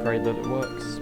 pray that it works.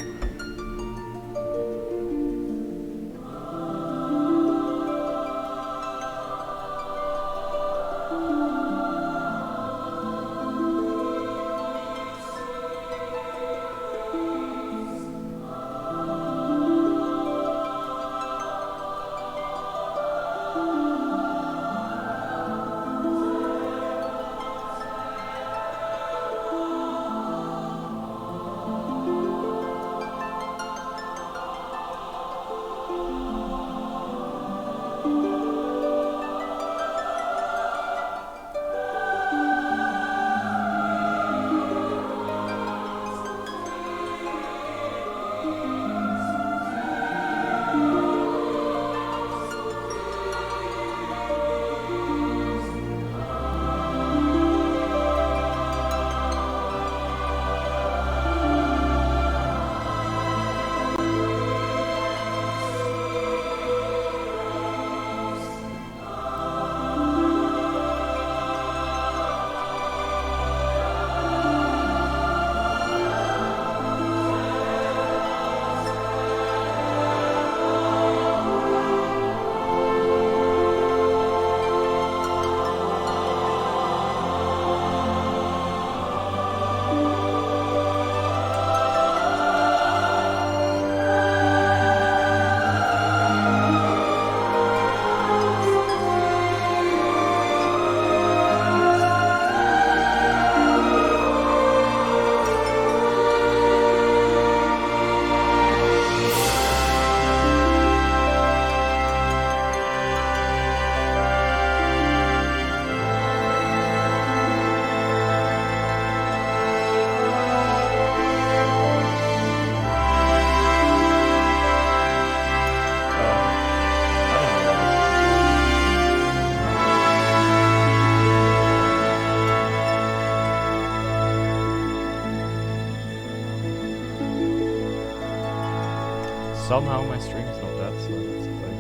Somehow my stream's not dead, so that's a thing.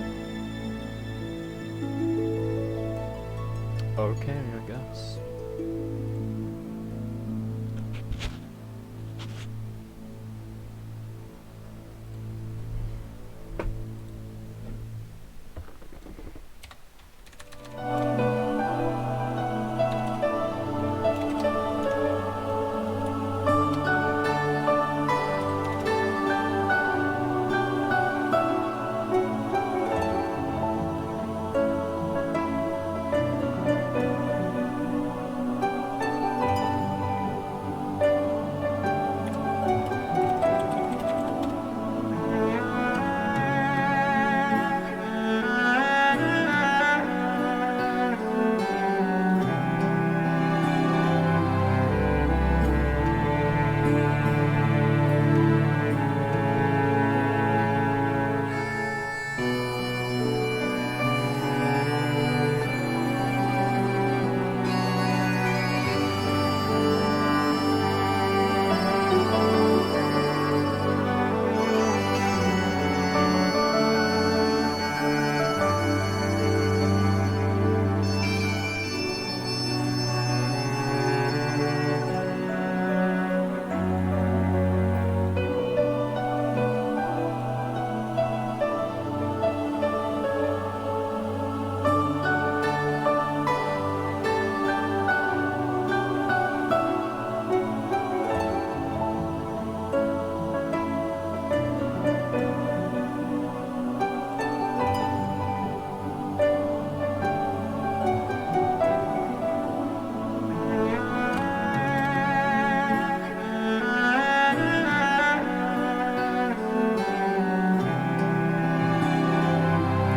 Okay, I guess.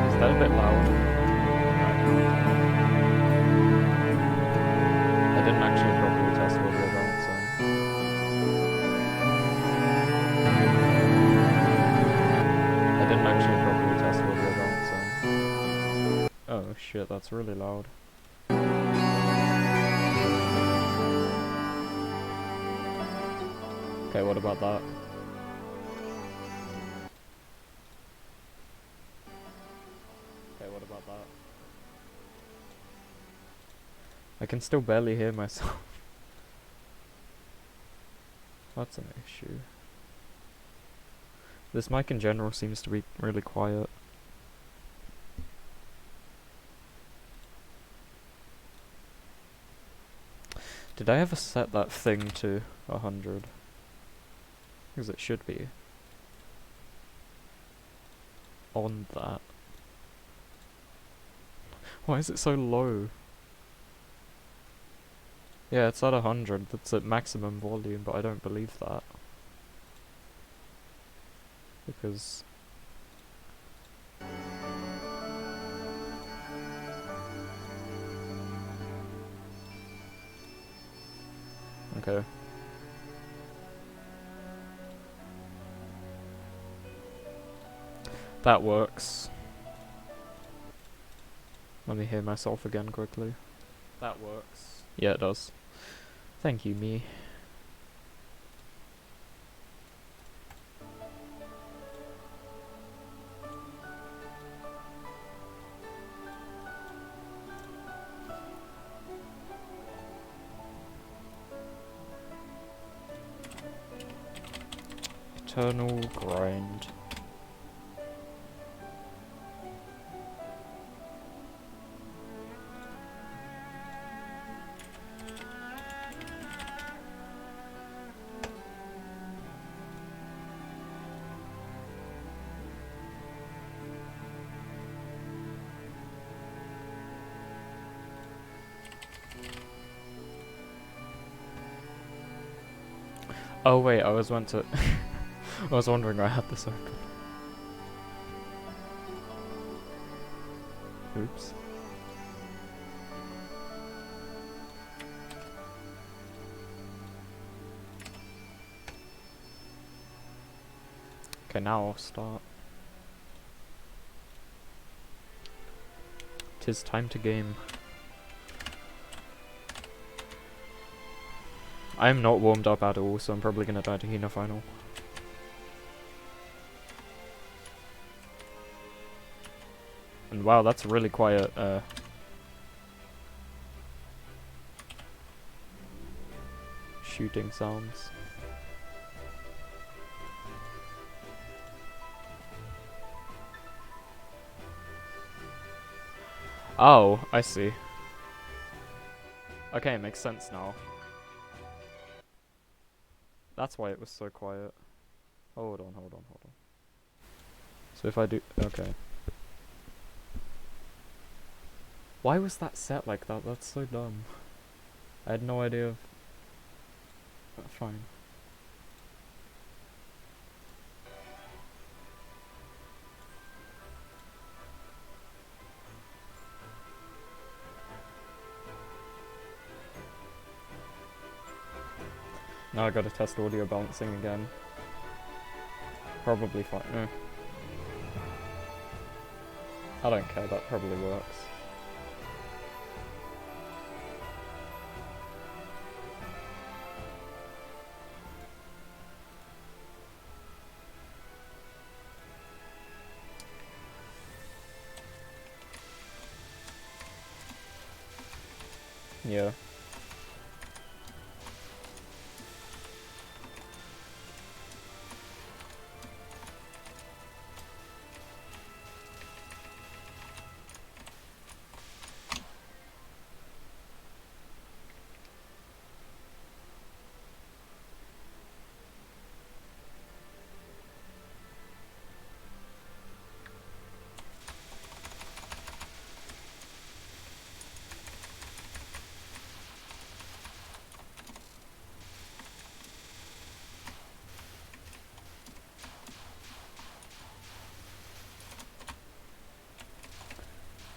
Is that a bit loud? I didn't actually properly test what we're about, so... I didn't actually properly test what we're about, so... Oh shit, that's really loud. Okay, what about that? Okay, what about that? I can still barely hear myself. That's an issue. This mic in general seems to be really quiet. Did I ever set that thing to 100? Because it should be on that. Why is it so low? Yeah, it's at 100. That's at maximum volume, but I don't believe that. Because... Okay. That works. Let me hear myself again quickly. That works. Yeah, it does. Thank you, me. Eternal grind. Oh wait, I was meant to... I was wondering why I had this open. Oops. Okay, now I'll start. 'Tis time to game. I'm not warmed up at all, so I'm probably gonna die to Hina final. And wow, that's really quiet, shooting sounds. Oh, I see. Okay, it makes sense now. That's why it was so quiet. Hold on. So if I do... Okay. Why was that set like that? That's so dumb. I had no idea of... Fine. Now I gotta test audio balancing again. Probably fine. I don't care, that probably works. Yeah.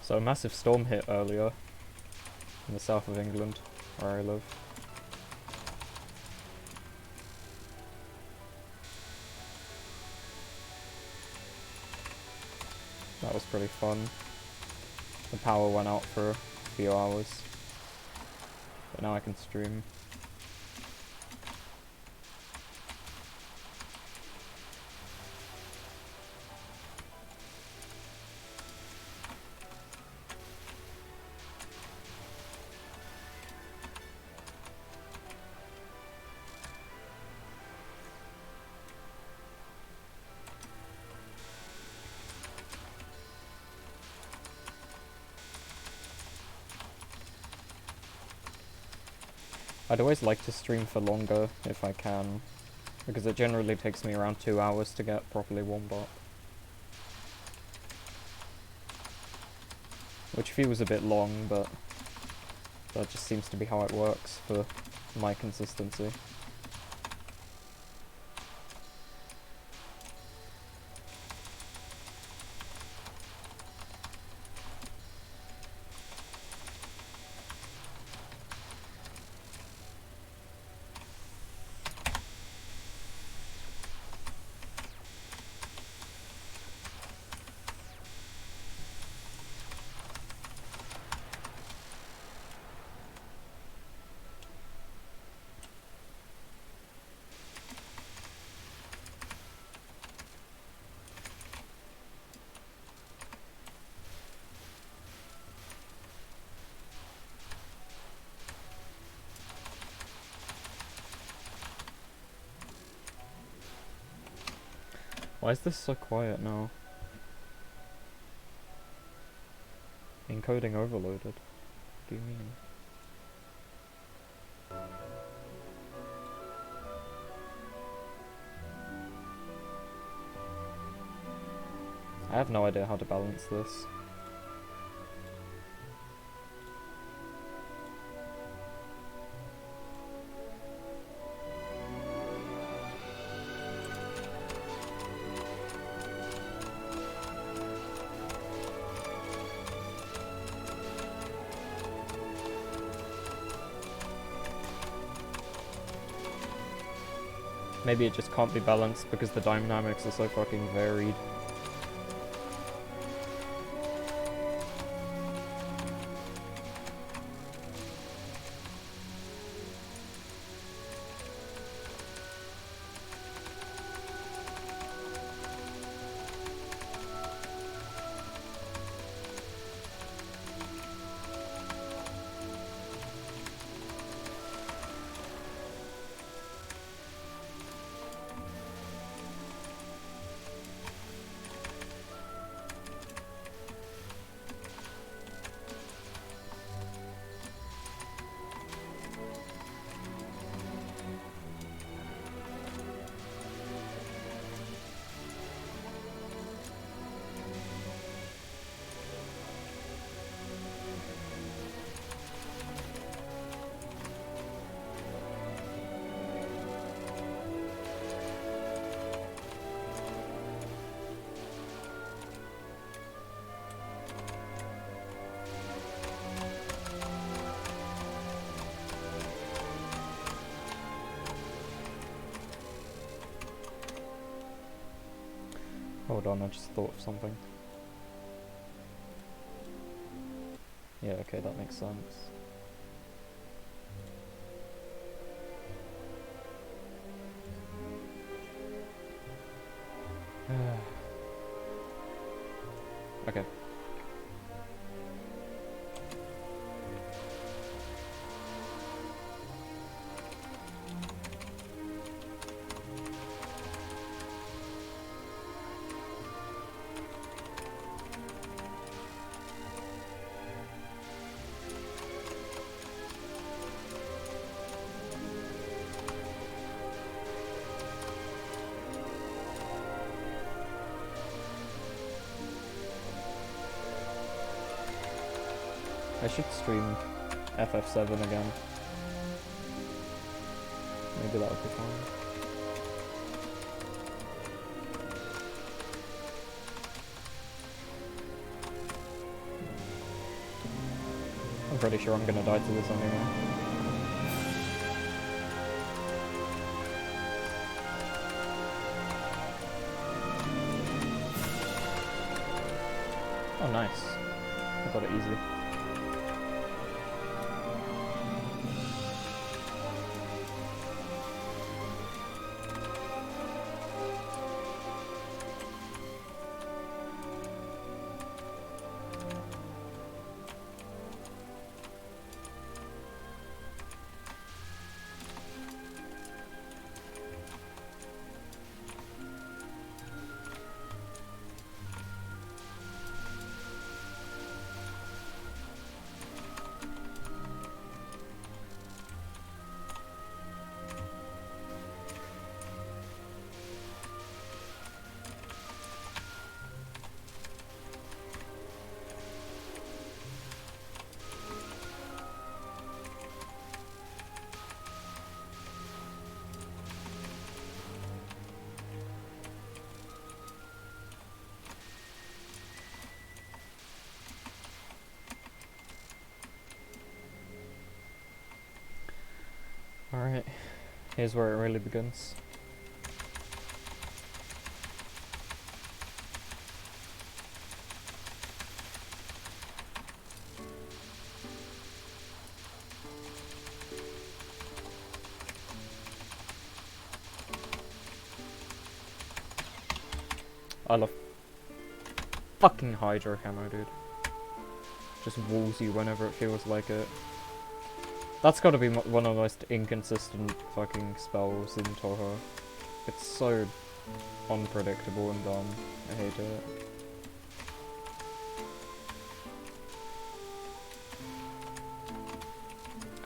So a massive storm hit earlier in the south of England, where I live. That was pretty fun. The power went out for a few hours, but now I can stream. I'd always like to stream for longer if I can, because it generally takes me around 2 hours to get properly warmed up. Which feels a bit long, but that just seems to be how it works for my consistency. Why is this so quiet now? Encoding overloaded. What do you mean? I have no idea how to balance this. Maybe it just can't be balanced because the dynamics are so fucking varied. Hold on, I just thought of something. Yeah, okay, that makes sense. Okay. I should stream FF7 again. Maybe that would be fine. I'm pretty sure I'm gonna die to this anyway. Oh, nice. I got it easy. Alright, here's where it really begins. I love fucking Hydro Camo, dude. Just walls you whenever it feels like it. That's gotta be one of the most inconsistent fucking spells in Toho. It's so unpredictable and dumb. I hate it.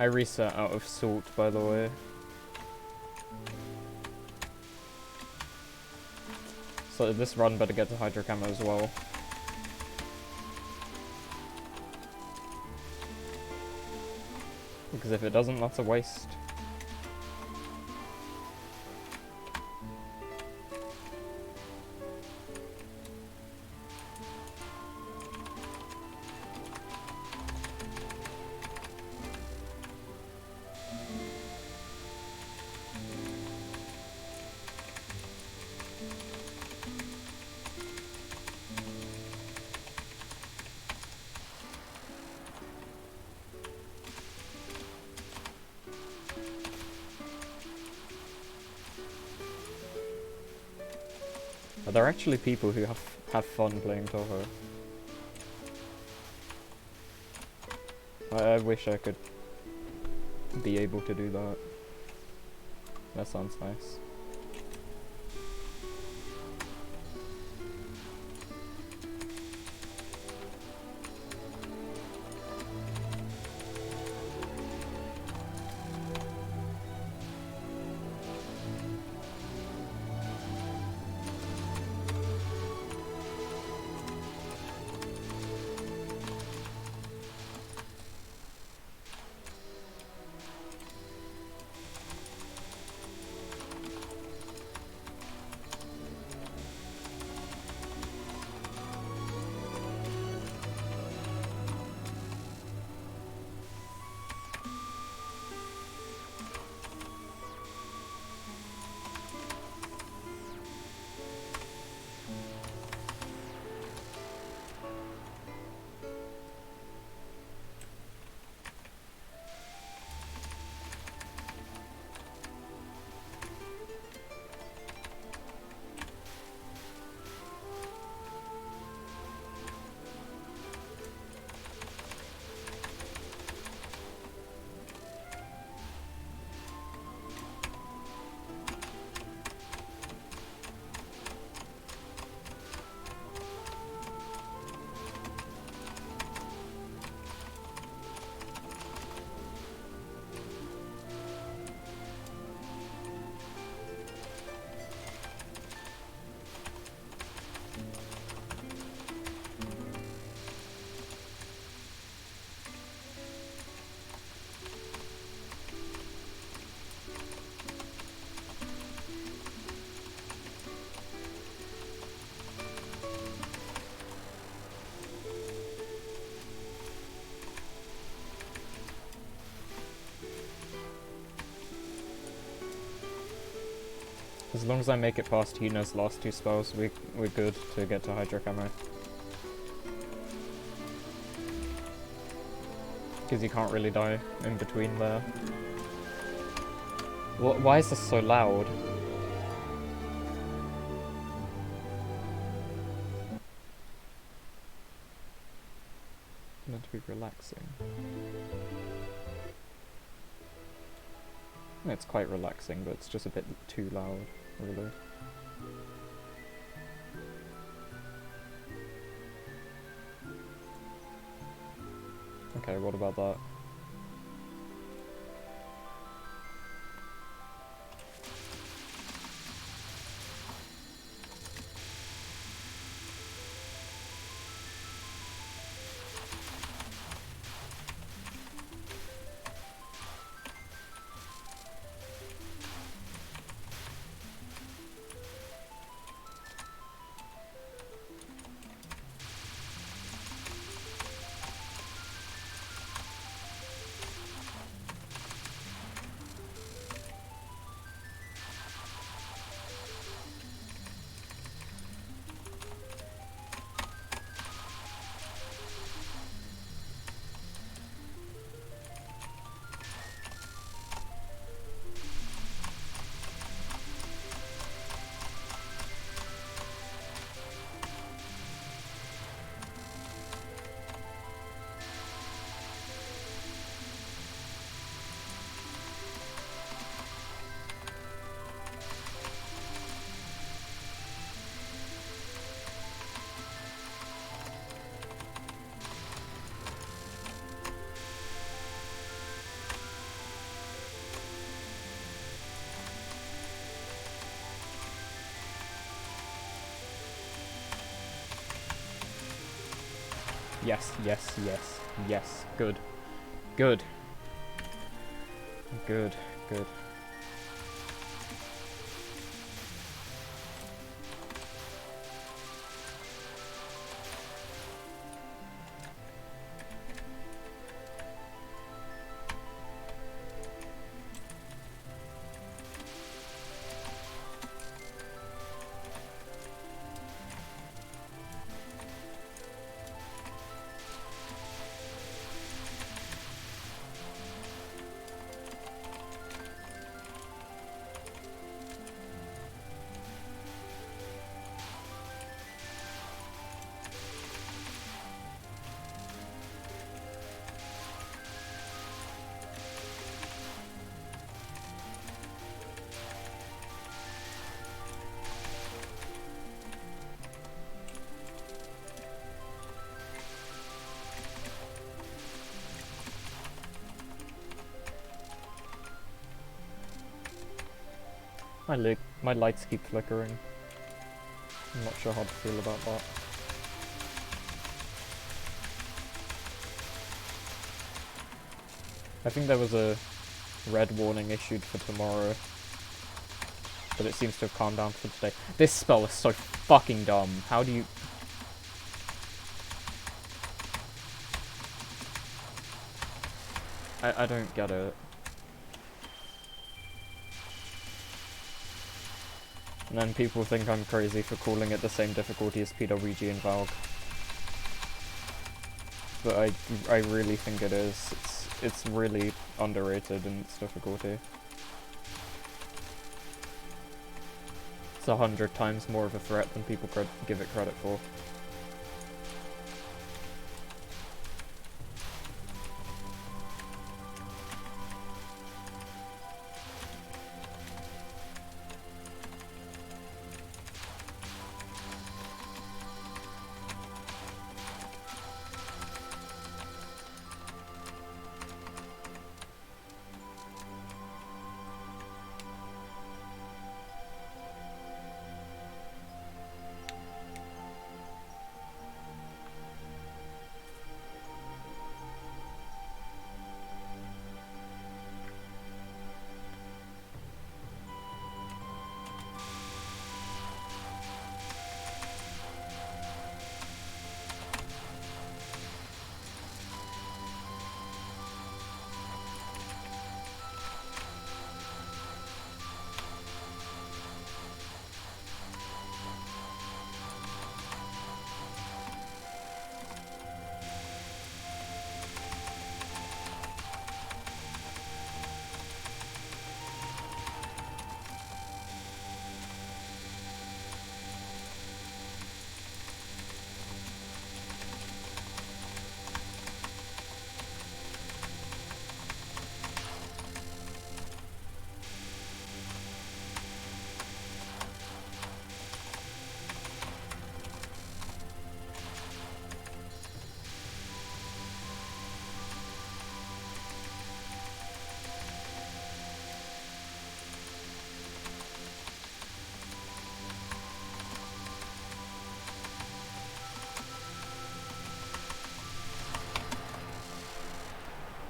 I reset out of salt, by the way. So this run better get to Hydro Camo as well. Because if it doesn't, that's a waste. Are there actually people who have fun playing Toho? I wish I could be able to do that. That sounds nice. As long as I make it past Hina's last two spells, we're good to get to Hydro Camo. Because you can't really die in between there. Why is this so loud? Meant to be relaxing. It's quite relaxing, but it's just a bit too loud, really. Okay, what about that? Yes, yes, yes, yes. Good. Good. Good, good. My lights keep flickering. I'm not sure how to feel about that. I think there was a red warning issued for tomorrow, but it seems to have calmed down for today. This spell is so fucking dumb. How do you... I don't get it. And then people think I'm crazy for calling it the same difficulty as PWG and Valg. But I really think it is. It's really underrated in its difficulty. It's 100 times more of a threat than people give it credit for.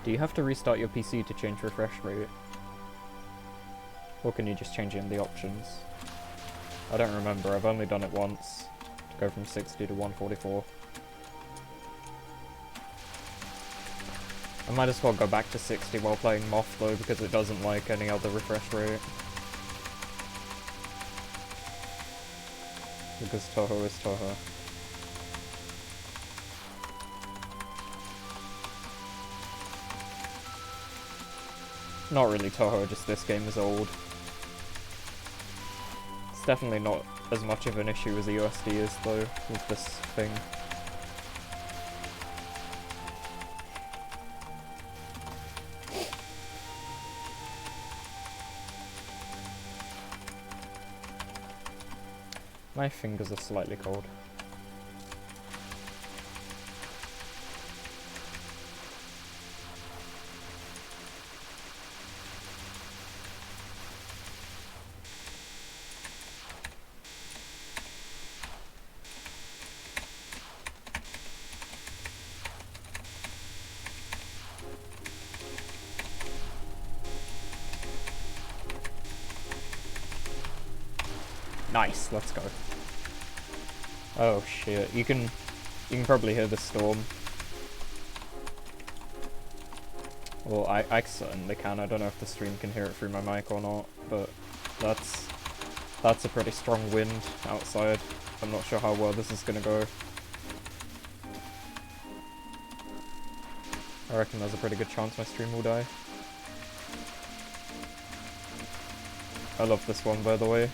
Do you have to restart your PC to change refresh rate? Or can you just change it in the options? I don't remember, I've only done it once, to go from 60 to 144. I might as well go back to 60 while playing Moth though, because it doesn't like any other refresh rate. Because Toho is Toho. Not really Toho, just this game is old. It's definitely not as much of an issue as the USD is though, with this thing. My fingers are slightly cold. Nice, let's go. Oh shit, you can probably hear the storm. Well, I certainly can. I don't know if the stream can hear it through my mic or not, but that's a pretty strong wind outside. I'm not sure how well this is gonna go. I reckon there's a pretty good chance my stream will die. I love this one, by the way.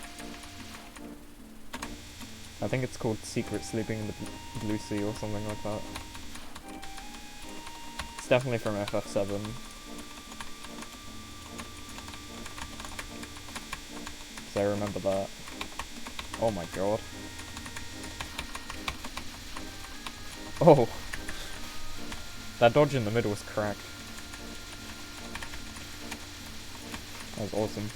I think it's called Secret Sleeping in the Blue Sea or something like that. It's definitely from FF7. So I remember that. Oh my god. Oh! That dodge in the middle was cracked. That was awesome.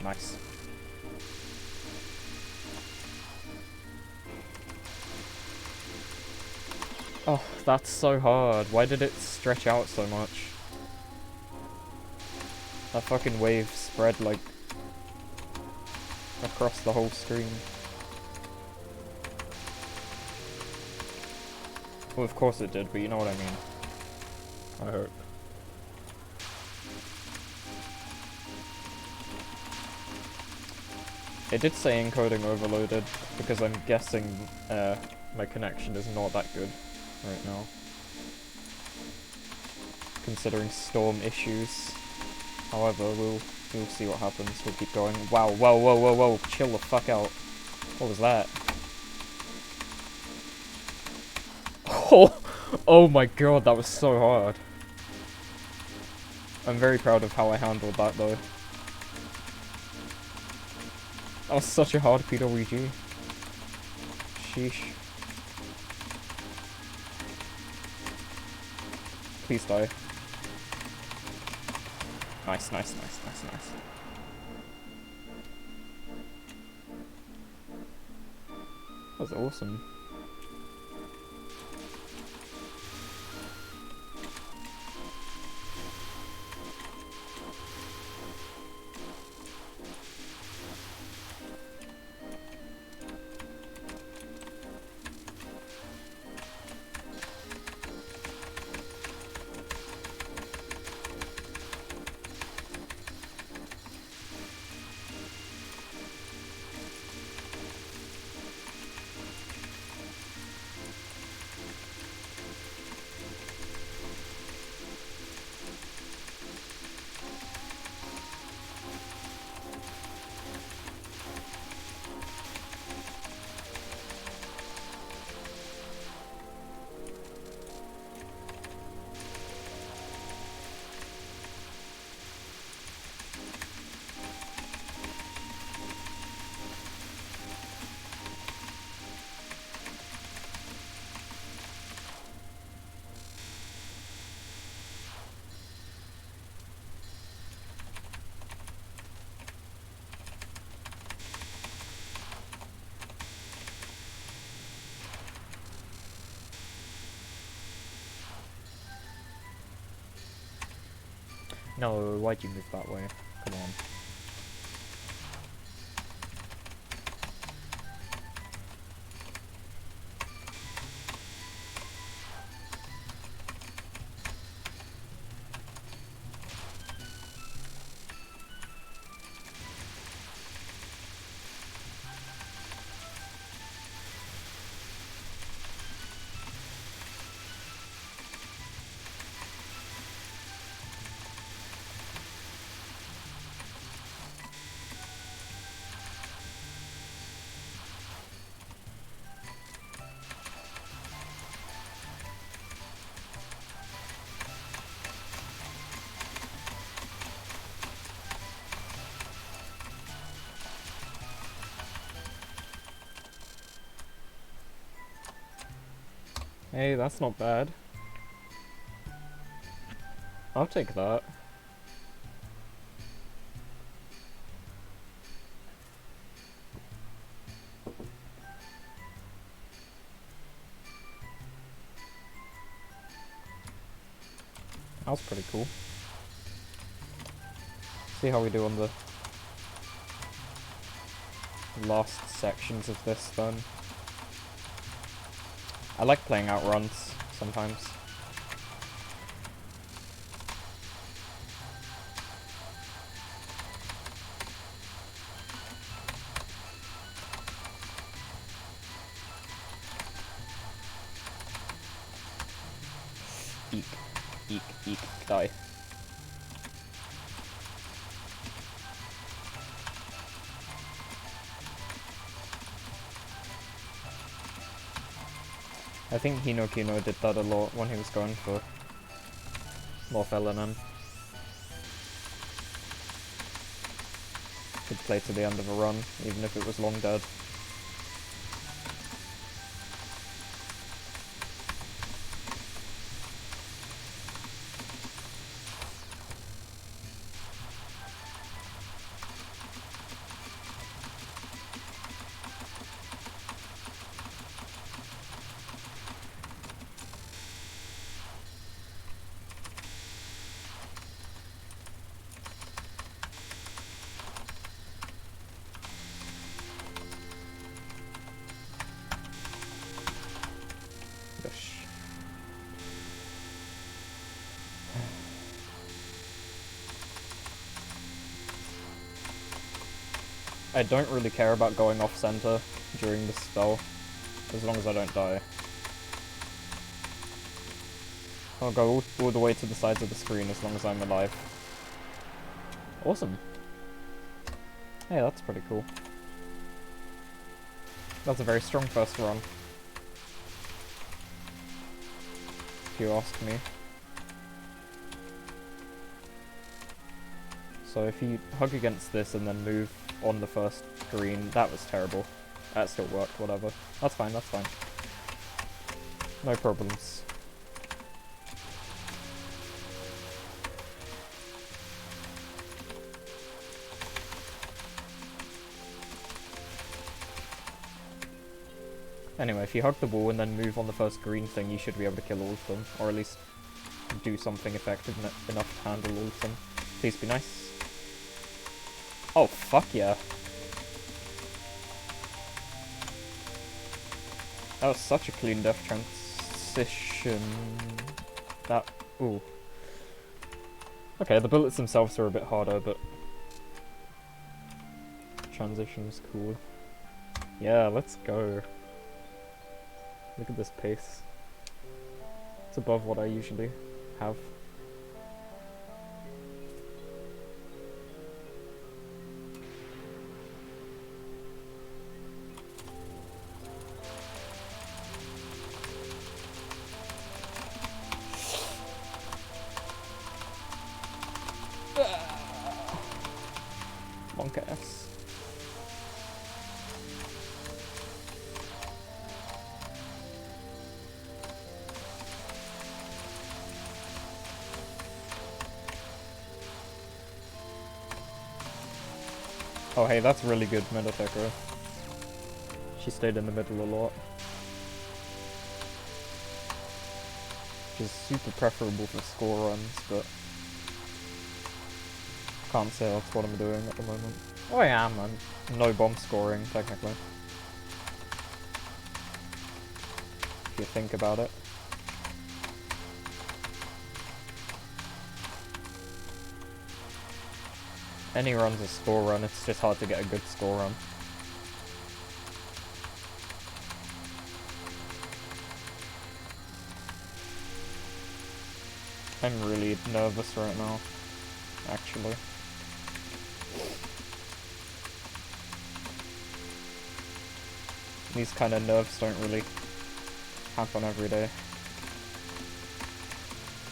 Nice. Oh, that's so hard. Why did it stretch out so much? That fucking wave spread, like, across the whole screen. Well, of course it did, but you know what I mean. I hope. It did say encoding overloaded, because I'm guessing my connection is not that good right now. Considering storm issues. However, we'll see what happens. We'll keep going. Wow, whoa, whoa, whoa, whoa. Chill the fuck out. What was that? Oh, oh my god, that was so hard. I'm very proud of how I handled that though. That was such a hard PWG. Sheesh. Please die. Nice, nice, nice, nice, nice. That was awesome. No, why'd you move that way? Come on. Hey, that's not bad. I'll take that. That was pretty cool. See how we do on the last sections of this then. I like playing out runs sometimes. Eek, eek, eek, die. I think Hinokino did that a lot when he was going for more LNN. Could play to the end of a run, even if it was long dead. I don't really care about going off center during this spell, as long as I don't die. I'll go all the way to the sides of the screen as long as I'm alive. Awesome. Hey, that's pretty cool. That's a very strong first run, if you ask me. So if you hug against this and then move on the first green, that was terrible. That still worked, whatever. That's fine, that's fine. No problems. Anyway, if you hug the wall and then move on the first green thing, you should be able to kill all of them. Or at least do something effective enough to handle all of them. Please be nice. Oh, fuck yeah. That was such a clean death transition. That... ooh. Okay, the bullets themselves are a bit harder, but... transition's cool. Yeah, let's go. Look at this pace. It's above what I usually have. Monk ass. Oh hey, that's really good Metateka. She stayed in the middle a lot. Which is super preferable for score runs, but... can't say that's what I'm doing at the moment. Oh I am, I'm no bomb scoring, technically. If you think about it. Any run's a score run, it's just hard to get a good score run. I'm really nervous right now, actually. These kind of nerves don't really happen every day.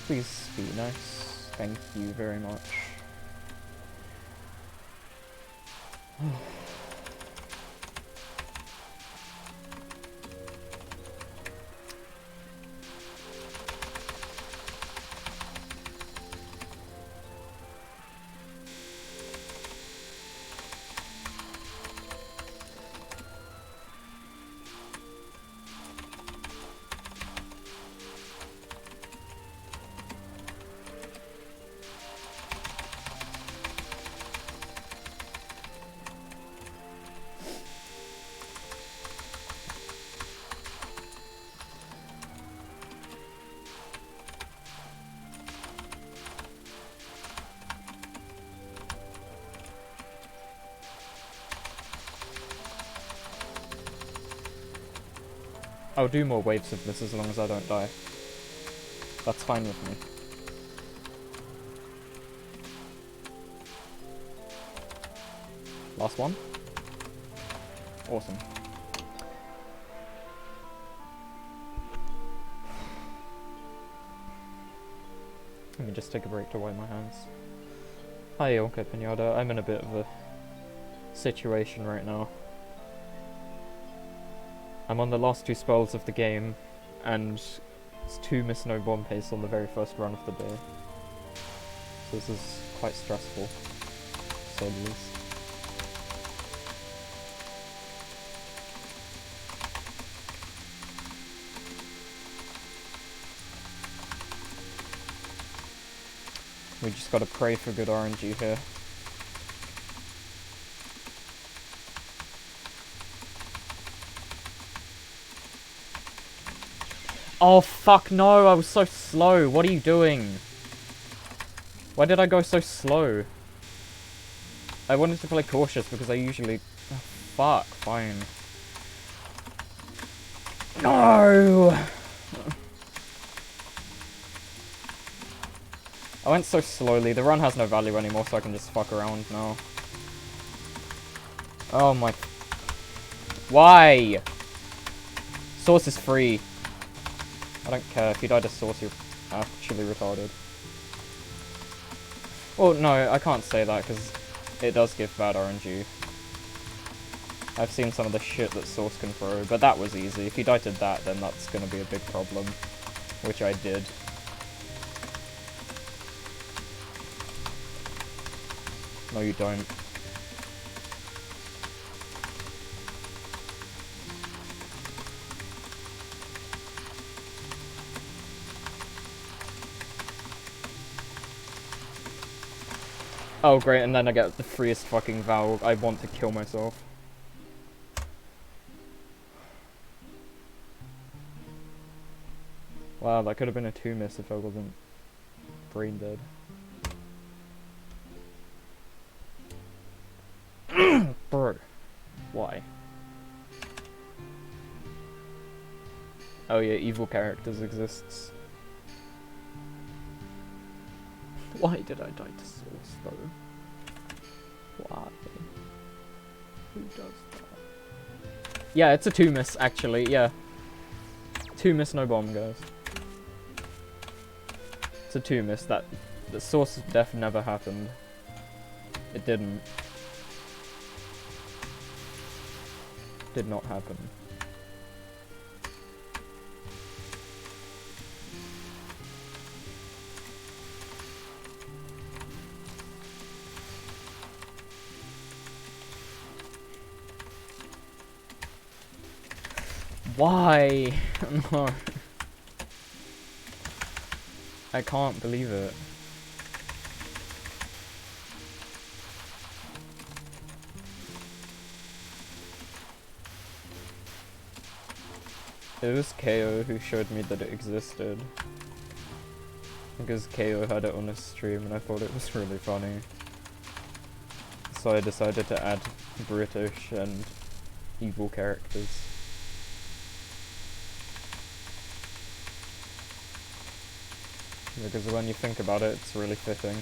Please be nice. Thank you very much. I'll do more waves of this as long as I don't die. That's fine with me. Last one. Awesome. Let me just take a break to wipe my hands. Hi, okay, Pinata. I'm in a bit of a situation right now. I'm on the last 2 spells of the game, and it's 2 miss no bomb pace on the very first run of the day. So this is quite stressful, to say the least. We just gotta pray for good RNG here. Oh fuck no, I was so slow. What are you doing? Why did I go so slow? I wanted to play cautious because I usually... Oh, fuck, fine. No! I went so slowly. The run has no value anymore, so I can just fuck around now. Oh my... Why? Source is free. I don't care. If you die to source, you're actually retarded. Well, no, I can't say that, because it does give bad RNG. I've seen some of the shit that source can throw, but that was easy. If you die to that, then that's gonna be a big problem. Which I did. No, you don't. Oh great, and then I get the freest fucking valve. I want to kill myself. Wow, that could have been a 2 miss if I wasn't brain dead. Bro. Why? Oh yeah, evil characters exists. Why did I die to source though? Why? Who does that? Yeah, it's a 2 miss actually, yeah. 2 miss no bomb, guys. It's a 2 miss. That the source of death never happened. It didn't. Did not happen. Why? No. I can't believe it. It was KO who showed me that it existed. Because KO had it on his stream and I thought it was really funny. So I decided to add British and evil characters. Because when you think about it, it's really fitting.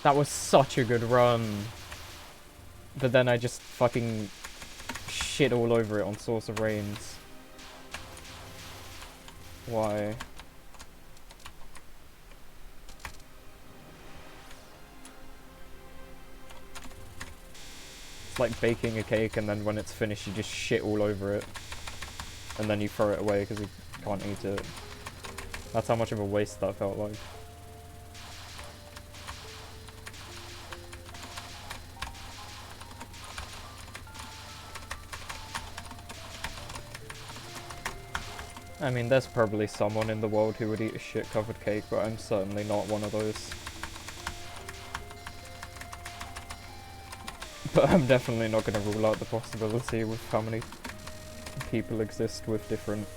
That was such a good run. But then I just fucking shit all over it on Source of Rains. Why? It's like baking a cake and then when it's finished you just shit all over it. And then you throw it away because you can't eat it. That's how much of a waste that felt like. I mean, there's probably someone in the world who would eat a shit-covered cake, but I'm certainly not one of those. But I'm definitely not going to rule out the possibility with how many people exist with different,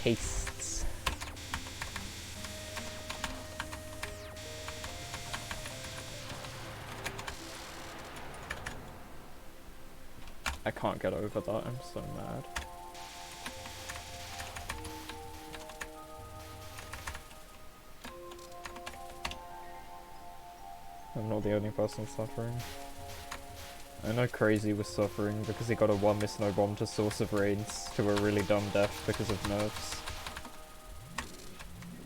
tastes. I can't get over that, I'm so mad. I'm not the only person suffering. I know Crazy was suffering because he got a 1-miss snow bomb to Source of Rains to a really dumb death because of nerfs.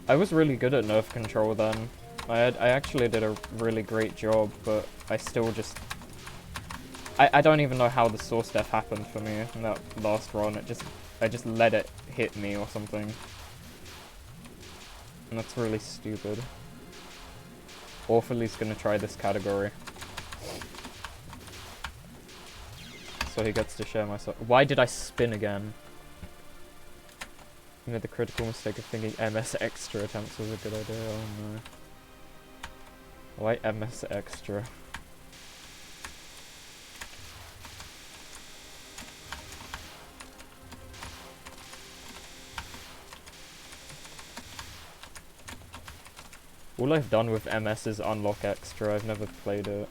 I was really good at nerf control then. I actually did a really great job, but I still just... I don't even know how the Source death happened for me in that last run. I just let it hit me or something. And that's really stupid. Orphaley's gonna try this category. So he gets to share my stuff. Why did I spin again? You made the critical mistake of thinking MS extra attempts was a good idea. Oh no. Why MS extra? All I've done with MS is unlock extra. I've never played it.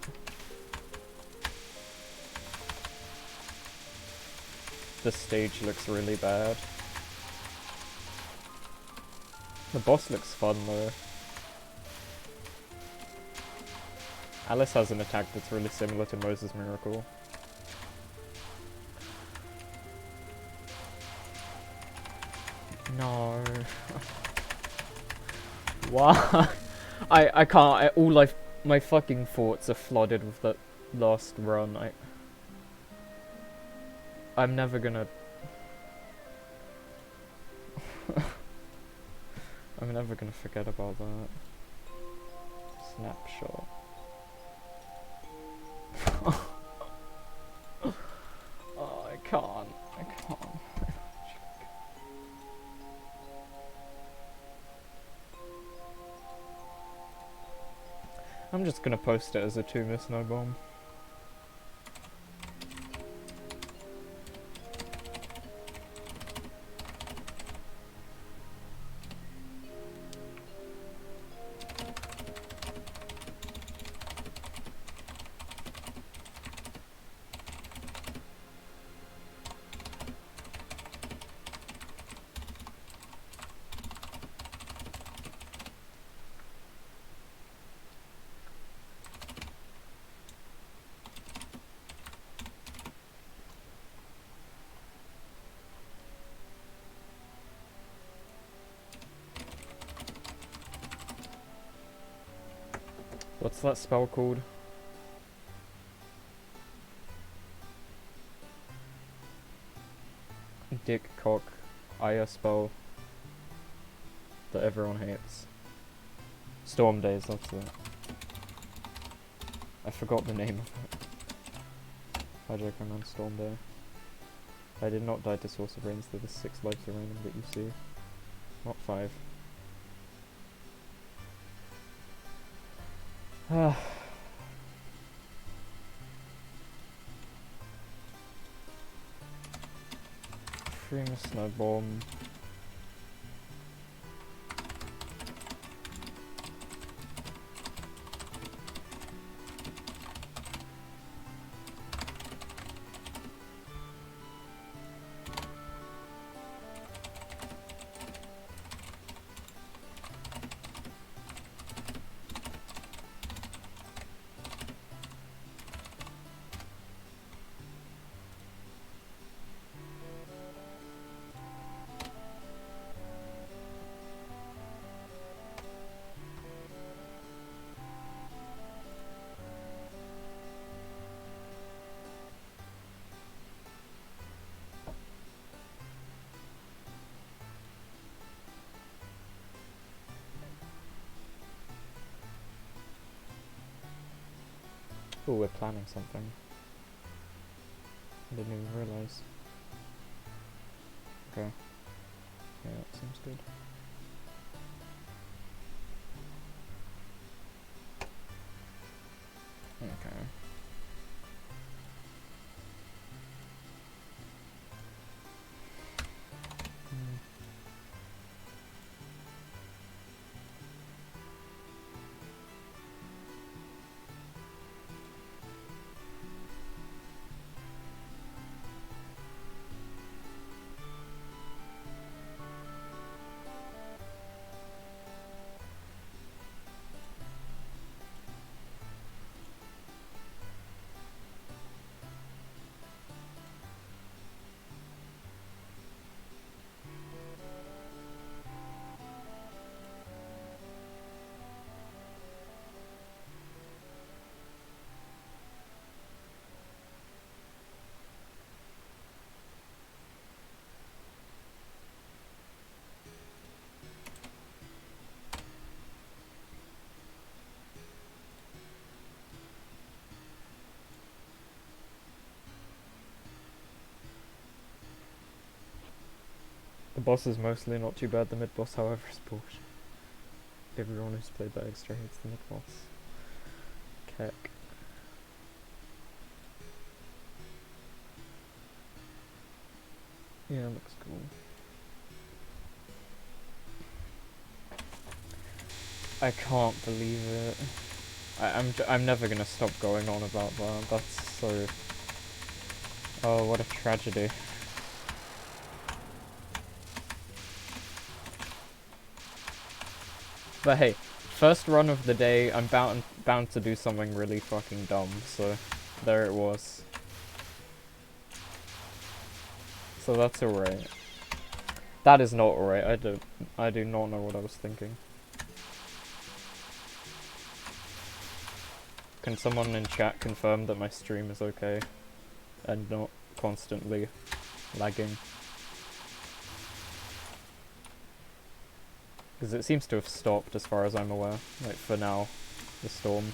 The stage looks really bad. The boss looks fun though. Alice has an attack that's really similar to Moses' Miracle. No. Why? I can't. My fucking thoughts are flooded with that last run. I'm never gonna... I'm never gonna forget about that. Snapshot. Oh, I can't. I'm just gonna post it as a 2-miss no bomb. What's that spell called? Dick cock Aya spell that everyone hates. Storm Days, that's it. I forgot the name of it. Hijack on Storm Day. I did not die to Source of Rains, there were 6 lives remaining that you see. Not 5. Free snow bomb. Oh, we're planning something. I didn't even realise. Okay. Yeah, that seems good. Okay. The boss is mostly not too bad, the mid-boss however is bullshit. Everyone who's played that extra hates the mid-boss. Keck. Yeah, looks cool. I can't believe it. I'm never gonna stop going on about that. That's so... Oh, what a tragedy. But hey, first run of the day, I'm bound to do something really fucking dumb, so there it was. So that's alright. That is not alright, I do not know what I was thinking. Can someone in chat confirm that my stream is okay and not constantly lagging? Because it seems to have stopped as far as I'm aware, like for now, the storm.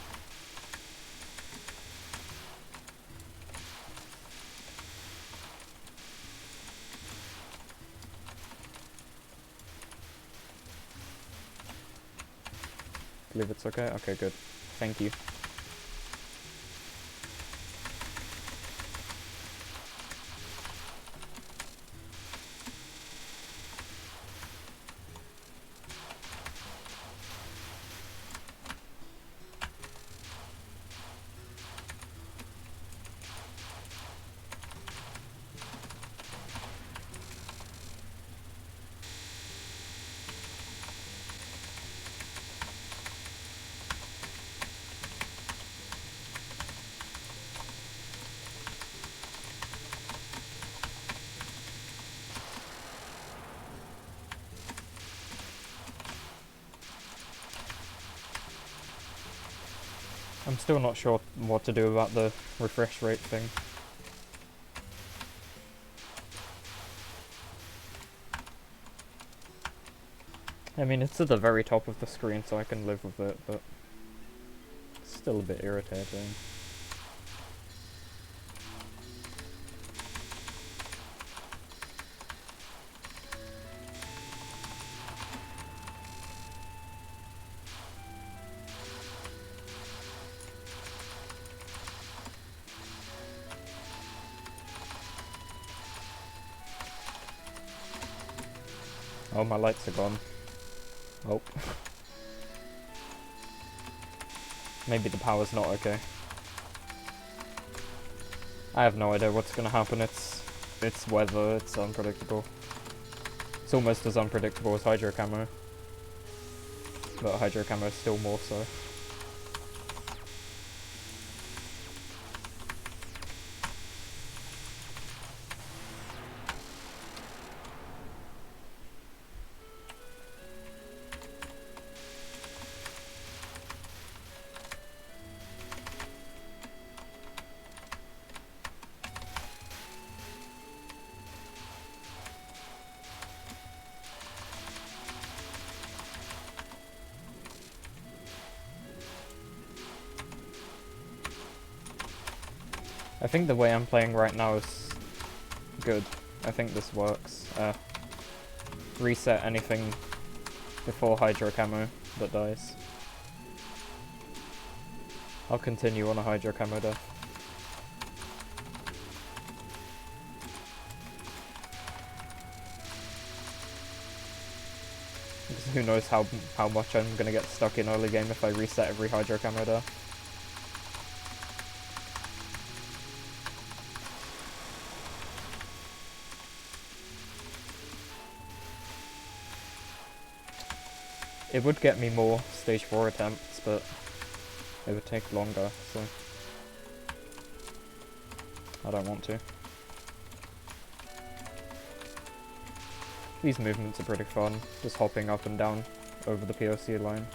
Believe it's okay? Okay, good. Thank you. I'm still not sure what to do about the refresh rate thing. I mean, it's at the very top of the screen, so I can live with it, but it's still a bit irritating. Oh, my lights are gone. Oh. Maybe the power's not okay. I have no idea what's gonna happen. It's weather, it's unpredictable. It's almost as unpredictable as Hydro Camo. But Hydro Camo is still more so. I think the way I'm playing right now is good. I think this works. Reset anything before Hydro Camo that dies. I'll continue on a Hydro Camo death. Because who knows how much I'm gonna get stuck in early game if I reset every Hydro Camo death. It would get me more stage 4 attempts, but it would take longer, so I don't want to. These movements are pretty fun, just hopping up and down over the POC line.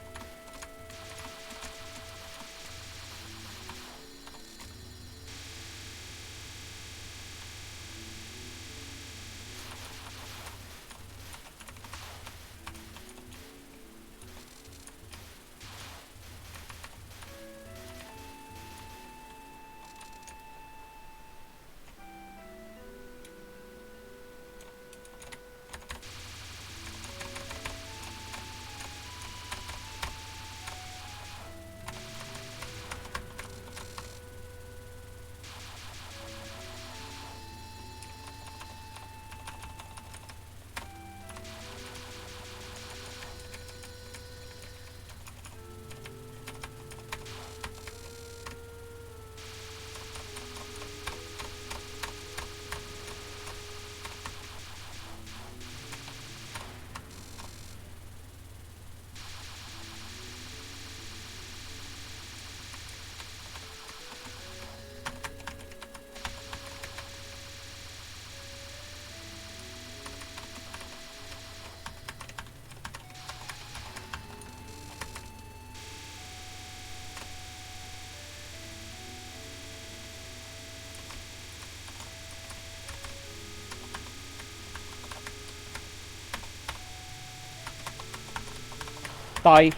Die!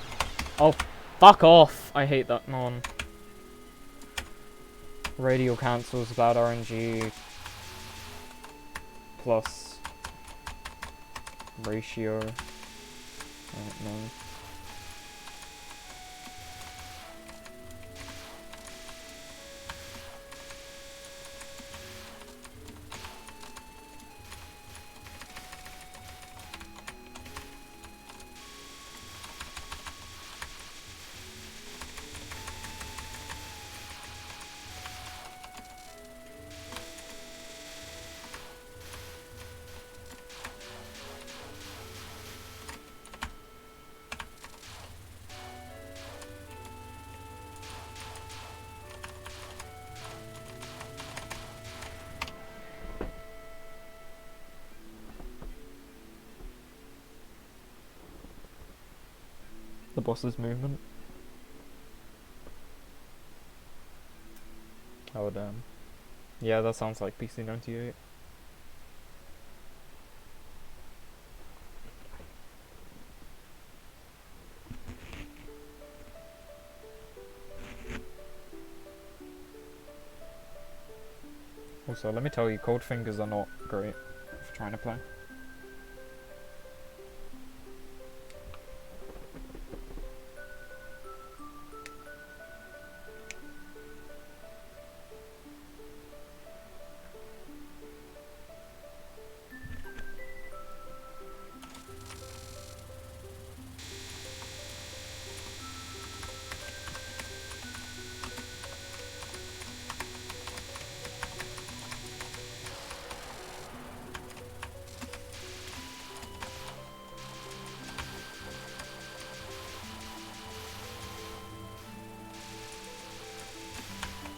Oh, fuck off! I hate that mon. Radial cancels bad RNG. Plus ratio. I don't know. The boss's movement. Oh damn. Yeah, that sounds like PC98. Also, let me tell you, cold fingers are not great for trying to play.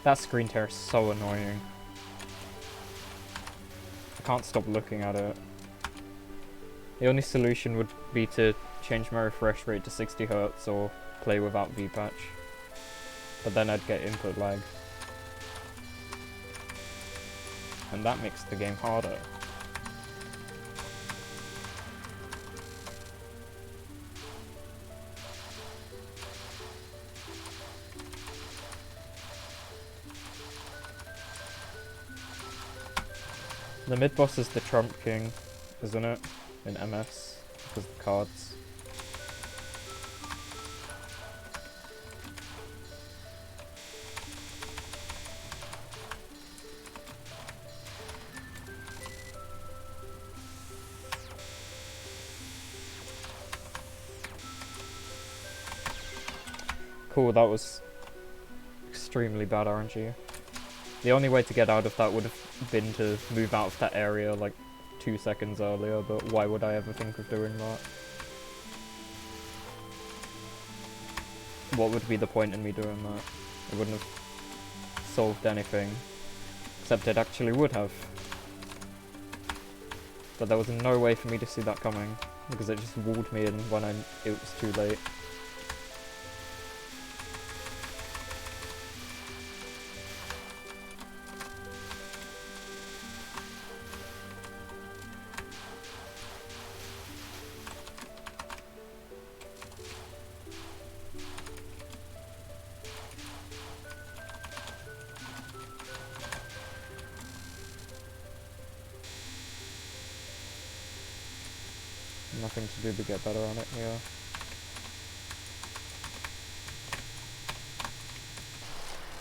That screen tear is so annoying. I can't stop looking at it. The only solution would be to change my refresh rate to 60 Hz or play without V-patch. But then I'd get input lag. And that makes the game harder. The mid-boss is the Trump King, isn't it? In MS, because of the cards. Cool, that was extremely bad RNG. The only way to get out of that would have been to move out of that area like 2 seconds earlier, but why would I ever think of doing that? What would be the point in me doing that? It wouldn't have solved anything, except it actually would have. But there was no way for me to see that coming, because it just walled me in when it was too late. Nothing to do to get better on it, yeah.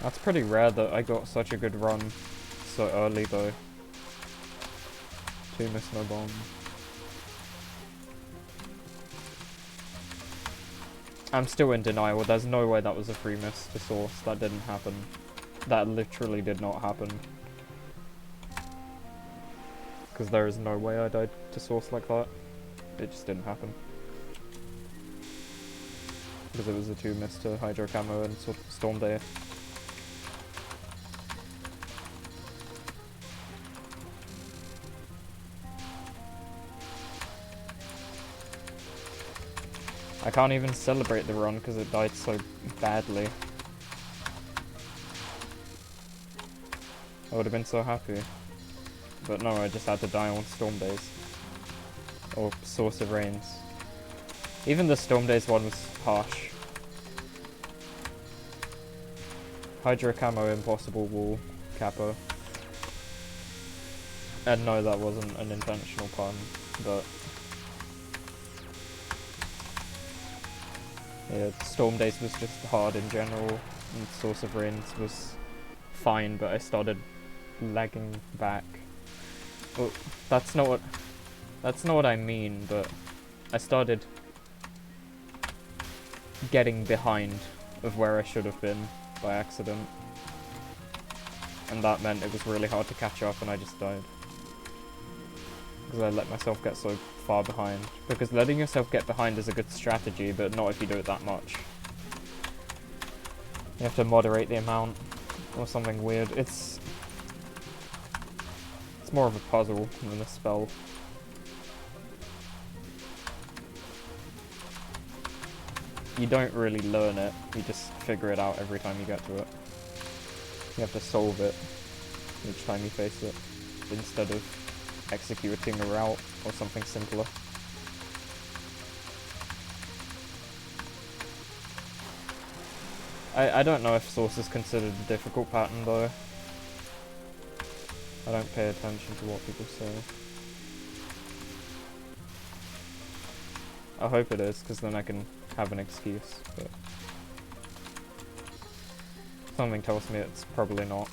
That's pretty rare that I got such a good run so early though. 2 miss, no bomb. I'm still in denial, there's no way that was a free miss to source, that didn't happen. That literally did not happen. Because there is no way I died to source like that. It just didn't happen. Because it was a 2 miss to Hydro Camo and Storm Day. I can't even celebrate the run because it died so badly. I would have been so happy. But no, I just had to die on Storm Days. Or Source of Rains. Even the Storm Days one was harsh. Hydro Camo Impossible Wall Kappa. And no, that wasn't an intentional pun, but... yeah, Storm Days was just hard in general, and Source of Rains was fine, but I started lagging back. Well, that's not what I mean, but I started getting behind of where I should have been by accident. And that meant it was really hard to catch up and I just died. Because I let myself get so far behind. Because letting yourself get behind is a good strategy, but not if you do it that much. You have to moderate the amount, or something weird. It's more of a puzzle than a spell. You don't really learn it, you just figure it out every time you get to it. You have to solve it each time you face it, instead of executing a route or something simpler. I don't know if Source is considered a difficult pattern though. I don't pay attention to what people say. I hope it is, because then I can have an excuse, but... something tells me it's probably not.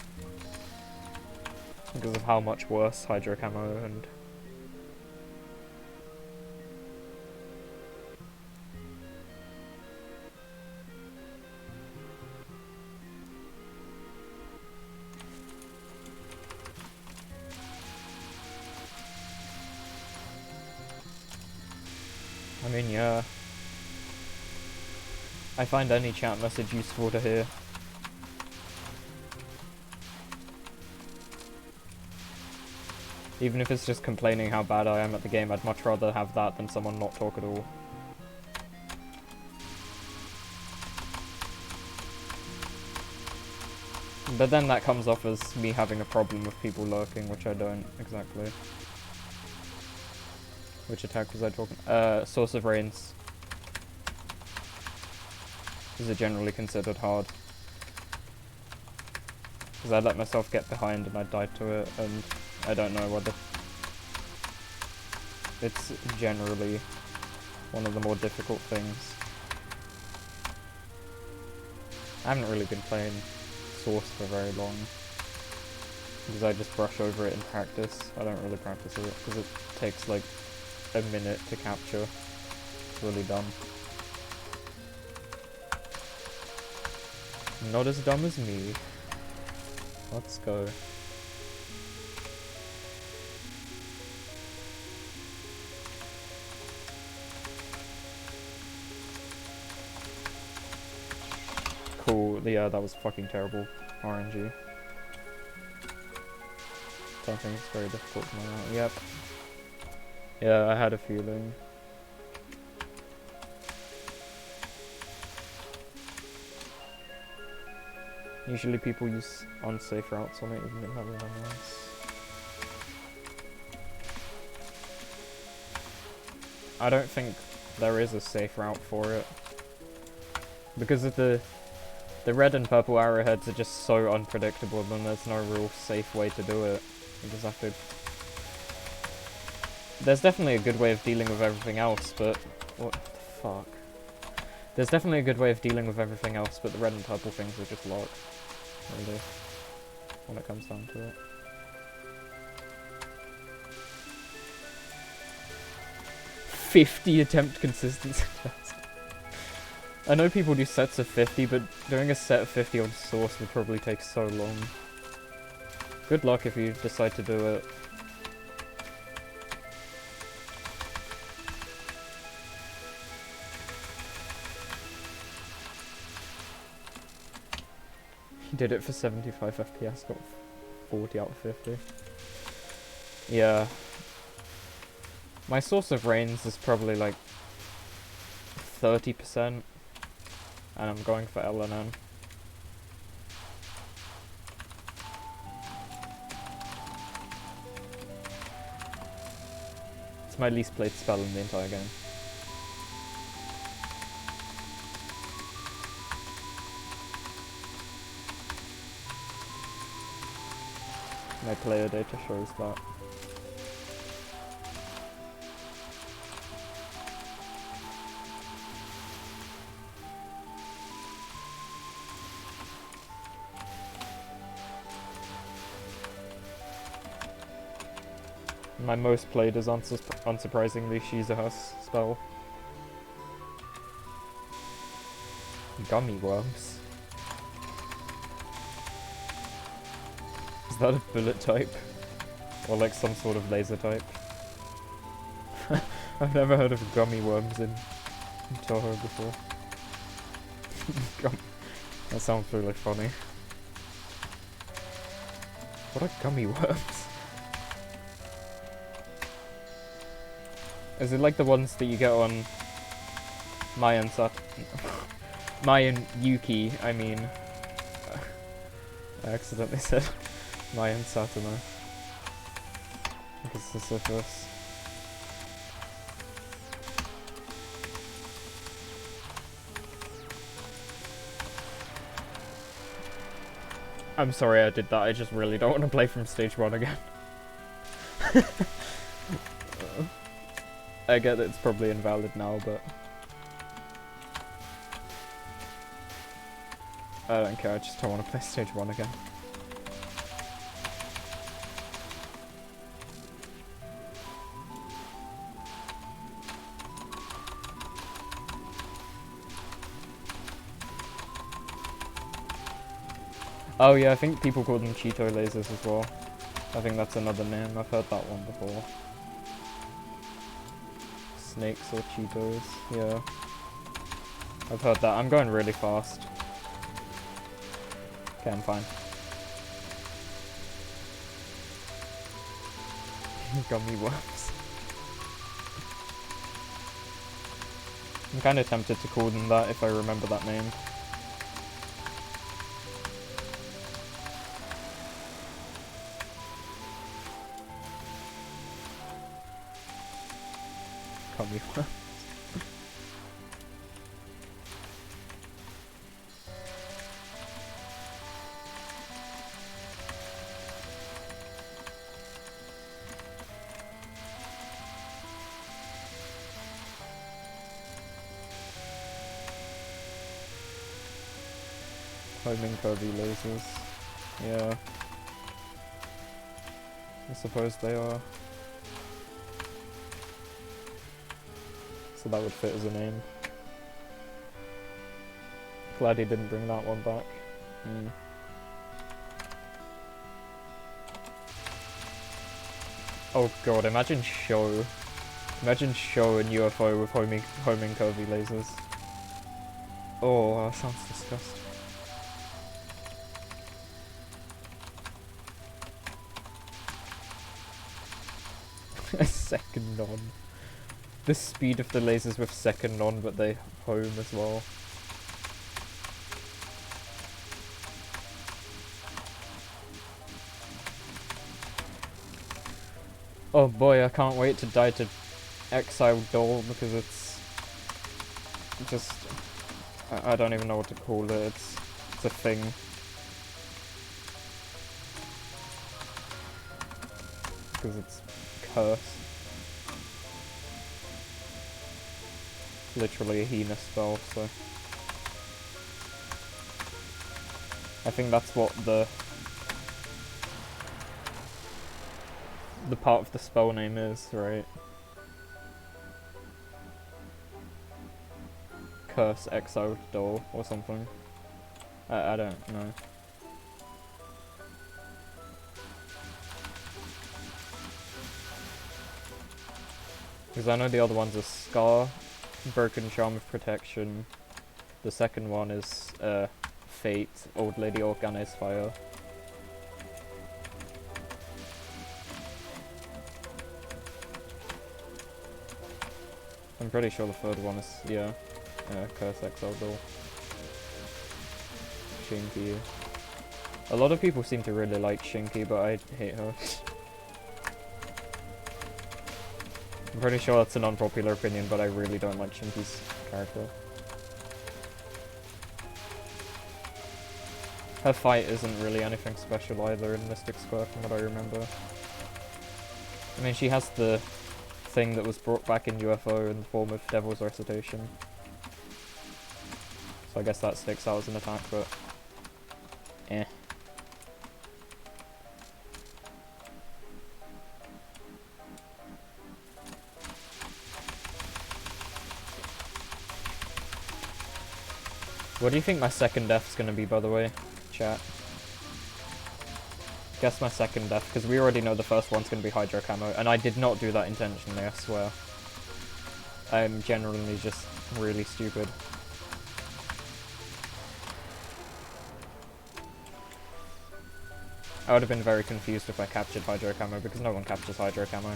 Because of how much worse Hydro Camo and... I mean, yeah. I find any chat message useful to hear. Even if it's just complaining how bad I am at the game, I'd much rather have that than someone not talk at all. But then that comes off as me having a problem with people lurking, which I don't exactly. Which attack was I talking? Source of Rains. Is it generally considered hard? Because I let myself get behind and I died to it, and I don't know whether... it's generally one of the more difficult things. I haven't really been playing Source for very long. Because I just brush over it in practice. I don't really practice it, because it takes like a minute to capture. It's really dumb. Not as dumb as me. Let's go. Cool, yeah, that was fucking terrible RNG. Don't think it's very difficult to know that. Yep. Yeah, I had a feeling. Usually people use unsafe routes on it, even if that was nice. I don't think there is a safe route for it. Because of the red and purple arrowheads are just so unpredictable, then there's no real safe way to do it. You just have to... there's definitely a good way of dealing with everything else, but... what the fuck? There's definitely a good way of dealing with everything else, but the red and purple things are just luck. Really. When it comes down to it. "50 attempt consistency test." I know people do sets of 50, but doing a set of 50 on Source would probably take so long. Good luck if you decide to do it. He did it for 75 FPS, got 40 out of 50. Yeah. My Source of Rains is probably like 30%, and I'm going for LNN. It's my least played spell in the entire game. My player data shows that. My most played is unsurprisingly Shizuha's spell. Gummy worms. Is that a bullet type? Or like some sort of laser type? I've never heard of gummy worms in Toho before. That sounds really funny. What are gummy worms? Is it like the ones that you get on Mayan Mayan Yuki, I mean. I accidentally said Mayan Satana. Because Sisyphus. I'm sorry I did that, I just really don't want to play from stage 1 again. I get that it's probably invalid now, but I don't care, I just don't want to play stage 1 again. Oh yeah, I think people call them Cheeto lasers as well. I think that's another name, I've heard that one before. Snakes or Cheetos, yeah. I've heard that. I'm going really fast. Okay, I'm fine. Gummy worms. I'm kind of tempted to call them that if I remember that name. Gummy worms. Homing curvy lasers. Yeah. I suppose they are. So that would fit as a name. Glad he didn't bring that one back. Oh god, imagine Show. Imagine Show and UFO with homing curvy lasers. Oh, that sounds disgusting. A second on. The speed of the lasers with second on, but they home as well. Oh boy, I can't wait to die to Exiled Doll because it's just... I don't even know what to call it, it's a thing. Because it's cursed. Literally a heinous spell, so... I think that's what the part of the spell name is, right? Curse Exiled Doll or something. I don't know. Because I know the other ones are Scar, Broken Charm of Protection. The second one is Fate, Old Lady Organized Fire. I'm pretty sure the third one is, yeah, Curse Exile Doll. Shinky. A lot of people seem to really like Shinky, but I hate her. I'm pretty sure that's an unpopular opinion, but I really don't like Shinky's character. Her fight isn't really anything special either in Mystic Square from what I remember. I mean, she has the thing that was brought back in UFO in the form of Devil's Recitation. So I guess that sticks out as an attack, but... eh. What do you think my second death's gonna be, by the way, chat? Guess my second death, because we already know the first one's gonna be Hydro Camo, and I did not do that intentionally, I swear. I'm generally just really stupid. I would have been very confused if I captured Hydro Camo, because no one captures Hydro Camo.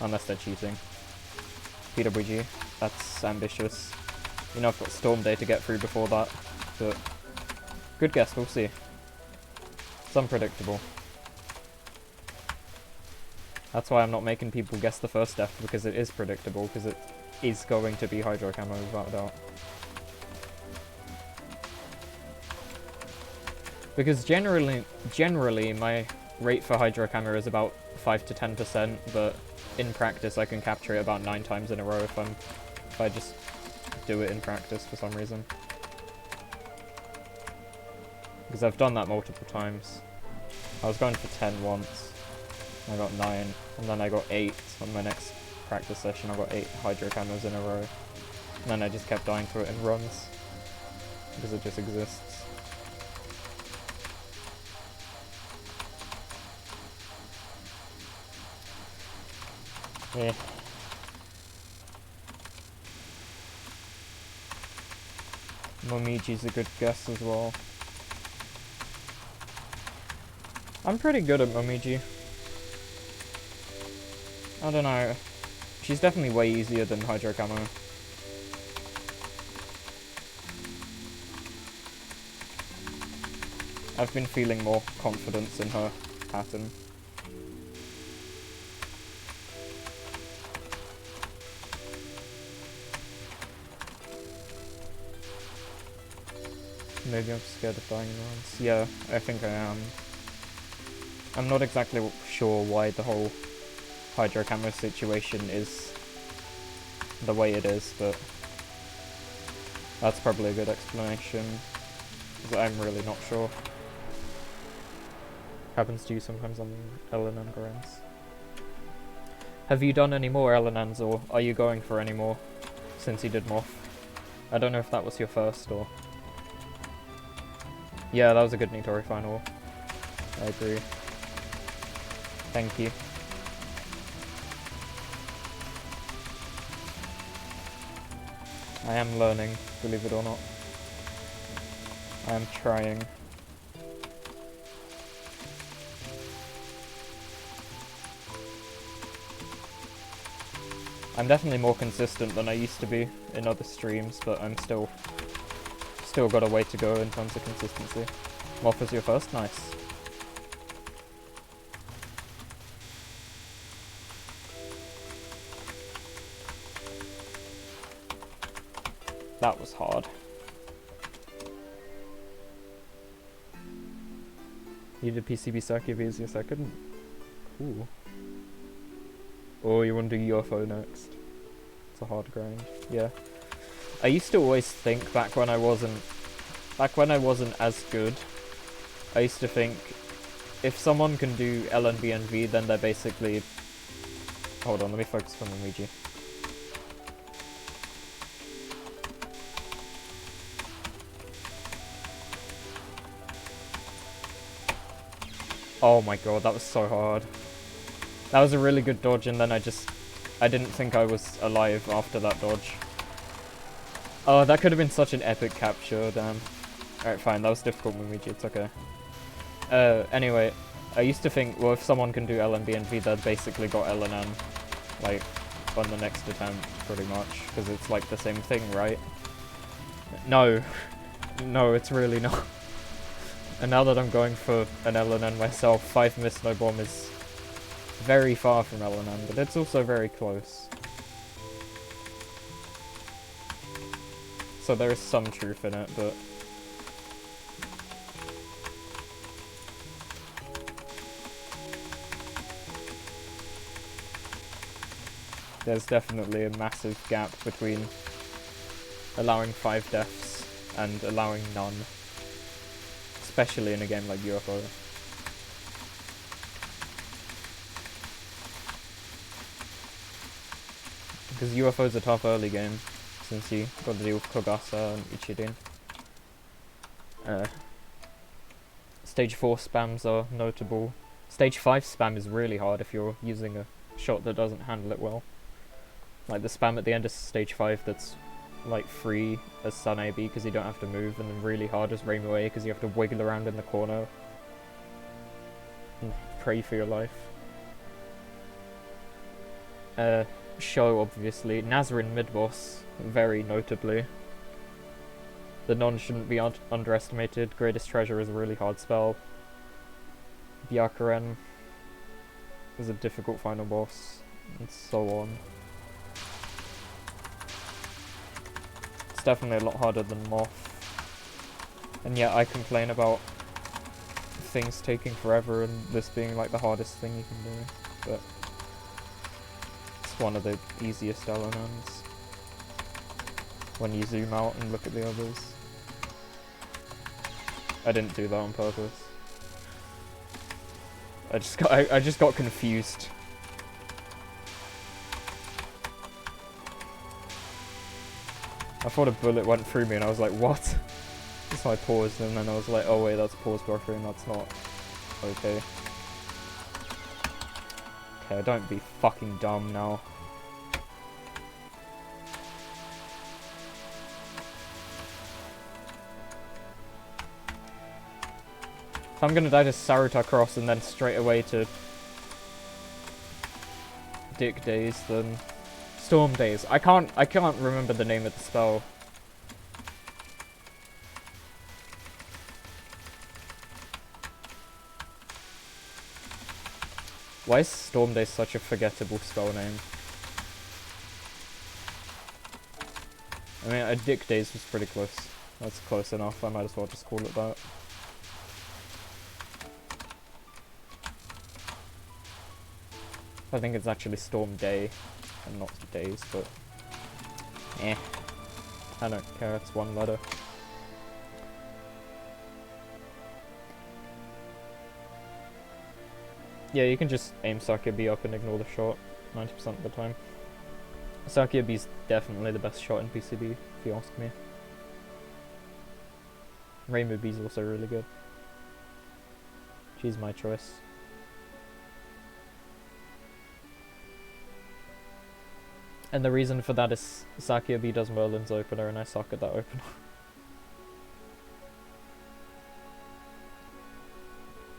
Unless they're cheating. PWG, that's ambitious. You know, I've got Storm Day to get through before that, but good guess, we'll see. It's unpredictable. That's why I'm not making people guess the first death, because it is predictable, because it is going to be Hydro Camo without a doubt. Because generally my rate for Hydro Camo is about 5 to 10%, but in practice I can capture it about 9 times in a row if I just do it in practice for some reason. Because I've done that multiple times. I was going for 10 once, I got 9, and then I got 8 on my next practice session. I got 8 Hydro Camos in a row. And then I just kept dying to it in runs. Because it just exists. Yeah. Momiji's a good guess as well. I'm pretty good at Momiji. I don't know. She's definitely way easier than Hydro Camo. I've been feeling more confidence in her pattern. Maybe I'm scared of dying in runs. Yeah, I think I am. I'm not exactly sure why the whole Hydro Camo situation is the way it is, but that's probably a good explanation. But I'm really not sure. Happens to you sometimes on LNN grinds. Have you done any more LNNs, or are you going for any more since you did Moth? I don't know if that was your first or... Yeah, that was a good Nitori final. I agree. Thank you. I am learning, believe it or not. I am trying. I'm definitely more consistent than I used to be in other streams, but I'm still got a way to go in terms of consistency. Moth is your first? Nice. That was hard. You did PCB Circuit vs your second? Ooh. Oh, you want to do UFO next? It's a hard grind. Yeah. I used to always think back when I wasn't as good, I used to think if someone can do LNBNV, then they're basically... Hold on, let me focus on Luigi. Oh my god, that was so hard. That was a really good dodge, and then I didn't think I was alive after that dodge. Oh, that could have been such an epic capture, damn. Alright, fine, that was difficult, Luigi, it's okay. Anyway, I used to think, well, if someone can do LNBNV, they've basically got LNN, like, on the next attempt, pretty much, because it's like the same thing, right? No. No, it's really not. And now that I'm going for an LNN myself, 5 miss no bomb is very far from LNN, but it's also very close. So there is some truth in it, but there's definitely a massive gap between allowing 5 deaths and allowing none. Especially in a game like UFO. Because UFO's a tough early game, since you got to deal with Kogasa and Ichirin. Stage 4 spams are notable. Stage 5 spam is really hard if you're using a shot that doesn't handle it well. Like the spam at the end of stage 5 that's like free as Sun AB because you don't have to move, and then really hard as Rainbow A because you have to wiggle around in the corner and pray for your life. Show, obviously. Nazrin mid-boss, very notably. The non shouldn't be underestimated. Greatest Treasure is a really hard spell. Byakuren is a difficult final boss, and so on. It's definitely a lot harder than Moth. And yet I complain about things taking forever and this being like the hardest thing you can do, but it's one of the easiest LNNs when you zoom out and look at the others. I didn't do that on purpose. I just got confused. I thought a bullet went through me and I was like, what? So I paused and then I was like, oh wait, that's pause buffering, that's not okay. Okay, don't be fucking dumb now. If I'm gonna die to Saruta Cross and then straight away to Dick Days, then Storm Days. I can't remember the name of the spell. Why is Storm Days such a forgettable spell name? I mean, Dick Days was pretty close. That's close enough, I might as well just call it that. I think it's actually Storm Day, and not Days, but eh. I don't care, it's one letter. Yeah, you can just aim Sakia B up and ignore the shot 90% of the time. Sakia B's definitely the best shot in PCB, if you ask me. Rainbow B's also really good. She's my choice. And the reason for that is Sakia B does Merlin's opener and I suck at that opener.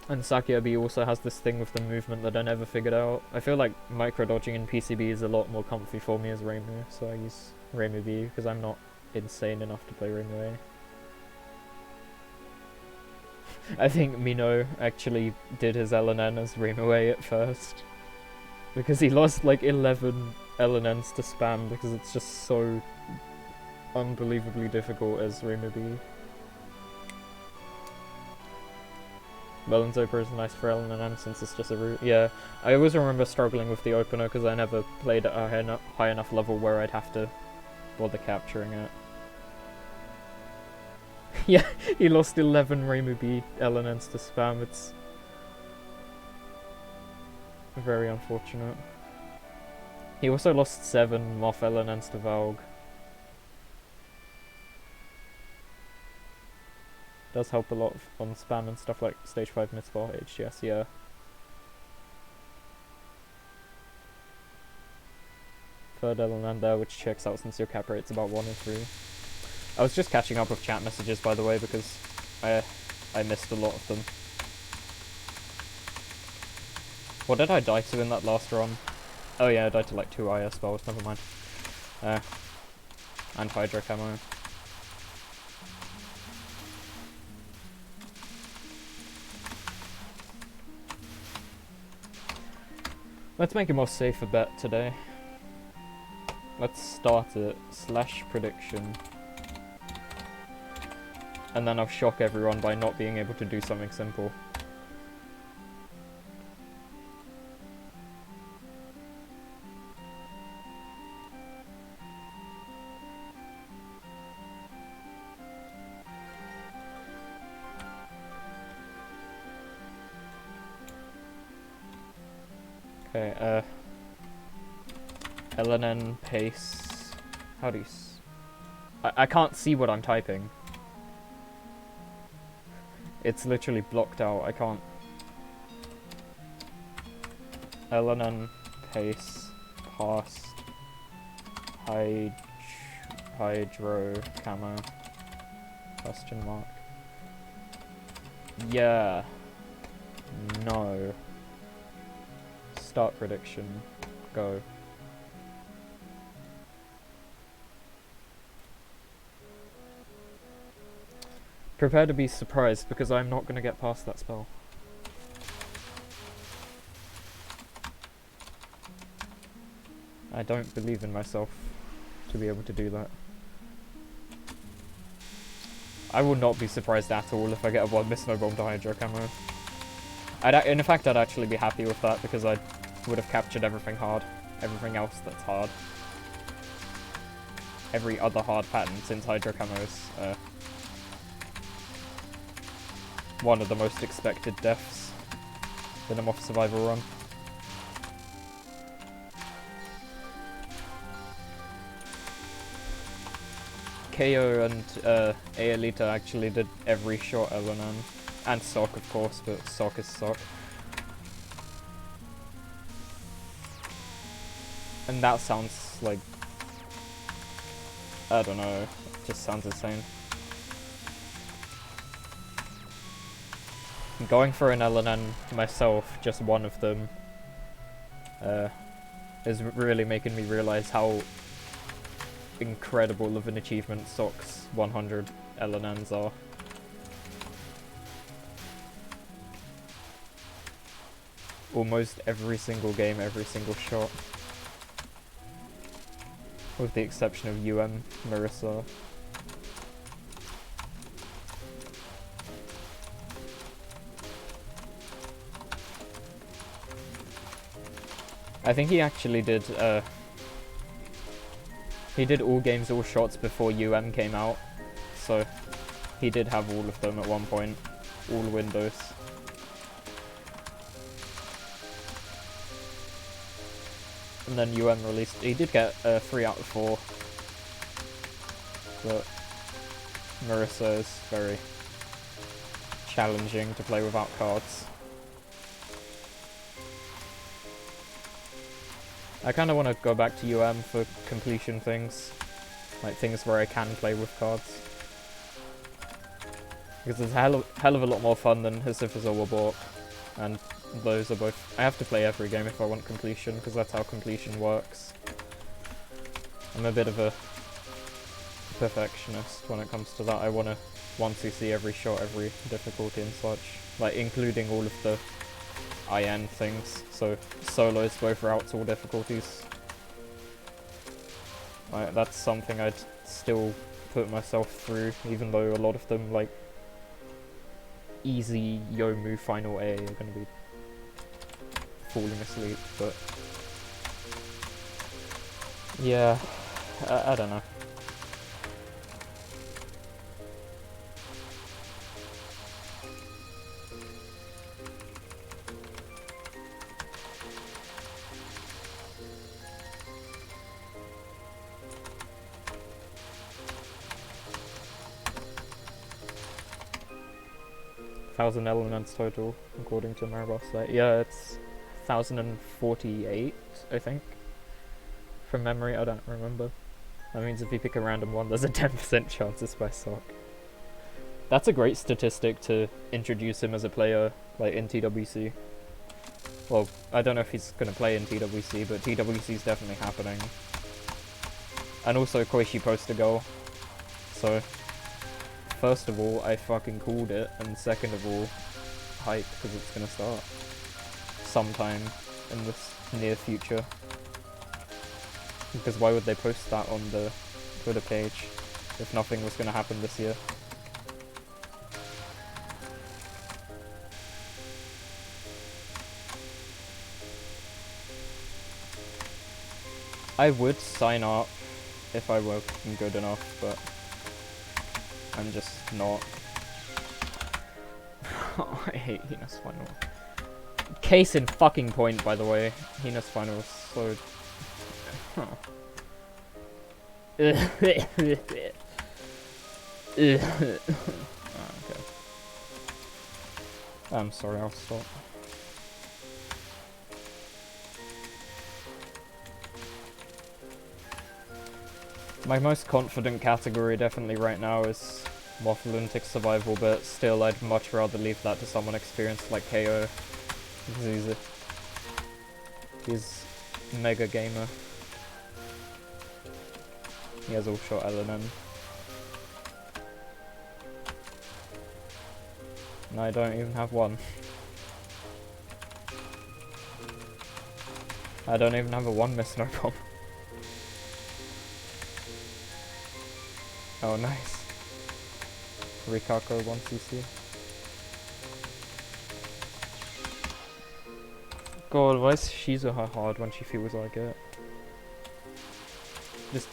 And Sakia B also has this thing with the movement that I never figured out. I feel like micro-dodging in PCB is a lot more comfy for me as Rainbow, so I use Rainbow B because I'm not insane enough to play Rainbow A. I think Mino actually did his LNN as Rainbow A at first. Because he lost like 11 LNNs to spam because it's just so unbelievably difficult as Rainbow B. Merlin's opener is nice for LNN since it's just a route. Yeah, I always remember struggling with the opener because I never played at a high enough level where I'd have to bother capturing it. Yeah, he lost 11 Rainbow B LNNs to spam. It's very unfortunate. He also lost 7 Moth LNNs to Valg. Does help a lot on spam and stuff like stage 5 mid-spot HGS, yeah. Third LNN there, which checks out since your cap rate's about 1 in 3. I was just catching up with chat messages, by the way, because I missed a lot of them. What did I die to in that last run? Oh yeah, I died to like 2 IS spells, never mind. And Hydro Camo. Let's make a more safer bet today. Let's start it, /prediction. And then I'll shock everyone by not being able to do something simple. Okay, LNN pace. How do you I can't see what I'm typing. It's literally blocked out. I can't. LNN pace past hydro camo question mark. Yeah. No. Start prediction. Go. Prepare to be surprised because I'm not going to get past that spell. I don't believe in myself to be able to do that. I will not be surprised at all if I get a 1 miss no bomb to hydro camo. In fact, I'd actually be happy with that because I would have captured everything hard. Everything else that's hard. Every other hard pattern since hydro camo is one of the most expected deaths in a Moth survival run. KO and Aelita actually did every shot LNN. And Sock, of course, but Sock is Sock. And that sounds like... I don't know, it just sounds insane. Going for an LNN myself, just one of them, is really making me realize how incredible of an achievement Sock's 100 LNNs are. Almost every single game, every single shot. With the exception of Marissa. I think he actually did, he did all games, all shots before came out, so he did have all of them at one point, all windows. And then released, he did get 3 out of 4, but Marissa is very challenging to play without cards. I kind of want to go back to for completion things, like things where I can play with cards. Because it's a hell of a lot more fun than Hisiphazole or Bork, and those are both... I have to play every game if I want completion, because that's how completion works. I'm a bit of a perfectionist when it comes to that. I want to 1cc every shot, every difficulty and such, like including all of the IN things, so solos, both routes, all difficulties. Like, that's something I'd still put myself through, even though a lot of them, like, easy Yomu final A are going to be falling asleep, but yeah, I don't know. Thousand elements total, according to Maribos. Yeah, it's 1,048, I think. From memory, I don't remember. That means if you pick a random one, there's a 10% chance it's by Sock. That's a great statistic to introduce him as a player, like, in TWC. Well, I don't know if he's gonna play in TWC, but TWC is definitely happening. And also, Koichi posted a goal. So, first of all, I fucking called it, and second of all, hype, because it's gonna start sometime in this near future. Because why would they post that on the Twitter page if nothing was gonna happen this year? I would sign up if I were good enough, but I'm just not. I hate Venus Final. Case in fucking point, by the way. Hina's final was so... Huh. Okay. I'm sorry, I'll stop. My most confident category definitely right now is Moth Lunatic Survival, but still I'd much rather leave that to someone experienced like KO. He's mega gamer. He has all shot LNN. And I don't even have one. I don't even have a 1-miss no bomb. Oh nice. Rikako 1cc. God, why is Shizuha hard when she feels like it? Just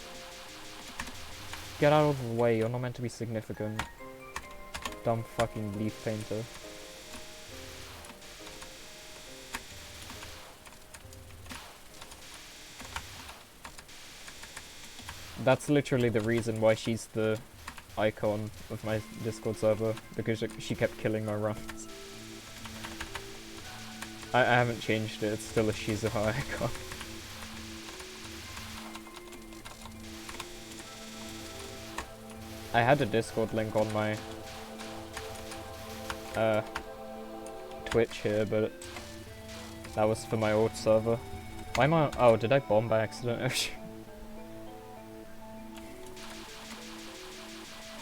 get out of the way, you're not meant to be significant. Dumb fucking leaf painter. That's literally the reason why she's the icon of my Discord server, because she kept killing my runs. I haven't changed it, it's still a Shizuha icon. I had a Discord link on my Twitch here, but that was for my old server. Why am I— oh, did I bomb by accident?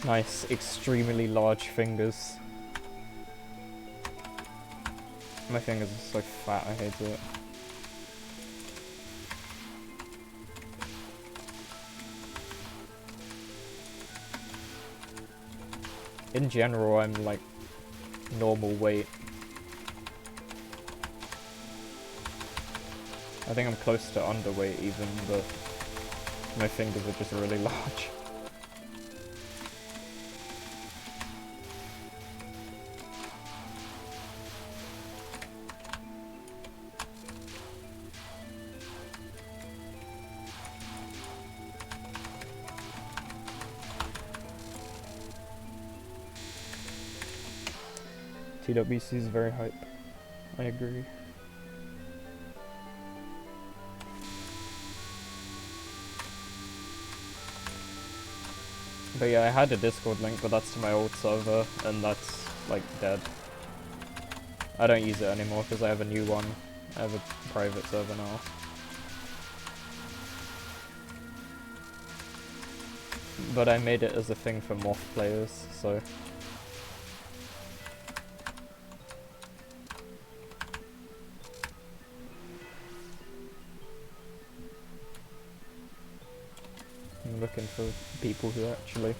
Nice, extremely large fingers. My fingers are so fat, I hate it. In general, I'm like normal weight. I think I'm close to underweight even, but my fingers are just really large. TWC is very hype. I agree. But yeah, I had a Discord link, but that's to my old server, and that's, like, dead. I don't use it anymore because I have a new one. I have a private server now. But I made it as a thing for Moth players, so... I'm looking for people who actually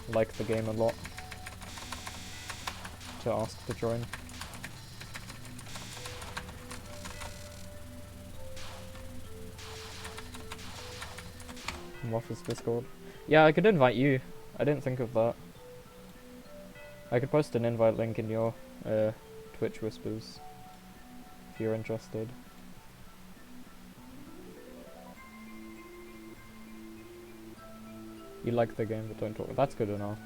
like the game a lot to ask to join. Moth's Discord. Yeah, I could invite you. I didn't think of that. I could post an invite link in your Twitch Whispers if you're interested. You like the game but don't talk. That's good enough.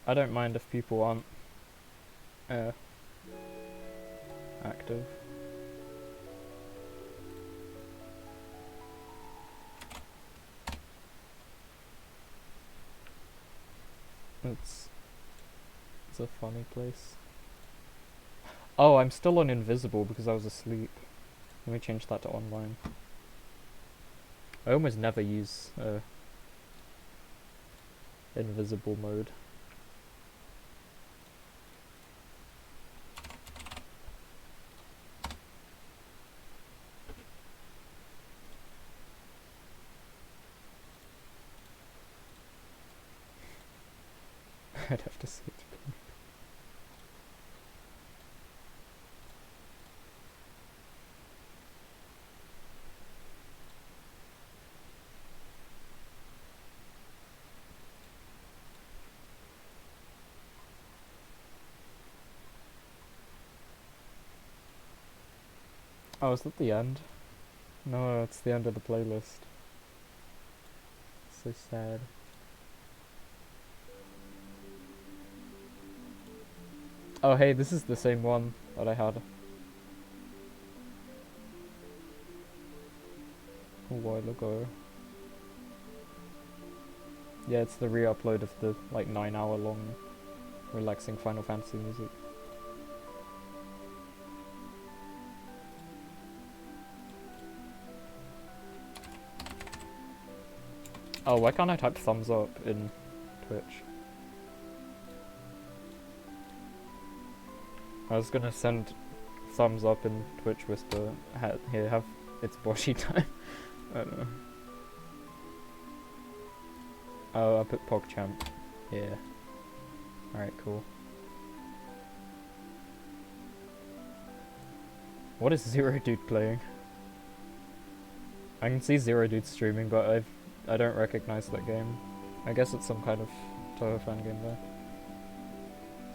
I don't mind if people aren't active. It's a funny place. Oh, I'm still on invisible because I was asleep. Let me change that to online. I almost never use invisible mode. I'd have to say. Oh, is that the end? No, it's the end of the playlist. So sad. Oh hey, this is the same one that I had a while ago. Yeah, it's the re-upload of the like 9-hour long relaxing Final Fantasy music. Oh, why can't I type thumbs up in Twitch? I was gonna send thumbs up in Twitch Whisper. Here, have it's Boshi time. I don't know. Oh, I put PogChamp. Yeah. Alright, cool. What is Zero Dude playing? I can see Zero Dude streaming, but I don't recognize that game. I guess it's some kind of Toho fan game though,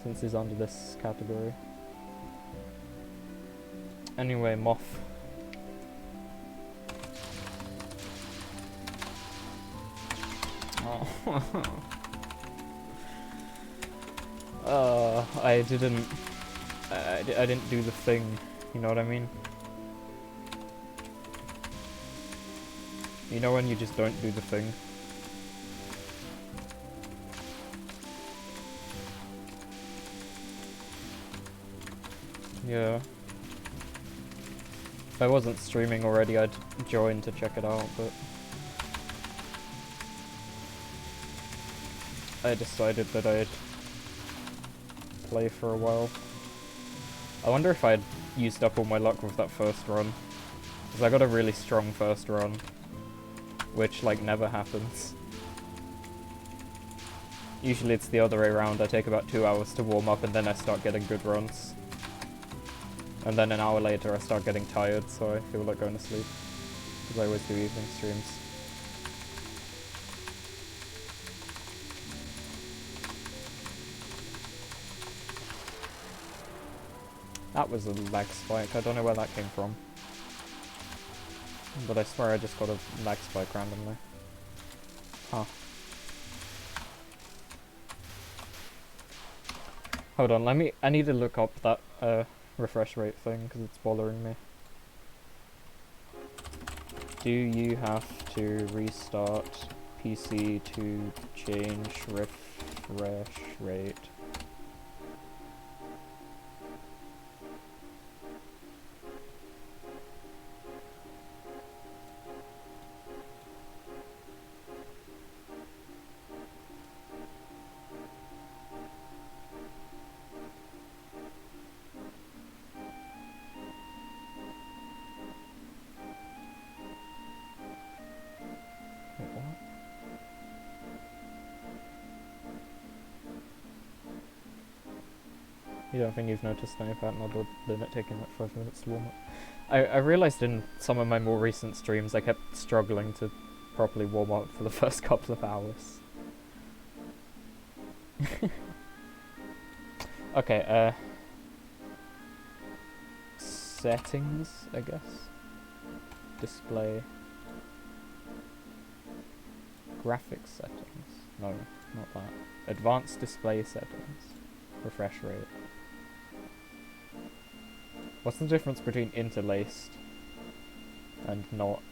since he's under this category. Anyway, Moth. Oh. I didn't do the thing, you know what I mean? You know when you just don't do the thing? Yeah. If I wasn't streaming already, I'd join to check it out, but I decided that I'd play for a while. I wonder if I'd used up all my luck with that first run, because I got a really strong first run, which like never happens. Usually it's the other way around. I take about 2 hours to warm up and then I start getting good runs. And then an hour later I start getting tired, so I feel like going to sleep. Because I always do evening streams. That was a lag spike. I don't know where that came from. But I swear I just got a lag spike randomly. Huh. Hold on, I need to look up that refresh rate thing because it's bothering me. Do you have to restart PC to change refresh rate? You don't think you've noticed any pattern of the limit taking like 5 minutes to warm up? I realised in some of my more recent streams I kept struggling to properly warm up for the first couple of hours. Okay, settings, I guess. Display. Graphics settings. No, not that. Advanced display settings. Refresh rate. What's the difference between interlaced and not?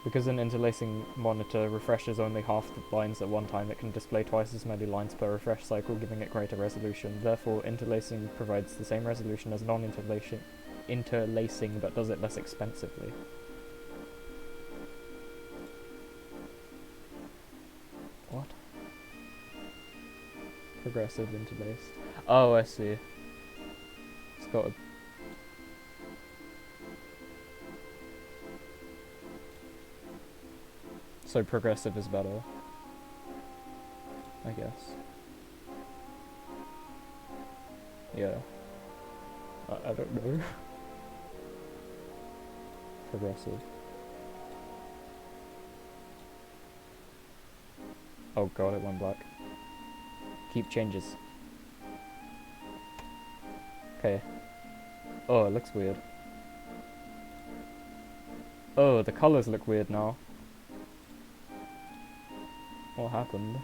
Because an interlacing monitor refreshes only half the lines at one time, it can display twice as many lines per refresh cycle, giving it greater resolution. Therefore, interlacing provides the same resolution as non-interlacing, but does it less expensively. What? Progressive interlaced. Oh, I see. It's got a... So progressive is better, I guess. Yeah. I don't know. Progressive. Oh god, it went black. Keep changes. Okay. Oh, it looks weird. Oh, the colors look weird now. What happened?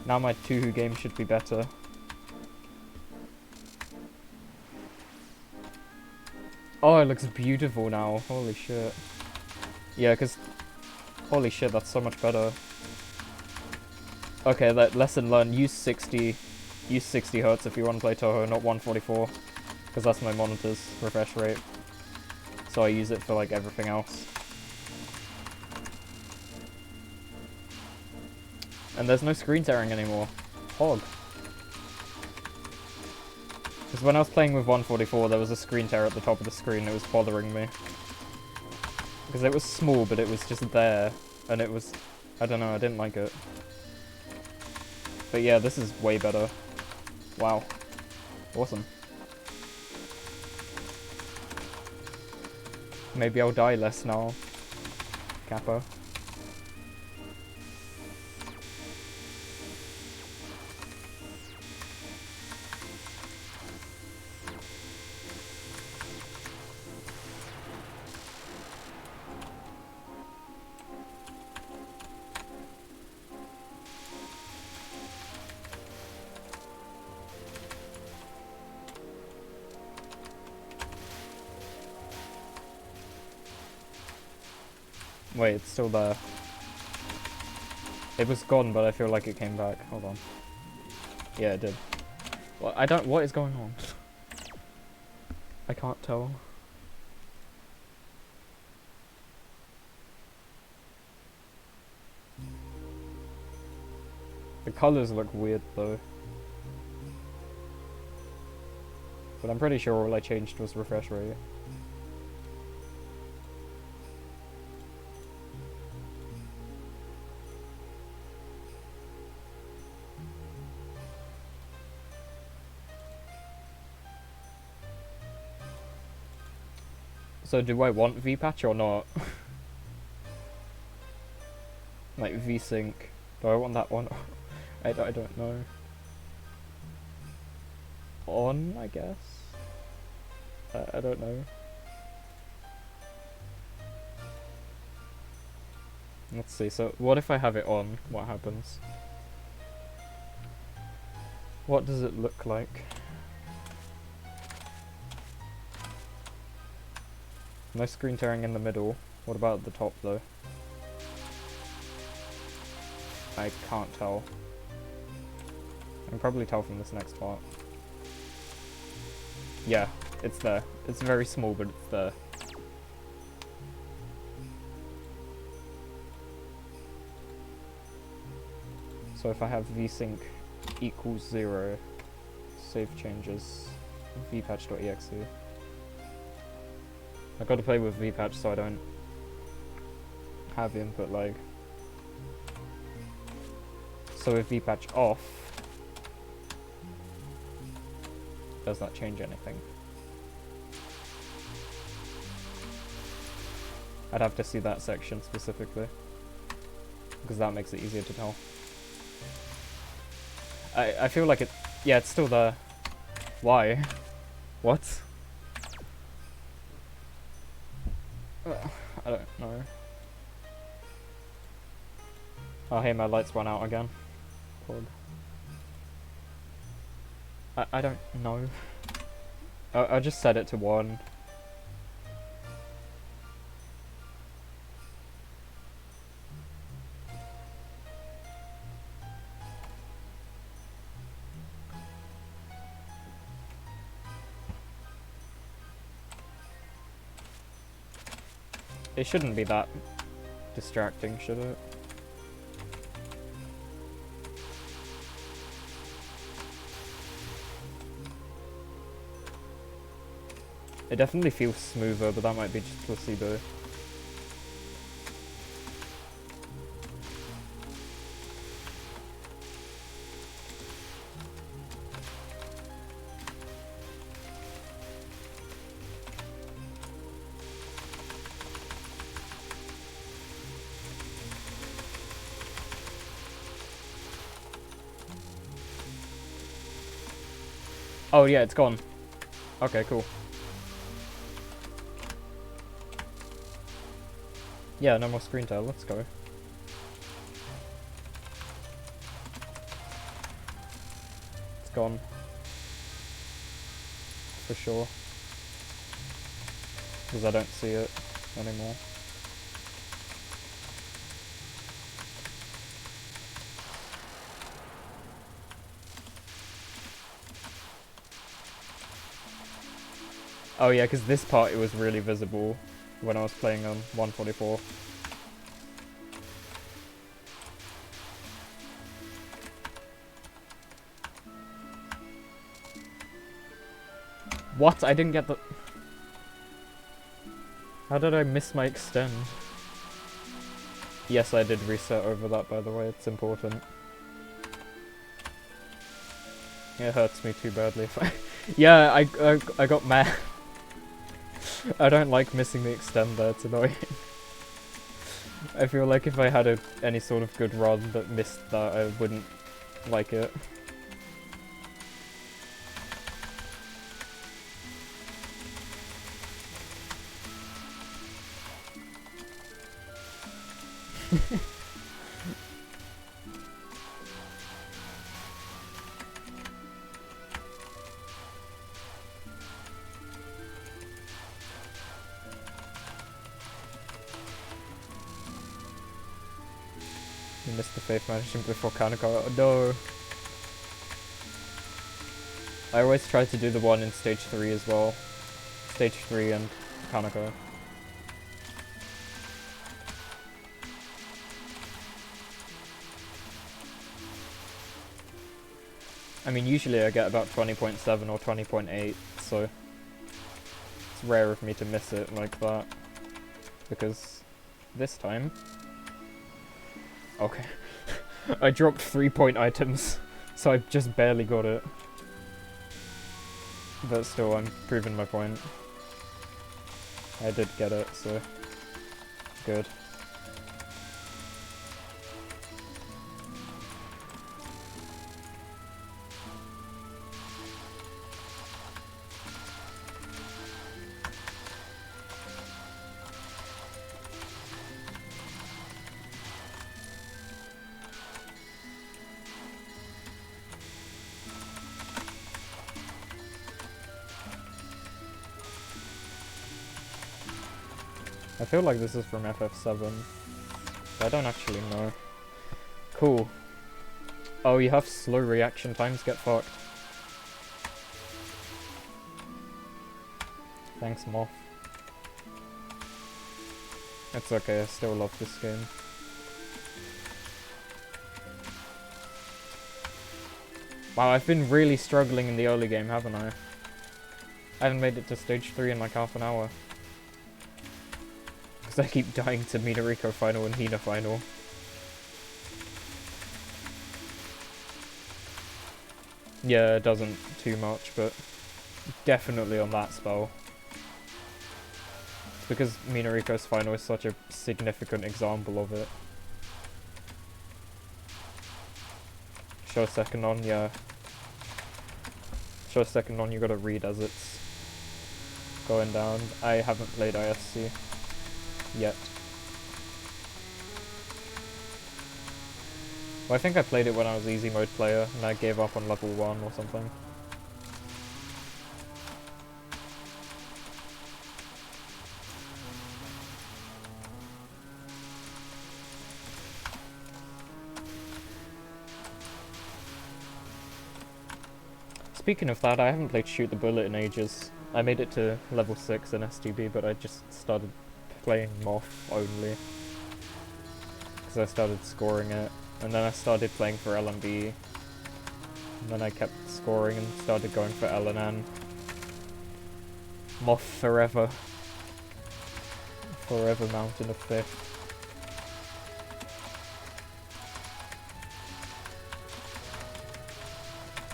Now my Tuhu game should be better. Oh, it looks beautiful now. Holy shit. Yeah, because... Holy shit, that's so much better. Okay, lesson learned. Use 60 Hertz if you want to play Toho, not 144. Because that's my monitor's refresh rate. So I use it for, like, everything else. And there's no screen tearing anymore. Hog. Because when I was playing with 144, there was a screen tear at the top of the screen. It was bothering me. Because it was small, but it was just there. And it was... I don't know, I didn't like it. But yeah, this is way better. Wow. Awesome. Maybe I'll die less now. Kappa. Wait, it's still there. It was gone, but I feel like it came back. Hold on. Yeah, it did. Well, I don't... What is going on? I can't tell. The colors look weird, though. But I'm pretty sure all I changed was refresh rate. So do I want V-patch or not? Like V-sync. Do I want that one? I don't know. On, I guess? I don't know. Let's see, so what if I have it on? What happens? What does it look like? No screen tearing in the middle. What about at the top though? I can't tell. I can probably tell from this next part. Yeah, it's there. It's very small, but it's there. So if I have vsync equals 0, save changes, vpatch.exe. I gotta play with vpatch so I don't have input lag. So if vpatch off, does that change anything? I'd have to see that section specifically, because that makes it easier to tell. I feel like it... Yeah, it's still there. Why? What? I don't know. Oh hey, my lights went out again. I don't know. I just set it to 1. It shouldn't be that distracting, should it? It definitely feels smoother, but that might be just placebo. Oh yeah, it's gone. Okay, cool. Yeah, no more screen tile, let's go. It's gone. For sure. Because I don't see it anymore. Oh yeah, because this part it was really visible when I was playing on 144. What? I didn't get the... How did I miss my extend? Yes, I did reset over that, by the way, it's important. It hurts me too badly if I... Yeah, I got mad. I don't like missing the extend there, it's annoying. I feel like if I had any sort of good run that missed that, I wouldn't like it. You missed the faith management before Kanaka. Oh, no. I always try to do the one in stage 3 as well. Stage 3 and Kanaka. I mean, usually I get about 20.7 or 20.8, so it's rare of me to miss it like that. Because this time... Okay. I dropped 3-point items, so I just barely got it. But still, I'm proving my point. I did get it, so... Good. I feel like this is from FF7. I don't actually know. Cool. Oh, you have slow reaction times, get fucked. Thanks, Moth. It's okay, I still love this game. Wow, I've been really struggling in the early game, haven't I? I haven't made it to stage 3 in like half an hour. Because I keep dying to Minariko final and Hina final. Yeah, it doesn't too much, but definitely on that spell. It's because Minariko's final is such a significant example of it. Show second on, yeah. Show second on, you gotta read as it's going down. I haven't played ISC yet. Well, I think I played it when I was easy mode player and I gave up on level 1 or something. Speaking of that, I haven't played Shoot the Bullet in ages. I made it to level 6 in STB, but I just started playing Moth only. Because I started scoring it. And then I started playing for LMB. And then I kept scoring and started going for LNN. Moth forever. Forever Mountain of Fish.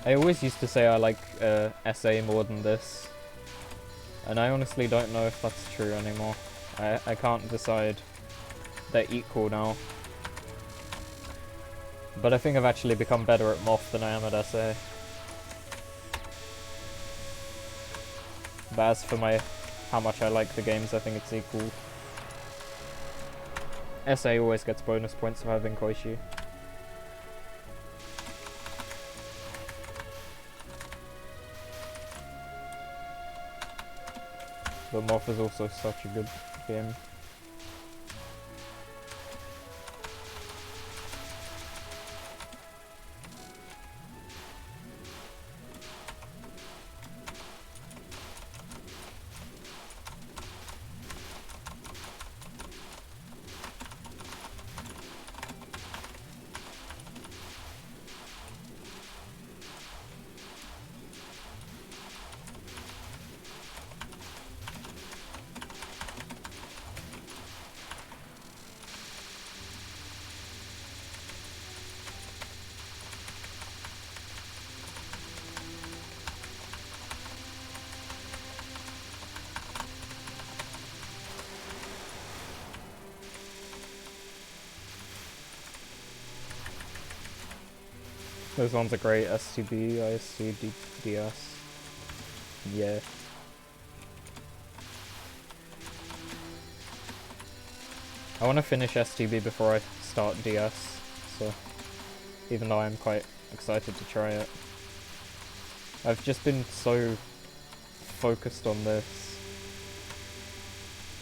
I always used to say I like SA more than this. And I honestly don't know if that's true anymore. I can't decide. They're equal now. But I think I've actually become better at Moth than I am at SA. But as for how much I like the games, I think it's equal. SA always gets bonus points for having Koichi. But Moth is also such a good game. Those ones are great. STB, ISC, DS. Yeah. I want to finish STB before I start DS, so even though I'm quite excited to try it. I've just been so focused on this.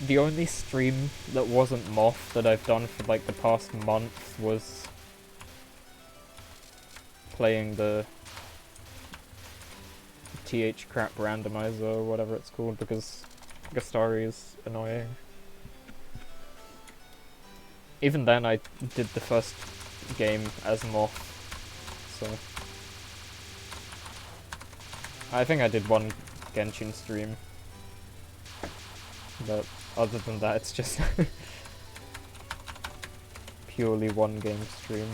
The only stream that wasn't Moth that I've done for like the past month was playing the TH crap randomizer or whatever it's called because Gastari is annoying. Even then I did the first game as Moth, so I think I did one Genshin stream, but other than that it's just purely one game stream.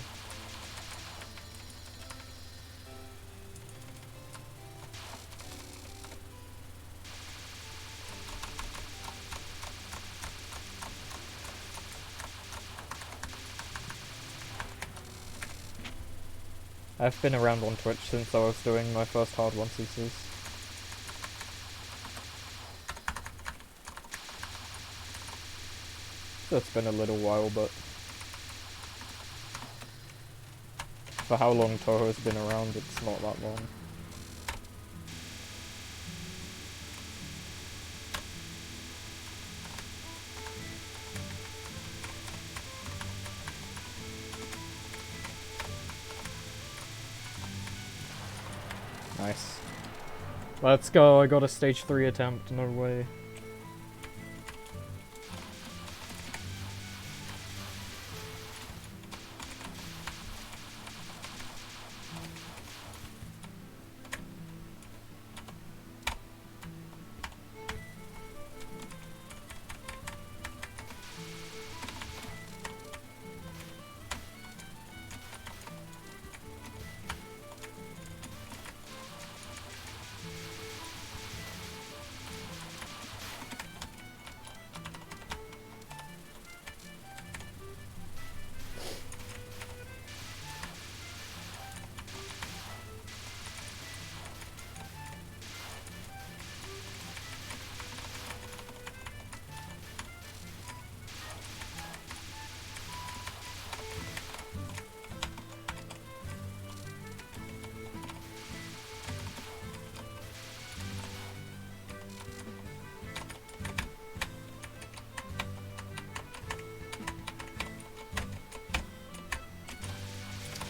I've been around on Twitch since I was doing my first hard 1cc's. So it's been a little while, but for how long Toho's been around, it's not that long. Nice. Let's go, I got a stage 3 attempt, no way.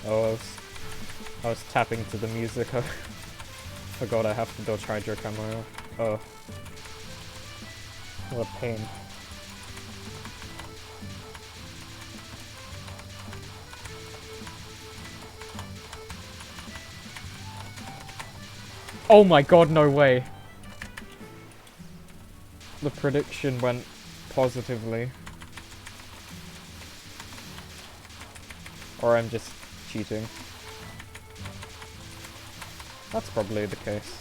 Oh, I was tapping to the music. I forgot I have to dodge Hydro Camo. Oh. What a pain. Oh my god, no way. the prediction went positively. Or I'm just cheating. That's probably the case.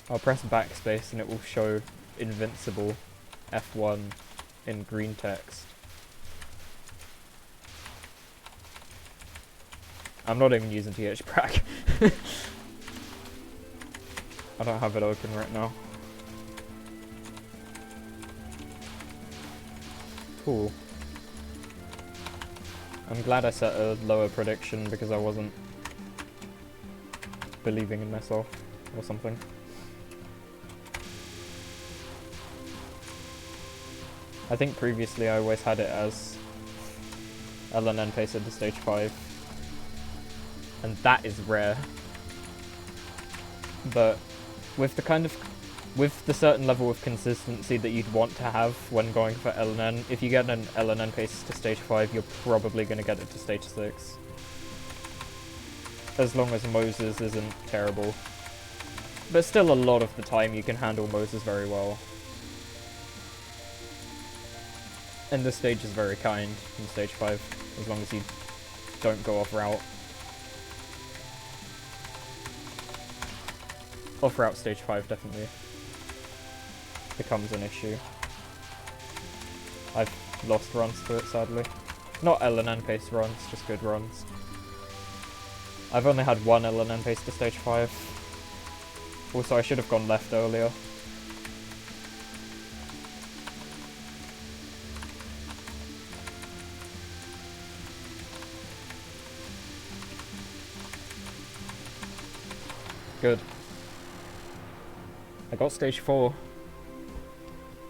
I'll press backspace and it will show invincible F1 in green text. I'm not even using THPrac. I don't have it open right now. Cool. I'm glad I set a lower prediction because I wasn't believing in myself or something. I think previously I always had it as LNN pasted to stage 5. And that is rare. But with the certain level of consistency that you'd want to have when going for LNN, if you get an LNN pace to stage 5, you're probably going to get it to stage 6. As long as Moses isn't terrible. But still a lot of the time you can handle Moses very well. And the stage is very kind in stage 5, as long as you don't go off route. Off route stage 5 definitely becomes an issue. I've lost runs to it, sadly. Not LNN pace runs, just good runs. I've only had one LNN pace to stage 5. Also, I should have gone left earlier. Good. I got stage 4.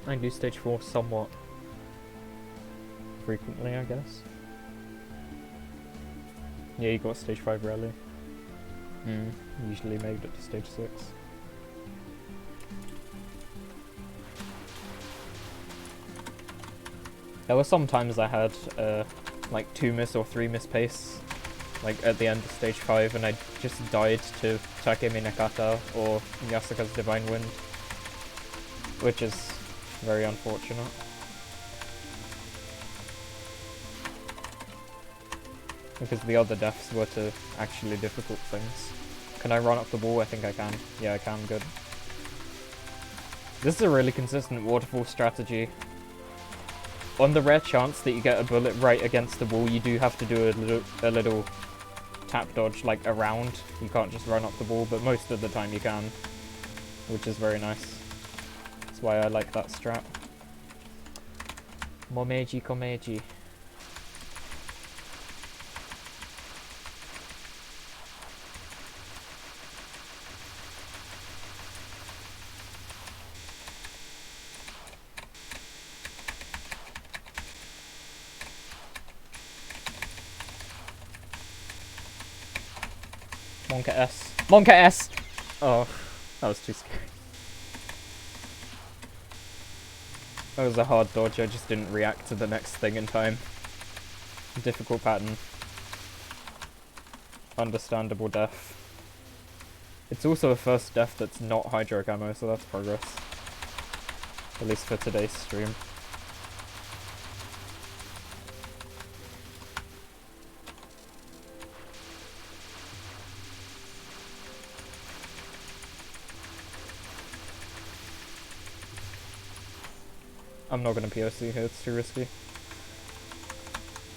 I do stage 4 somewhat frequently, I guess. Yeah, you got stage 5 rally. Usually made it to stage 6. There were some times I had like 2 miss or 3 miss pace, like at the end of stage 5, and I just died to Takemi Nakata or Yasuka's Divine Wind, which is very unfortunate. Because the other deaths were to actually difficult things. Can I run up the wall? I think I can. Yeah, I can. Good. This is a really consistent waterfall strategy. On the rare chance that you get a bullet right against the wall, you do have to do a little tap dodge, like around. You can't just run up the wall, but most of the time you can, which is very nice. That's why I like that strat. Momeji komeji. Monka S. Monka S! Oh, that was too scary. That was a hard dodge, I just didn't react to the next thing in time. Difficult pattern. Understandable death. It's also a first death that's not hydro ammo, so that's progress. At least for today's stream. I'm not going to POC here, it's too risky.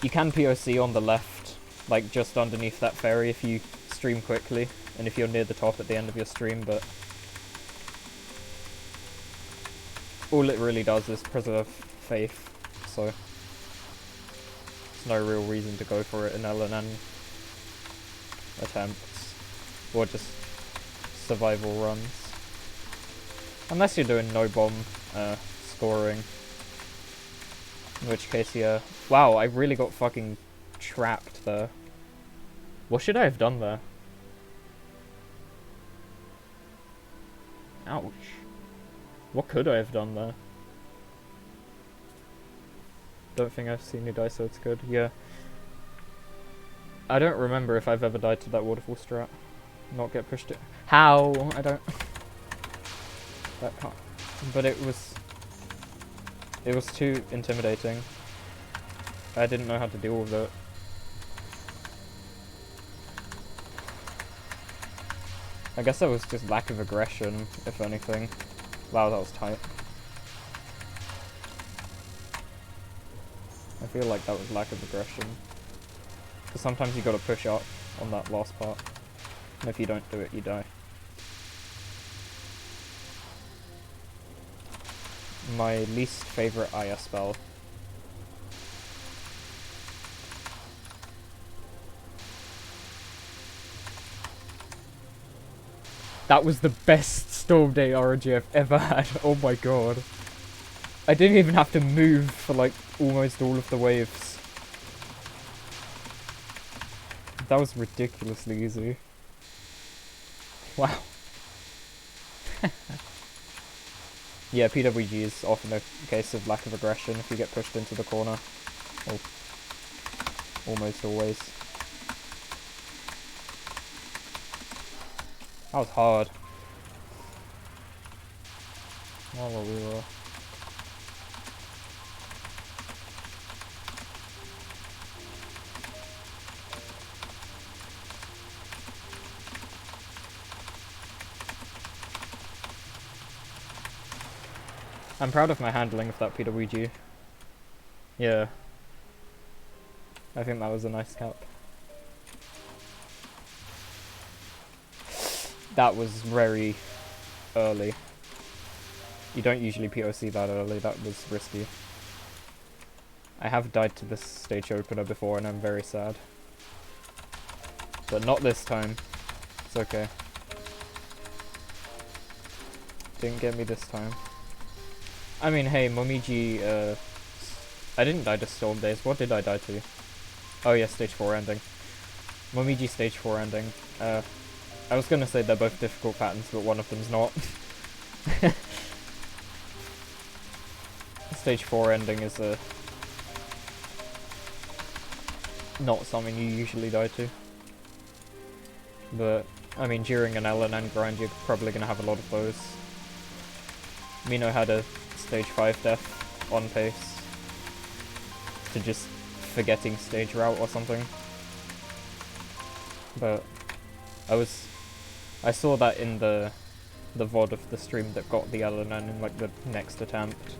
You can POC on the left, like just underneath that ferry if you stream quickly, and if you're near the top at the end of your stream, but all it really does is preserve faith, so there's no real reason to go for it in LNN attempts, or just survival runs. Unless you're doing no bomb scoring. In which case, yeah. Wow, I really got fucking trapped there. What should I have done there? Ouch. What could I have done there? Don't think I've seen you die, so it's good. Yeah. I don't remember if I've ever died to that waterfall strat. Not get pushed it. How? I don't... That can't. But it was too intimidating. I didn't know how to deal with it. I guess that was just lack of aggression, if anything. Wow, that was tight. I feel like that was lack of aggression. Because sometimes you gotta push up on that last part. And if you don't do it, you die. My least favorite IS spell. That was the best Storm Day RNG I've ever had. Oh my god. I didn't even have to move for like almost all of the waves. That was ridiculously easy. Wow. Yeah, PWG is often a case of lack of aggression if you get pushed into the corner. Well, almost always. That was hard. Oh, well, we were. I'm proud of my handling of that PWG. Yeah. I think that was a nice cap. That was very early. You don't usually POC that early, that was risky. I have died to this stage opener before and I'm very sad. But not this time. It's okay. Didn't get me this time. I mean, hey, Momiji, I didn't die to Storm Days. What did I die to? Oh yeah, stage 4 ending. Momiji stage 4 ending. I was gonna say they're both difficult patterns, but one of them's not. Stage 4 ending is not something you usually die to. But, I mean, during an LNN grind, you're probably gonna have a lot of those. Mino had a stage 5 death on pace to just forgetting stage route or something. But I saw that in the VOD of the stream that got the LNN in like the next attempt.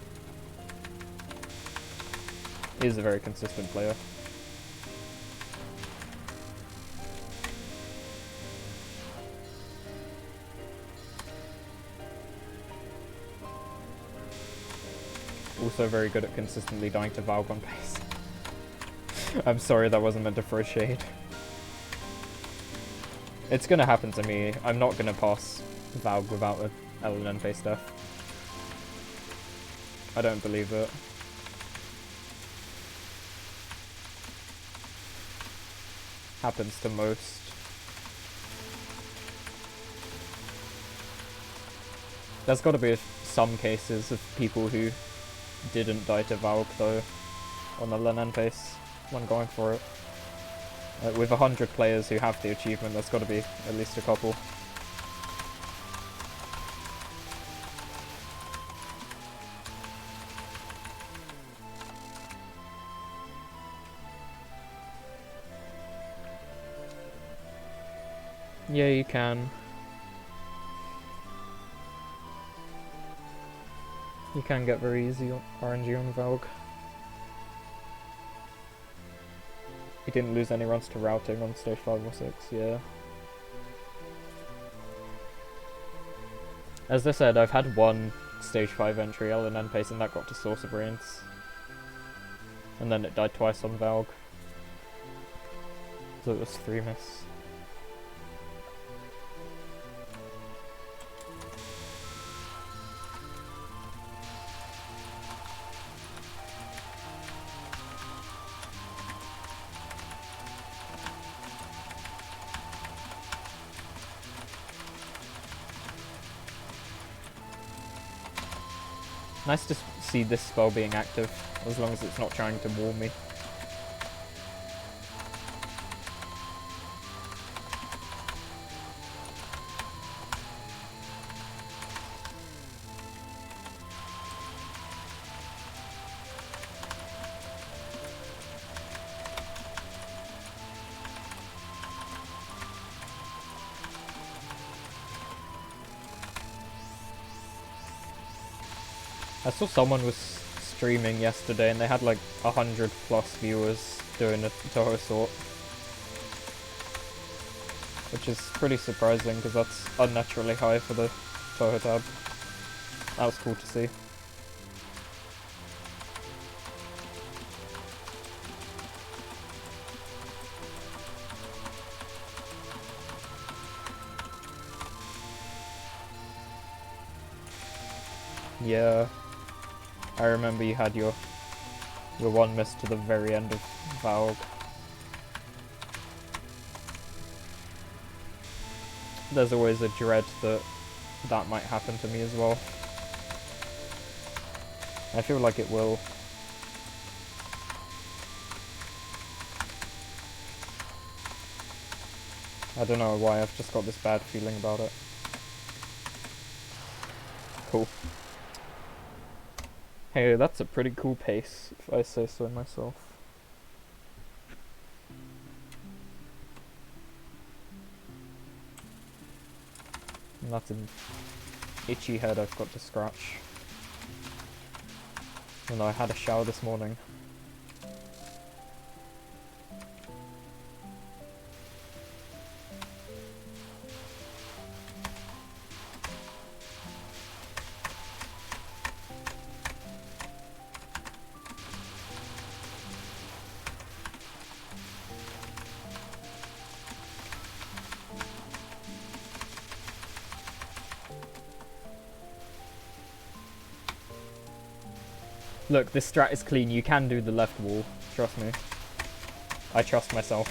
He is a very consistent player. Also very good at consistently dying to Valve on pace. I'm sorry, that wasn't meant to throw shade. It's gonna happen to me. I'm not gonna pass Valve without an LNN pace death. I don't believe it. Happens to most. There's gotta be some cases of people who didn't die to Valk though on the LNN pace when going for it. With 100 players who have the achievement, there's gotta be at least a couple. Yeah, you can. You can get very easy RNG on Valk. He didn't lose any runs to routing on stage 5 or 6, yeah. As I said, I've had one stage 5 entry LNN pace and that got to Source of Rains. And then it died twice on Valk. So it was 3 miss. Nice to see this spell being active, as long as it's not trying to warn me. I saw someone was streaming yesterday and they had like 100 plus viewers doing a Toho sort. Which is pretty surprising because that's unnaturally high for the Toho tab. That was cool to see. Yeah, I remember you had your one miss to the very end of Valg. There's always a dread that that might happen to me as well. I feel like it will. I don't know why, I've just got this bad feeling about it. Cool. Hey, that's a pretty cool pace, if I say so myself. And that's an itchy head I've got to scratch. And I had a shower this morning. Look, this strat is clean. You can do the left wall. Trust me. I trust myself.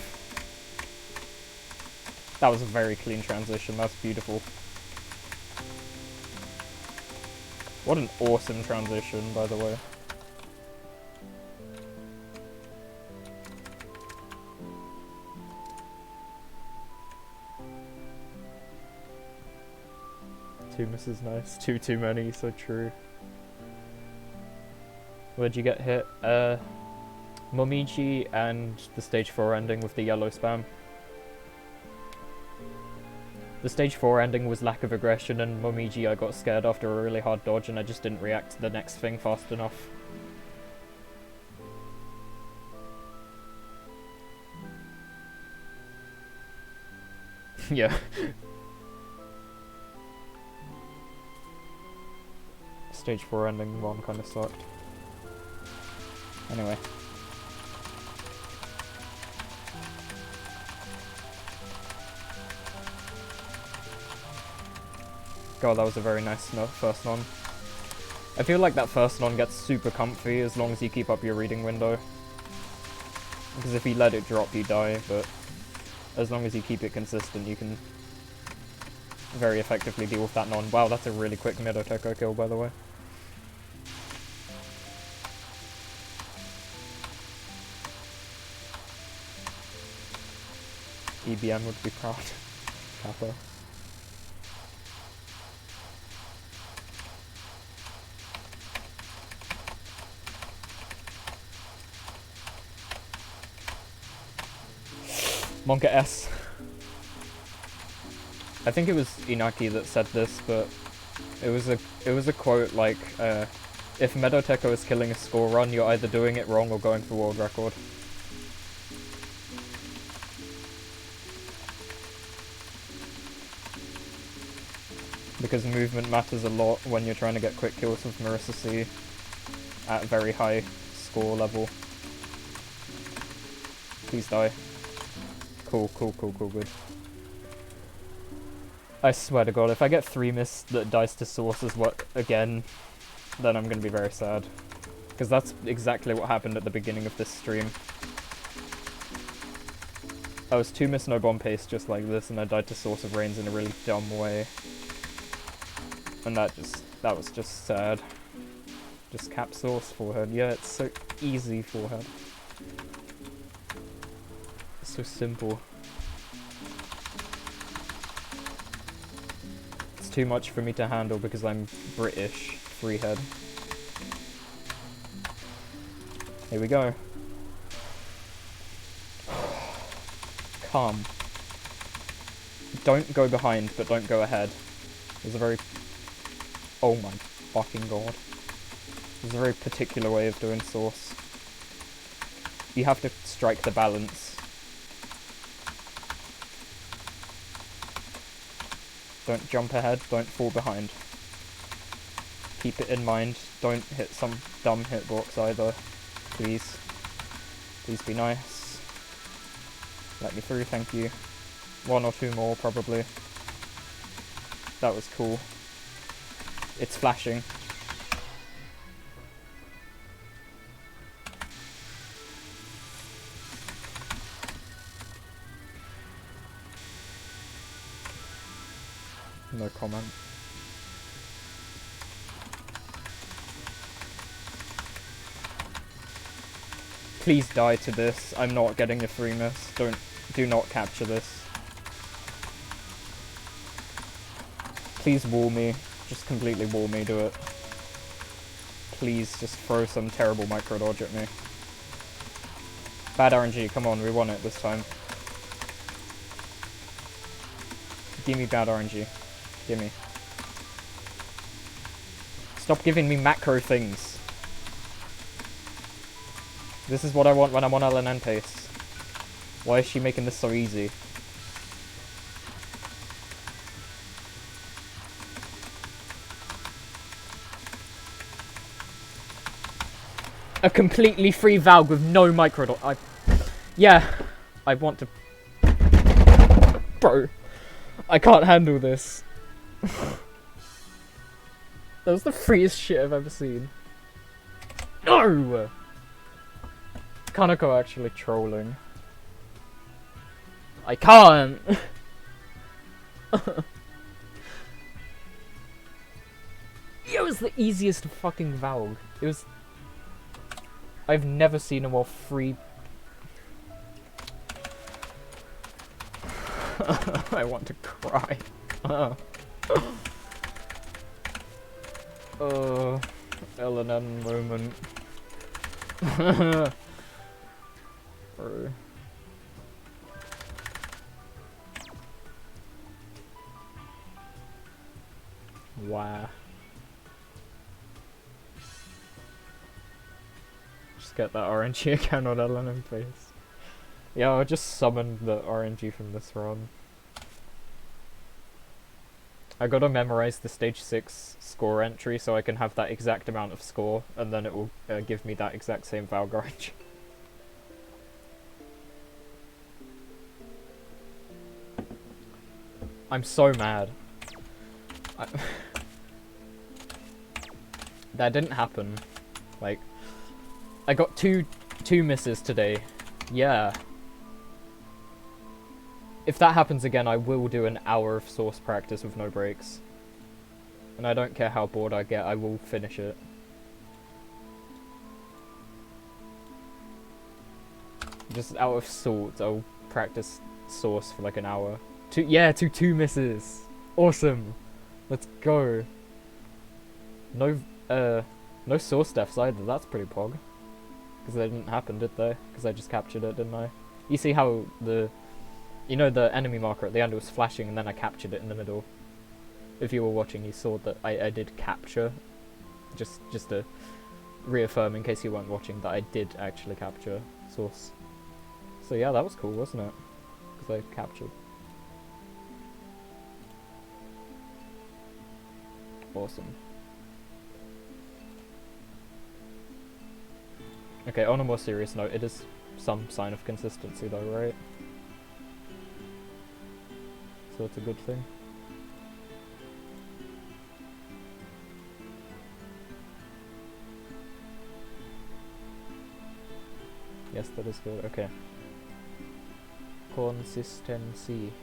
That was a very clean transition. That's beautiful. What an awesome transition, by the way. Two misses, nice. Too many, so true. Where'd you get hit? Momiji and the stage 4 ending with the yellow spam. The stage 4 ending was lack of aggression, and Momiji I got scared after a really hard dodge and I just didn't react to the next thing fast enough. Yeah. Stage 4 ending 1 kind of sucked. Anyway. God, that was a very nice first non. I feel like that first non gets super comfy as long as you keep up your reading window. Because if you let it drop, you die, but as long as you keep it consistent, you can very effectively deal with that non. Wow, that's a really quick Midoteko kill, by the way. EBM would be proud. Kappa. Monka S. I think it was Inaki that said this, but it was a quote like, if Medoteko is killing a score run, you're either doing it wrong or going for world record. Because movement matters a lot when you're trying to get quick kills with Marissa C at a very high score level. Please die. Cool, good. I swear to God, if I get 3 miss that dies to source as what again, then I'm gonna be very sad. Because that's exactly what happened at the beginning of this stream. I was 2 miss no bomb pace just like this, and I died to source of rains in a really dumb way. And that was just sad. Just cap source forehead. Yeah, it's so easy forehead. It's so simple. It's too much for me to handle because I'm British. Free head. Here we go. Calm. Don't go behind, but don't go ahead. There's a very... Oh my fucking God. There's a very particular way of doing Source. You have to strike the balance. Don't jump ahead, don't fall behind. Keep it in mind, don't hit some dumb hitbox either. Please. Please be nice. Let me through, thank you. 1 or 2 more, probably. That was cool. It's flashing. No comment. Please die to this. I'm not getting a 3 miss. Do not capture this. Please wall me. Just completely wall me, do it. Please just throw some terrible micro dodge at me. Bad RNG, come on, we won it this time. Give me bad RNG. Gimme. Stop giving me macro things. This is what I want when I'm on LNN pace. Why is she making this so easy? A completely free Valg with no micro dodge. Yeah, I want to... Bro, I can't handle this. That was the freest shit I've ever seen. No! Kanako actually trolling. I can't! It was the easiest fucking Valg. It was... I've never seen a more free... I want to cry. LNN moment. Bro. Wow. Just get that RNG account on LNN face. Yeah, I'll just summon the RNG from this run. I gotta memorize the stage 6 score entry so I can have that exact amount of score, and then it will give me that exact same Valg RNG. I'm so mad. That didn't happen. Like, I got two misses today. Yeah. If that happens again, I will do an hour of Source practice with no breaks. And I don't care how bored I get, I will finish it. Just out of salt, I'll practice Source for like an hour. To 2 misses! Awesome! Let's go! No Source deaths either, that's pretty pog. Because they didn't happen, did they? Because I just captured it, didn't I? You see how you know the enemy marker at the end was flashing and then I captured it in the middle? If you were watching, you saw that I did capture. Just to reaffirm in case you weren't watching that I did actually capture Source. So yeah, that was cool, wasn't it? Because I captured. Awesome. Okay, on a more serious note, it is some sign of consistency though, right? So it's a good thing. Yes, that is good, okay. Consistency.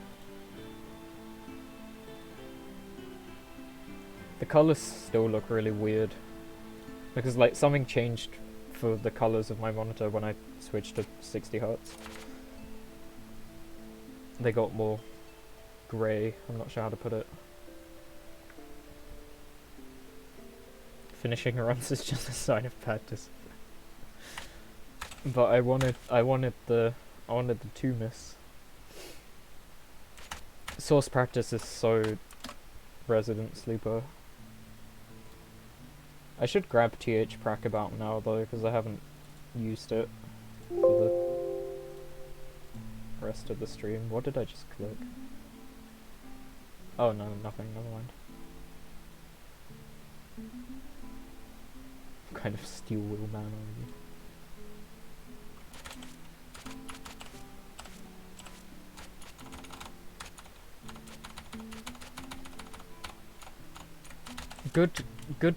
The colors still look really weird. Because like something changed for the colors of my monitor when I switched to 60 Hz. They got more grey, I'm not sure how to put it. Finishing runs is just a sign of bad discipline. But I wanted the 2 miss. Source practice is so Resident Sleeper. I should grab TH Prac about now though, because I haven't used it for the rest of the stream. What did I just click? Oh no, nothing, never mind. What kind of steel wheel man are you? Good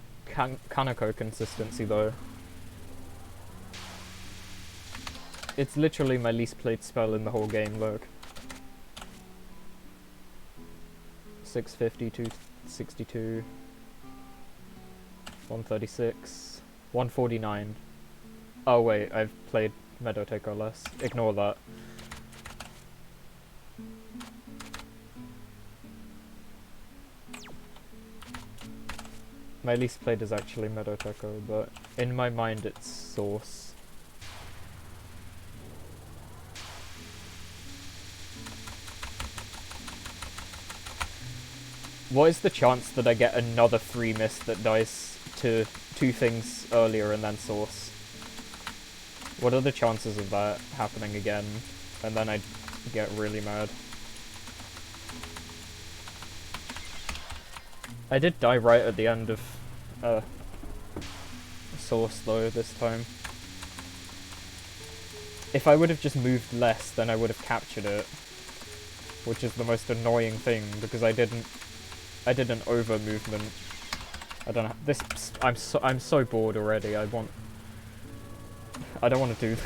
Kaneko consistency though. It's literally my least played spell in the whole game, look. 650, 262, 136, 149. Oh wait, I've played Meadow Taker less. Ignore that. My least played is actually Meadow Taker, but in my mind it's Source. What is the chance that I get another 3 miss that dies to 2 things earlier and then Source? What are the chances of that happening again? And then I get really mad. I did die right at the end of Source though this time. If I would have just moved less, then I would have captured it. Which is the most annoying thing, because I did an over movement. I don't know. This I'm so bored already. I don't want to do.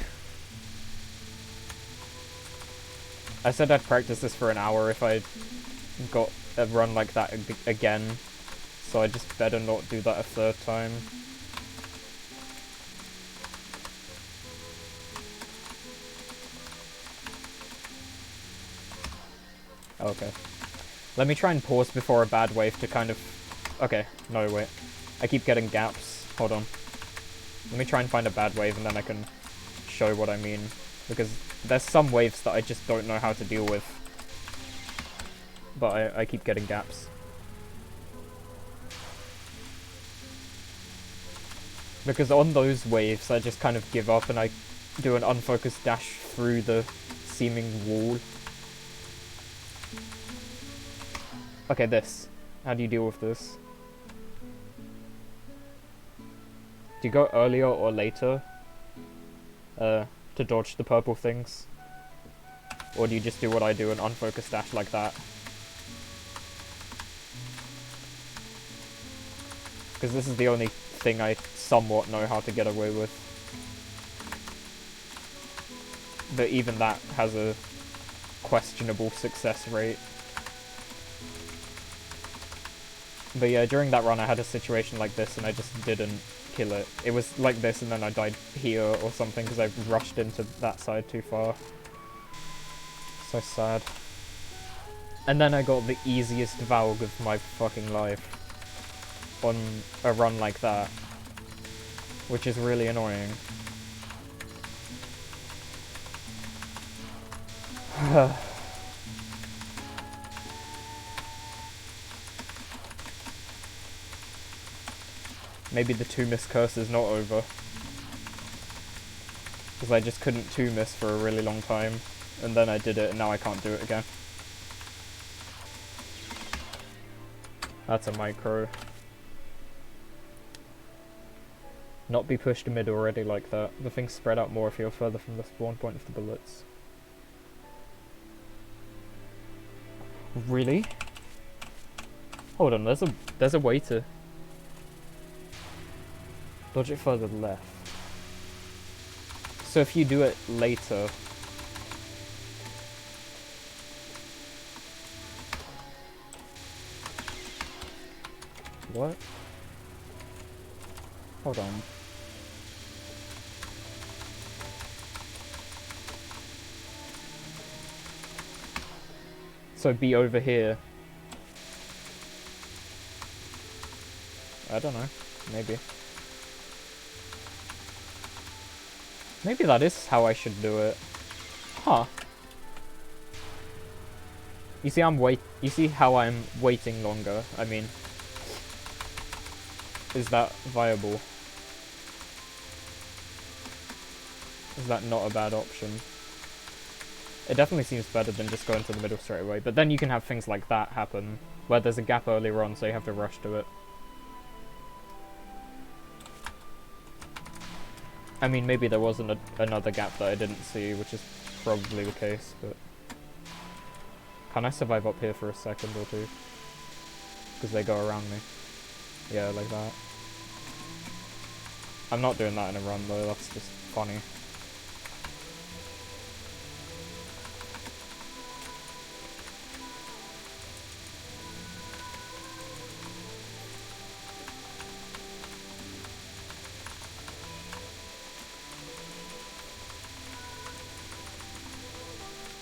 I said I'd practice this for an hour if I got a run like that again, so I just better not do that a 3rd time. Okay. Let me try and pause before a bad wave to kind of... Okay, no, wait. I keep getting gaps. Hold on. Let me try and find a bad wave and then I can show what I mean. Because there's some waves that I just don't know how to deal with. But I keep getting gaps. Because on those waves, I just kind of give up and I do an unfocused dash through the seeming wall. Okay, this. How do you deal with this? Do you go earlier or later to dodge the purple things? Or do you just do what I do, an unfocused dash like that? Because this is the only thing I somewhat know how to get away with. But even that has a questionable success rate. But yeah, during that run I had a situation like this and I just didn't kill it. It was like this and then I died here or something because I rushed into that side too far. So sad. And then I got the easiest Valg of my fucking life on a run like that, which is really annoying. Maybe the 2-miss curse is not over. Because I just couldn't 2-miss for a really long time. And then I did it and now I can't do it again. That's a micro. Not be pushed mid already like that. The things spread out more if you're further from the spawn point of the bullets. Really? Hold on, there's a way to dodge it further left. So if you do it later... What? Hold on. So be over here. I don't know. Maybe. Maybe that is how I should do it. Huh. You see you see how I'm waiting longer? I mean... Is that viable? Is that not a bad option? It definitely seems better than just going to the middle straight away, but then you can have things like that happen, where there's a gap earlier on, so you have to rush to it. I mean, maybe there wasn't another gap that I didn't see, which is probably the case, but... Can I survive up here for a second or two? Because they go around me. Yeah, like that. I'm not doing that in a run though, that's just funny.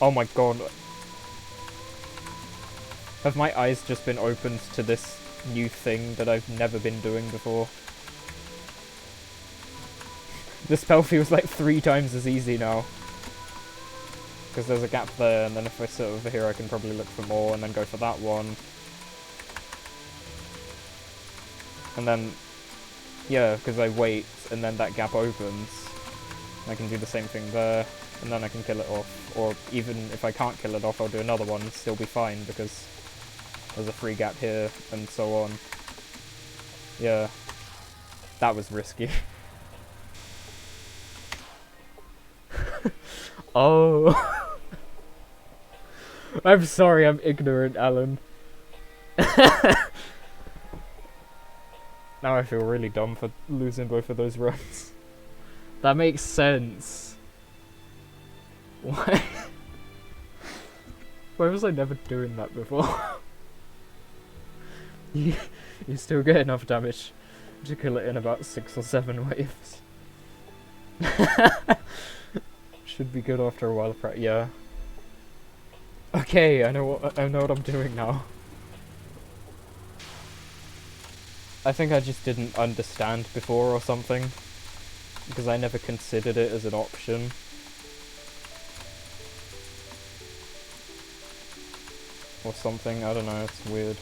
Oh my god. Have my eyes just been opened to this new thing that I've never been doing before? The spell feels like 3 times as easy now. Because there's a gap there, and then if I sit over here I can probably look for more, and then go for that one. And then, yeah, because I wait, and then that gap opens. I can do the same thing there, and then I can kill it off. Or even if I can't kill it off, I'll do another one, still be fine, because there's a free gap here, and so on. Yeah. That was risky. Oh. I'm sorry, I'm ignorant, Alan. Now I feel really dumb for losing both of those runs. That makes sense. Why? Why was I never doing that before? you still get enough damage to kill it in about 6 or 7 waves. Should be good after a while of practice. Yeah. Okay, I know what I'm doing now. I think I just didn't understand before or something, because I never considered it as an option. Or something, I don't know, it's weird.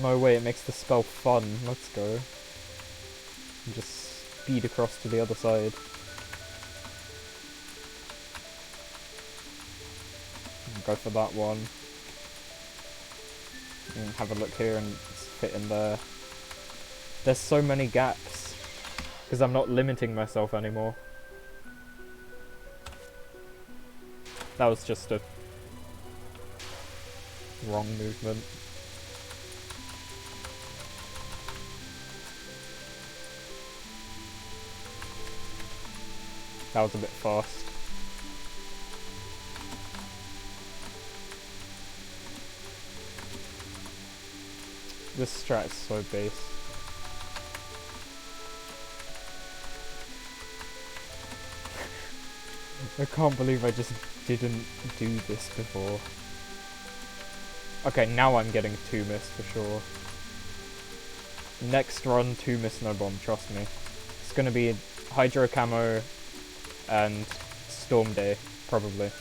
No way, it makes the spell fun. Let's go. And just speed across to the other side. And go for that one. And have a look here and fit in there. There's so many gaps, because I'm not limiting myself anymore. That was just a wrong movement. That was a bit fast. This strat is so base. I can't believe I just didn't do this before. Okay, now I'm getting 2 miss for sure. Next run, 2 miss, no bomb, trust me. It's gonna be Hydro Camo and Storm Day, probably.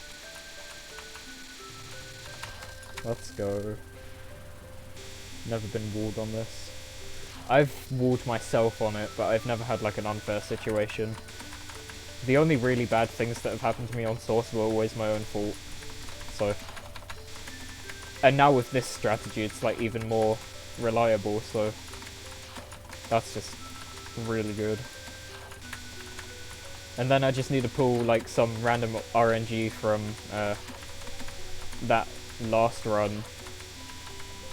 Let's go. Never been walled on this. I've walled myself on it, but I've never had like an unfair situation. The only really bad things that have happened to me on Source were always my own fault. So. And now with this strategy, it's like even more reliable, so. That's just really good. And then I just need to pull like some random RNG from that last run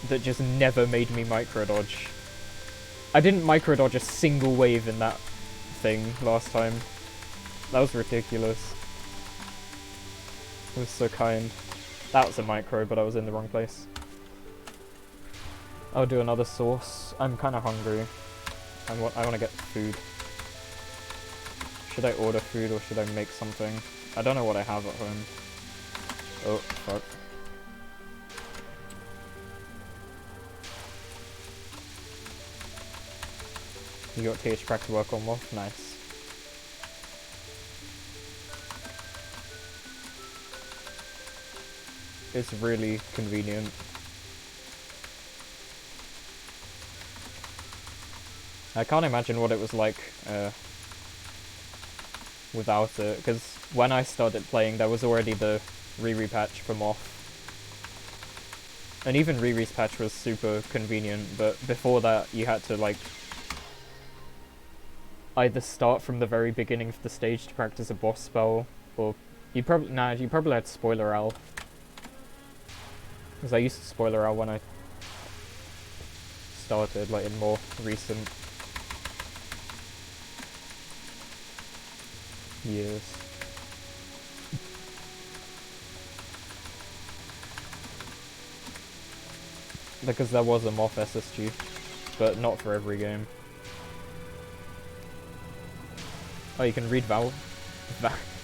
that just never made me micro-dodge. I didn't micro-dodge a single wave in that thing last time. That was ridiculous. It was so kind. That was a micro, but I was in the wrong place. I'll do another Source. I'm kind of hungry. I want to get food. Should I order food or should I make something? I don't know what I have at home. Oh, fuck. You got TH Prac to work on Wolf? Nice. It's really convenient. I can't imagine what it was like without it, because when I started playing there was already the Riri patch for Moth. And even Riri's patch was super convenient, but before that you had to like either start from the very beginning of the stage to practice a boss spell, or you probably had Spoiler Owl. Because I used Spoiler Owl when I started, like in more recent years. Because there was a Moth SSG, but not for every game. Oh, you can read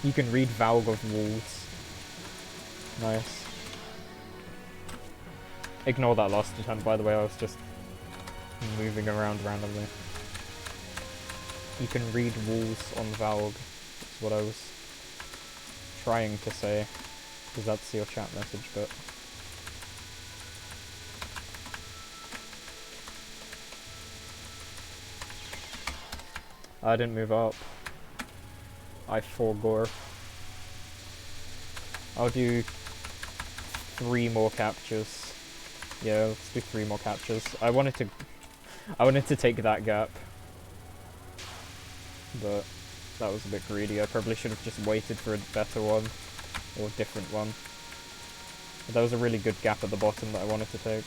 you can read Valg of Wolves. Nice. Ignore that last attempt, by the way, I was just moving around randomly. You can read Wolves on Valg, is what I was trying to say, because that's your chat message, but... I didn't move up. I forgore. I'll do 3 more captures. Yeah, let's do 3 more captures. I wanted to take that gap, but that was a bit greedy. I probably should have just waited for a better one, or a different one. But there was a really good gap at the bottom that I wanted to take.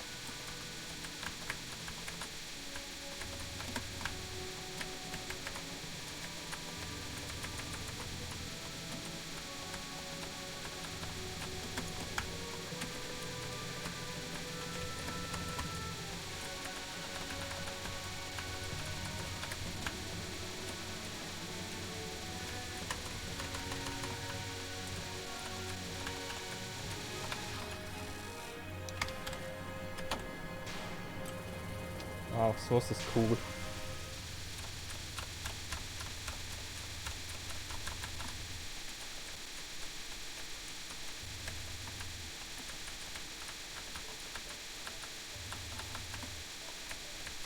Wow, Source is cool.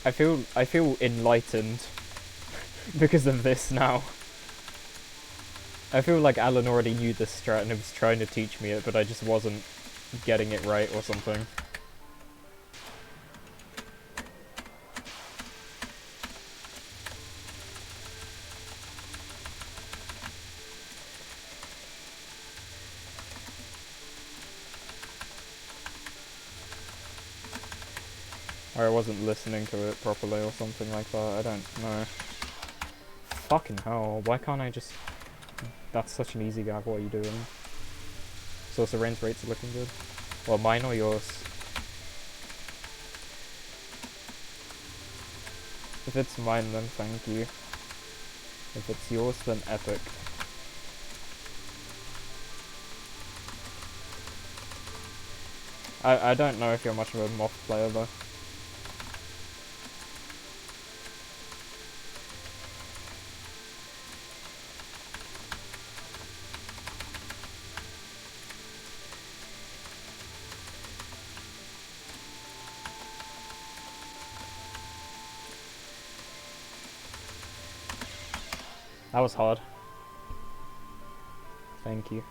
I feel enlightened because of this now. I feel like Alan already knew this strat and was trying to teach me it, but I just wasn't getting it right or something. Or I wasn't listening to it properly or something like that, I don't know. Fucking hell, why can't I just... That's such an easy gag, what are you doing? So Serene's rates are looking good. Well, mine or yours? If it's mine, then thank you. If it's yours, then epic. I don't know if you're much of a Moth player though. That was hard. Thank you.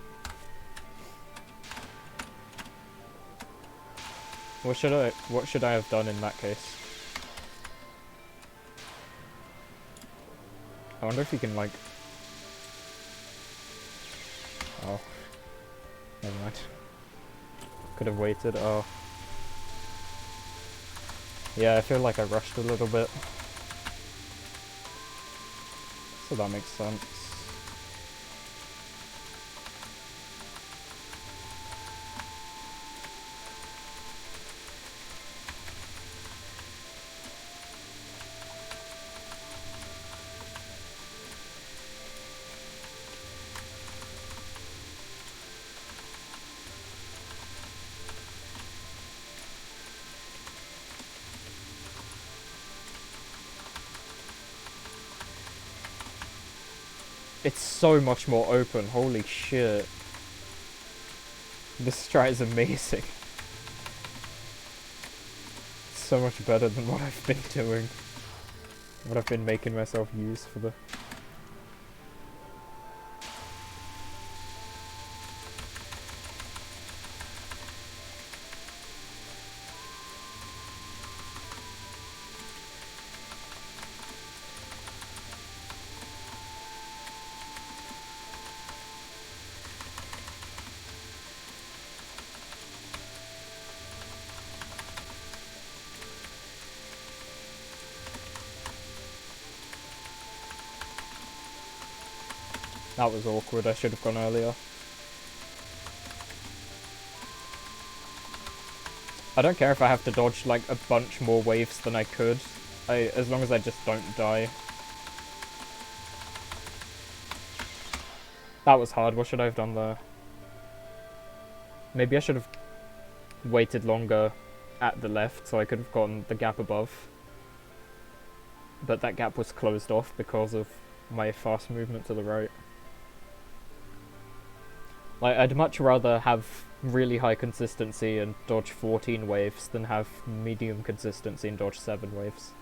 What should I have done in that case? I wonder if you can like... Oh. Never mind. Could have waited, oh. Yeah, I feel like I rushed a little bit. So that makes sense. It's so much more open, holy shit. This strat is amazing. It's so much better than what I've been doing. What I've been making myself use for the... That was awkward, I should have gone earlier. I don't care if I have to dodge like a bunch more waves than I could, as long as I just don't die. That was hard, what should I have done there? Maybe I should have waited longer at the left so I could have gotten the gap above. But that gap was closed off because of my fast movement to the right. Like, I'd much rather have really high consistency and dodge 14 waves than have medium consistency and dodge 7 waves.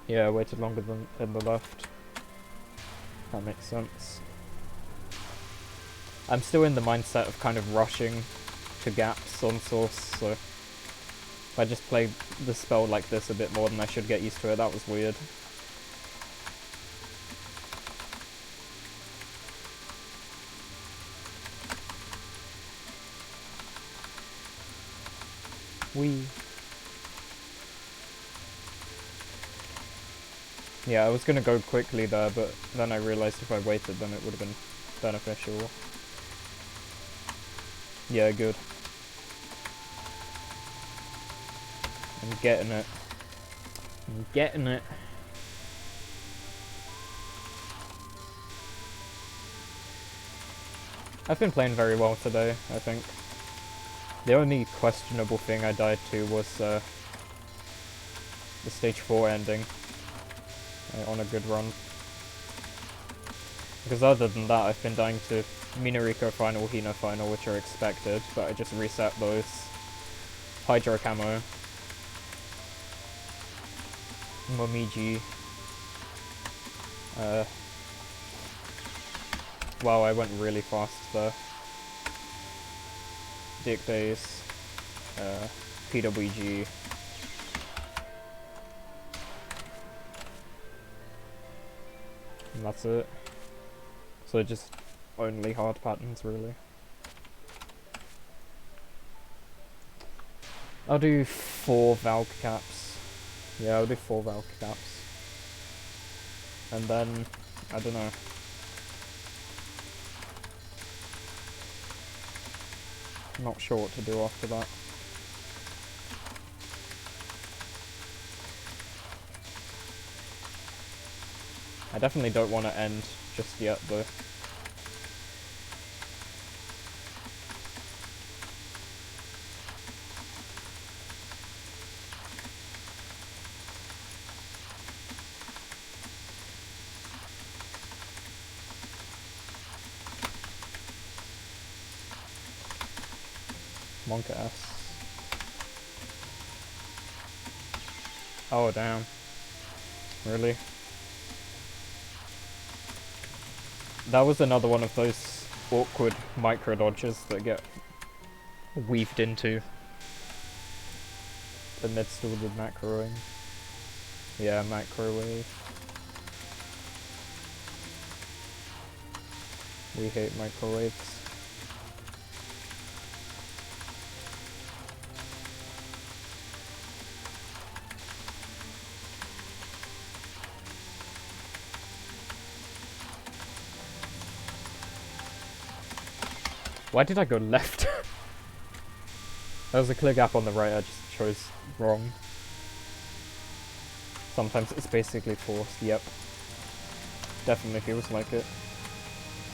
Yeah, I waited longer than in the left. That makes sense. I'm still in the mindset of kind of rushing to gaps on source, so if I just play the spell like this a bit more, then I should get used to it. That was weird. Whee. Yeah, I was gonna go quickly there, but then I realized if I waited, then it would have been beneficial. Yeah, good. I'm getting it. I'm getting it. I've been playing very well today, I think. The only questionable thing I died to was the stage 4 ending on a good run. Because other than that, I've been dying to Minariko final, Hina final, which are expected, but I just reset those. Hydro Camo. Momiji. Wow, I went really fast there. Dick Days. PWG. And that's it. So just only hard patterns, really. I'll do 4 Valk caps. Yeah, I'll do 4 Valk caps. And then, I don't know. Not sure what to do after that. I definitely don't want to end just yet, though. Monka S. Oh, damn. Really? That was another one of those awkward micro dodges that get weaved into amidst all the macroing. Yeah, microwave. We hate microwaves. Why did I go left? There was a clear gap on the right, I just chose wrong. Sometimes it's basically forced, yep. Definitely feels like it.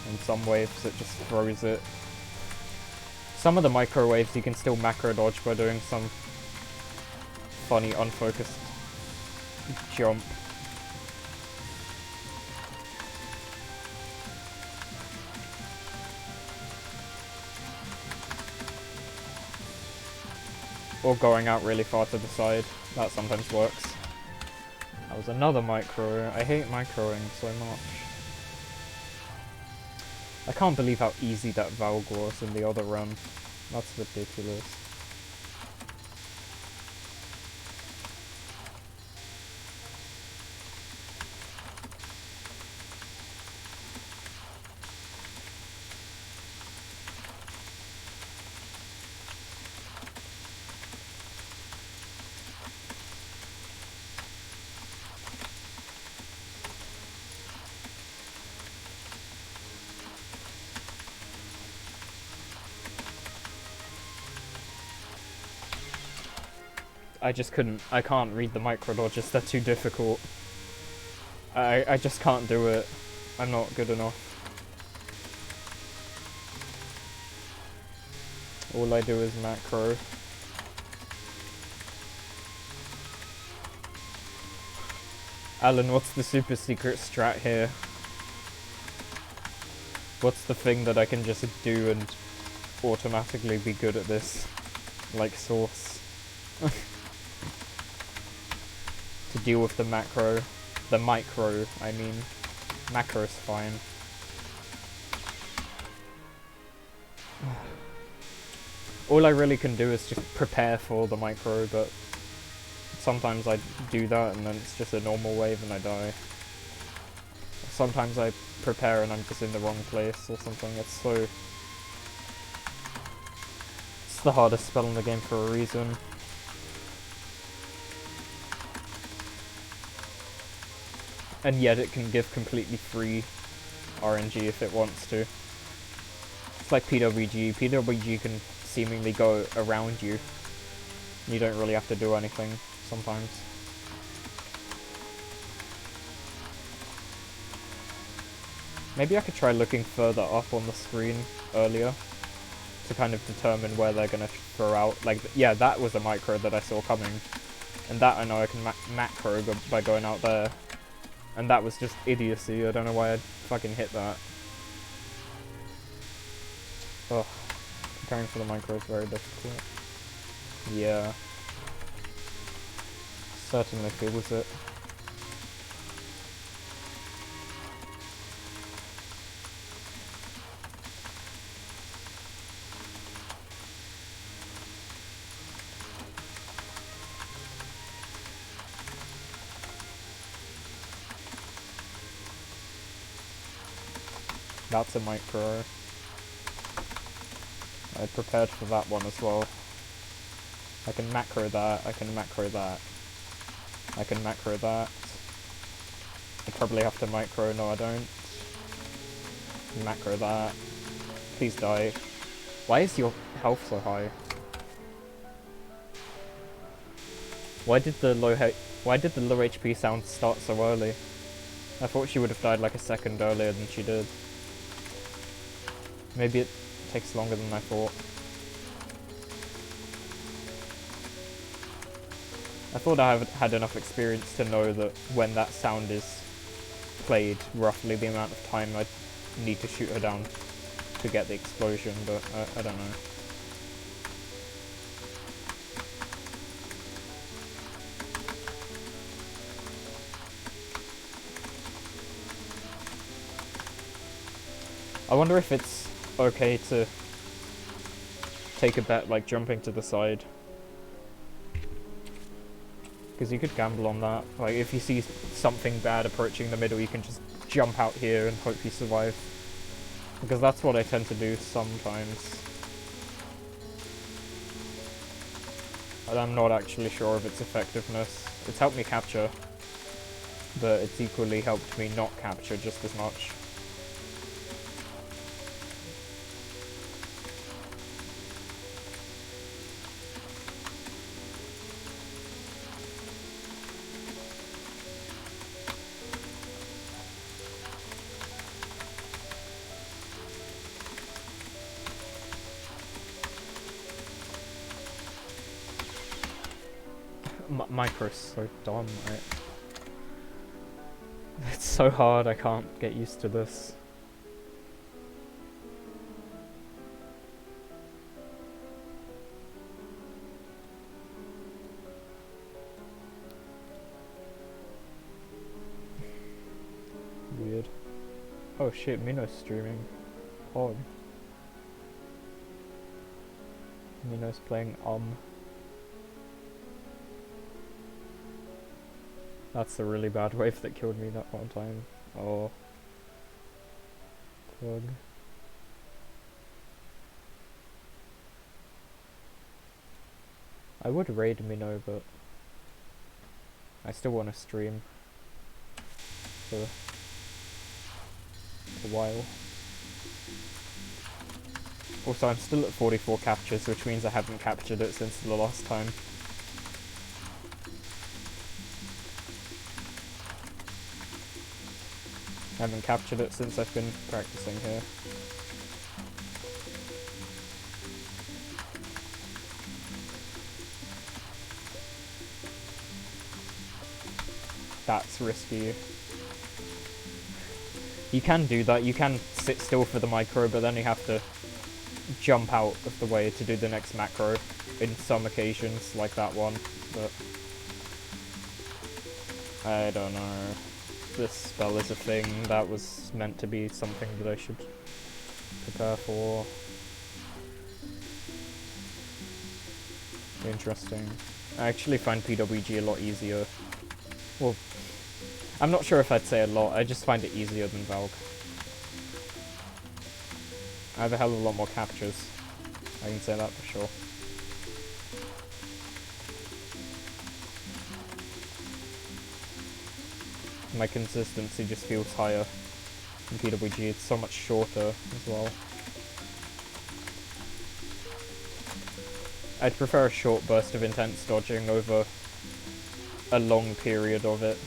In some waves it just throws it. Some of the microwaves you can still macro dodge by doing some funny unfocused jump. Or going out really far to the side. That sometimes works. That was another micro. I hate microing so much. I can't believe how easy that Valg was in the other run. That's ridiculous. I can't read the micro dodges, they're too difficult. I just can't do it. I'm not good enough. All I do is macro. Alan, what's the super secret strat here? What's the thing that I can just do and automatically be good at this? Like Source. To deal with the macro. The micro, I mean. Macro's fine. All I really can do is just prepare for the micro, but sometimes I do that and then it's just a normal wave and I die. Sometimes I prepare and I'm just in the wrong place or something. It's the hardest spell in the game for a reason. And yet it can give completely free RNG if it wants to. It's like PWG. PWG can seemingly go around you. You don't really have to do anything sometimes. Maybe I could try looking further up on the screen earlier to kind of determine where they're gonna throw out. Like, yeah, that was a micro that I saw coming. And that I know I can macro by going out there. And that was just idiocy. I don't know why I'd fucking hit that. Ugh. Preparing for the micro is very difficult. Yeah. Certainly feels it. That's a micro. I prepared for that one as well. I can macro that, I can macro that. I can macro that. I probably have to micro, no I don't. Macro that. Please die. Why is your health so high? Why did the low HP sound start so early? I thought she would have died like a second earlier than she did. Maybe it takes longer than I thought. I thought I had enough experience to know that when that sound is played, roughly the amount of time I need to shoot her down to get the explosion, but I don't know. I wonder if it's okay to take a bet like jumping to the side. Because you could gamble on that. Like, if you see something bad approaching the middle, you can just jump out here and hope you survive. Because that's what I tend to do sometimes. And I'm not actually sure of its effectiveness. It's helped me capture, but it's equally helped me not capture just as much. Micro's so dumb, right? It's so hard, I can't get used to this. Weird. Oh shit, Mino's streaming. Oh. Mino's playing That's the really bad wave that killed me that one time. Oh. Plug. I would raid Mino, but I still want to stream for a while. Also, I'm still at 44 captures, which means I haven't captured it since the last time. I haven't captured it since I've been practicing here. That's risky. You can do that, you can sit still for the micro, but then you have to jump out of the way to do the next macro in some occasions, like that one, but I don't know. This spell is a thing that was meant to be something that I should prepare for. Interesting. I actually find PWG a lot easier. Well, I'm not sure if I'd say a lot, I just find it easier than Valk. I have a hell of a lot more captures. I can say that for sure. My consistency just feels higher in PWG, it's so much shorter as well. I'd prefer a short burst of intense dodging over a long period of it.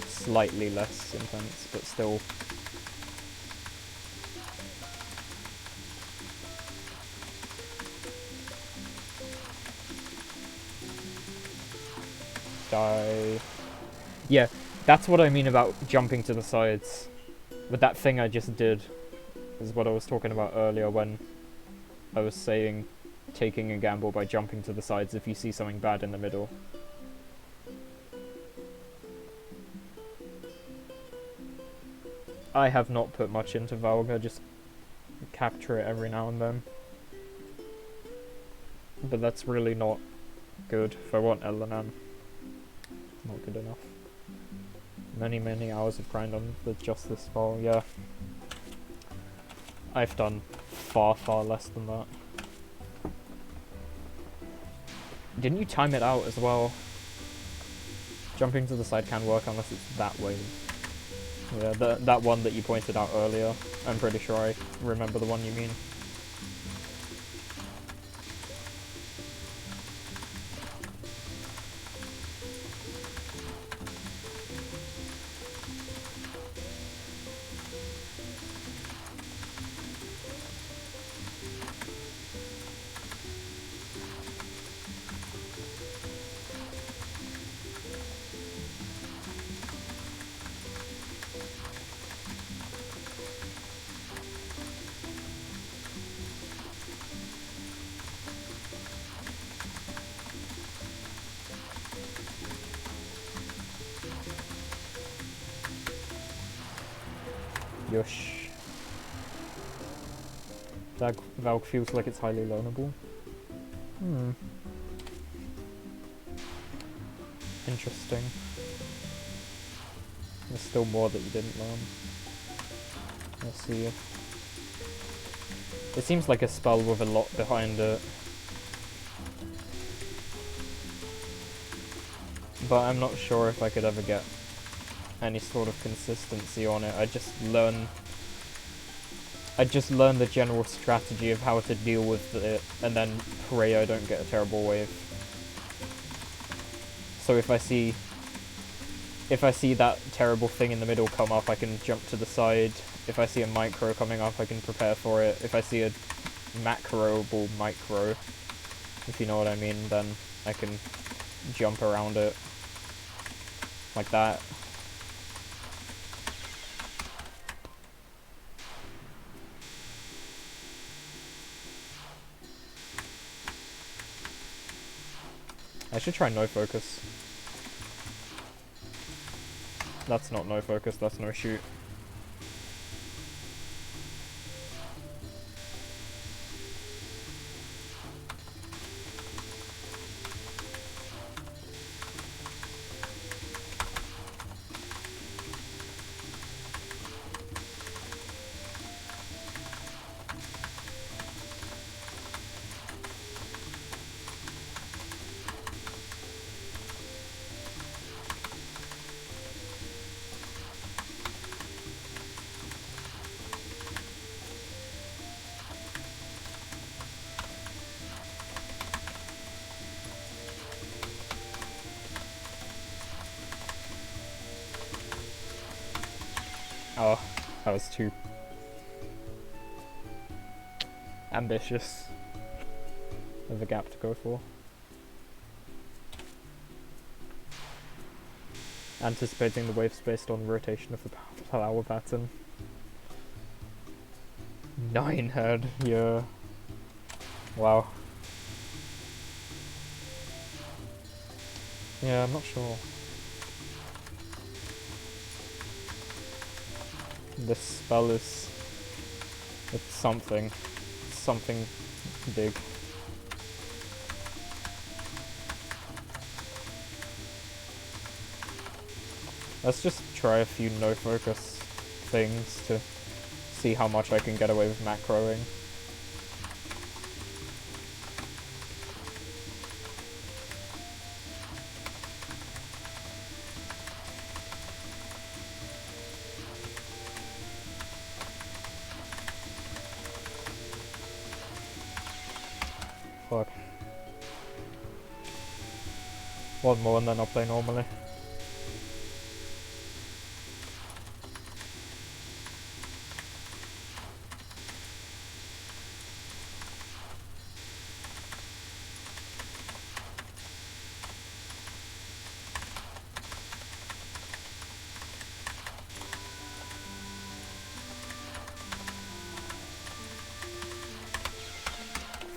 Slightly less intense, but still. Die. Yeah, that's what I mean about jumping to the sides. With that thing I just did, is what I was talking about earlier when I was saying taking a gamble by jumping to the sides if you see something bad in the middle. I have not put much into Valga, just capture it every now and then. But that's really not good if I want LNN. Not good enough. Many hours of grind on with just this spell, yeah. I've done far less than that. Didn't you time it out as well? Jumping to the side can work unless it's that way. Yeah, that one that you pointed out earlier. I'm pretty sure I remember the one you mean. Yush. That Valk feels like it's highly learnable. Interesting. There's still more that you didn't learn. Let's see. It seems like a spell with a lot behind it. But I'm not sure if I could ever get any sort of consistency on it. I just learn the general strategy of how to deal with it, and then pray I don't get a terrible wave. So if I see that terrible thing in the middle come up, I can jump to the side. If I see a micro coming up, I can prepare for it. If I see a macroable micro, if you know what I mean, then I can jump around it. Like that. I should try no focus. That's not no focus, that's no shoot. Oh, that was too ambitious of a gap to go for. Anticipating the waves based on rotation of the flower pattern. 9 head, yeah. Wow. Yeah, I'm not sure. This spell is... it's something. It's something big. Let's just try a few no-focus things to see how much I can get away with macroing. Fuck. One more and then I'll play normally.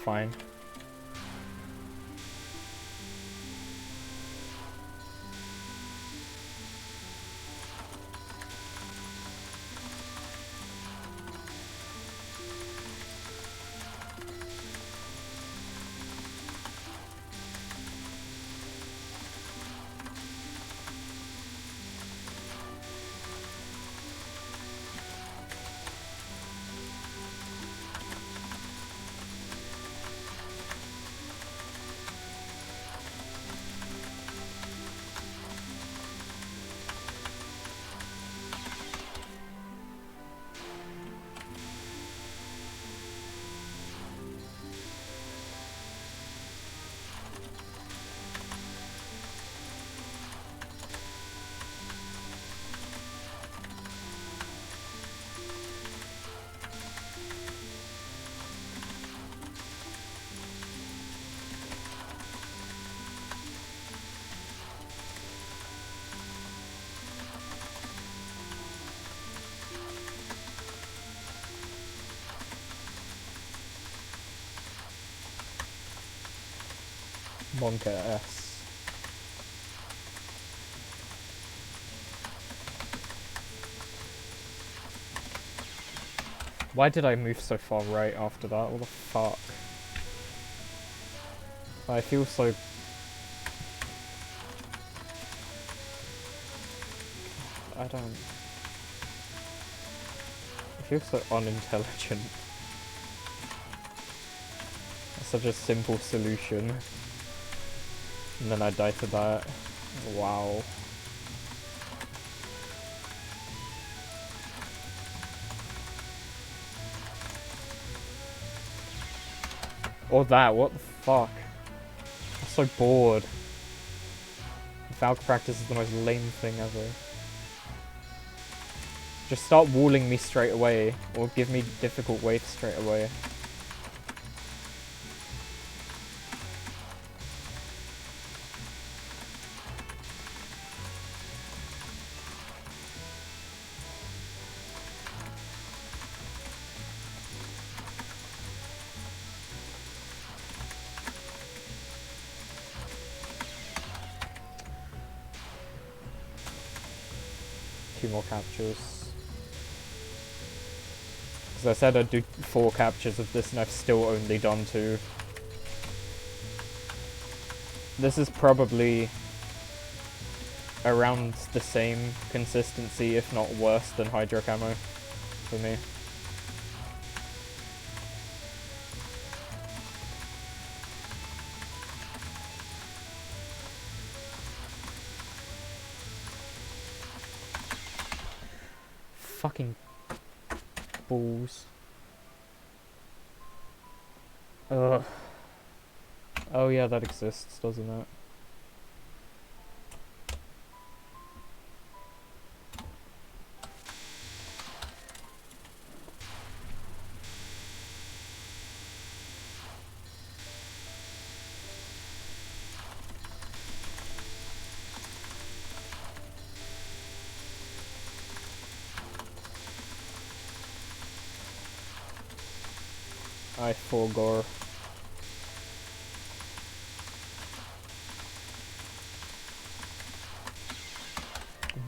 Fine. Monka S. Why did I move so far right after that? What the fuck? I feel so... I don't... I feel so unintelligent. Such a simple solution. And then I die to that. Wow. Or that, what the fuck? I'm so bored. Falcon practice is the most lame thing ever. Just start walling me straight away, or give me difficult waves straight away. 2 more captures. Because I said I'd do 4 captures of this and I've still only done 2. This is probably around the same consistency, if not worse, than Hydro Camo for me. Fucking balls. Ugh. Oh yeah, that exists, doesn't it? I forgore.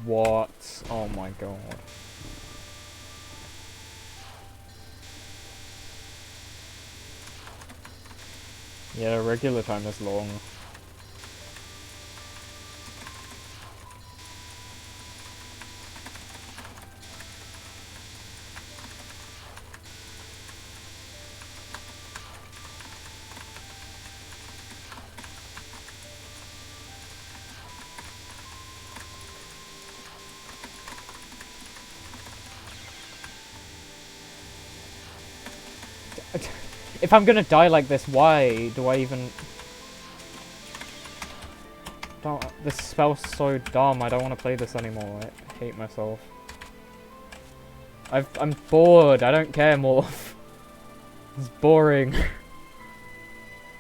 What? Oh my god. Yeah, regular time is long. If I'm gonna die like this, why do I even... This spell's so dumb, I don't want to play this anymore. I hate myself. I'm bored, I don't care more. It's boring. I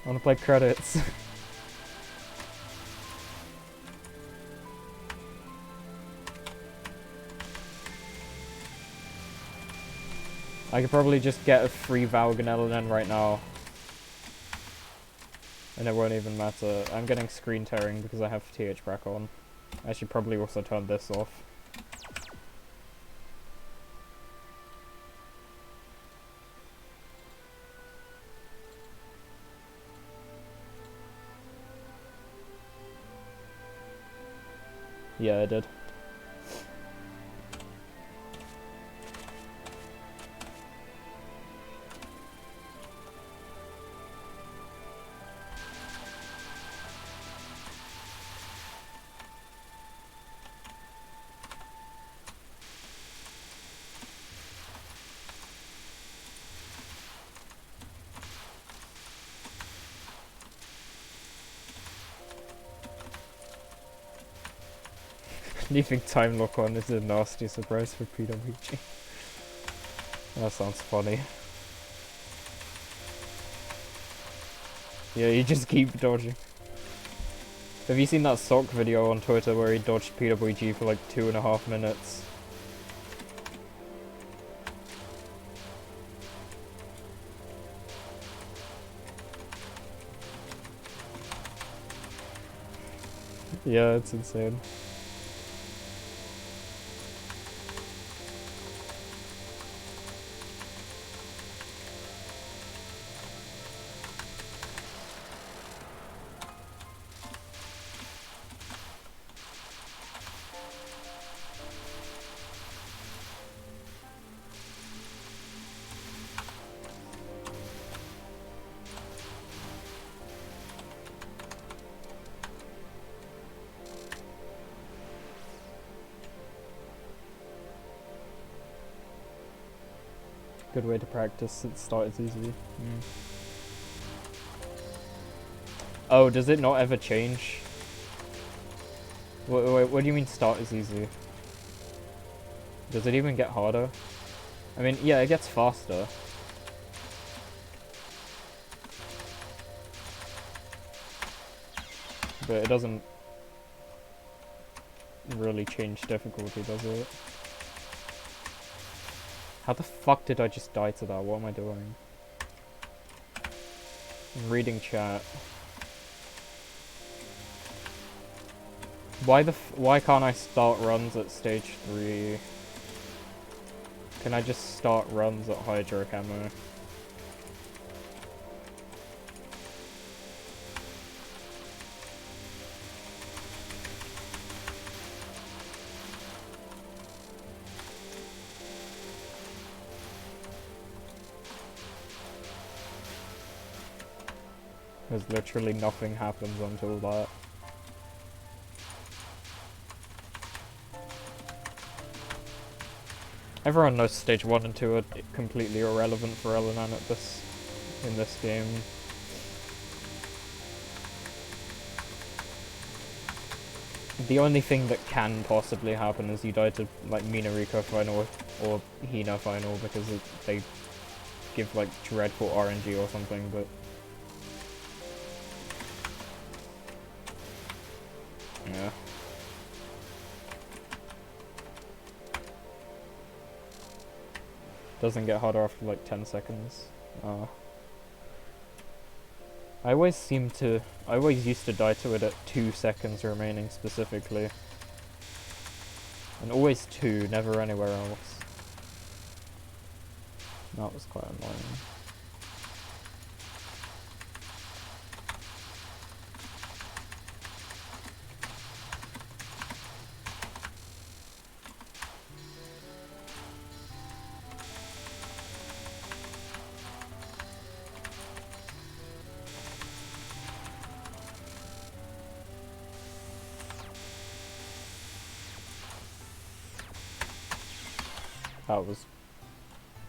want to play credits. I could probably just get a free Falcon LNN right now. And it won't even matter. I'm getting screen tearing because I have TH Brack on. I should probably also turn this off. Yeah, I did. Leaving time lock on is a nasty surprise for PWG. That sounds funny. Yeah, you just keep dodging. Have you seen that sock video on Twitter where he dodged PWG for like 2.5 minutes? Yeah, it's insane. Good way to practice since start is easy. Oh, does it not ever change? Wait, what do you mean start is easy? Does it even get harder? I mean, yeah, it gets faster. But it doesn't really change difficulty, does it? How the fuck did I just die to that? What am I doing? I'm reading chat. Why can't I start runs at stage 3? Can I just start runs at Hydro Camo? Because literally nothing happens until that. Everyone knows stage 1 and 2 are completely irrelevant for LNN in this game. The only thing that can possibly happen is you die to like Minariko final or Hina final because they give like dreadful RNG or something, but yeah. Doesn't get harder after like 10 seconds. I always used to die to it at 2 seconds remaining specifically. And always 2, never anywhere else. That was quite annoying.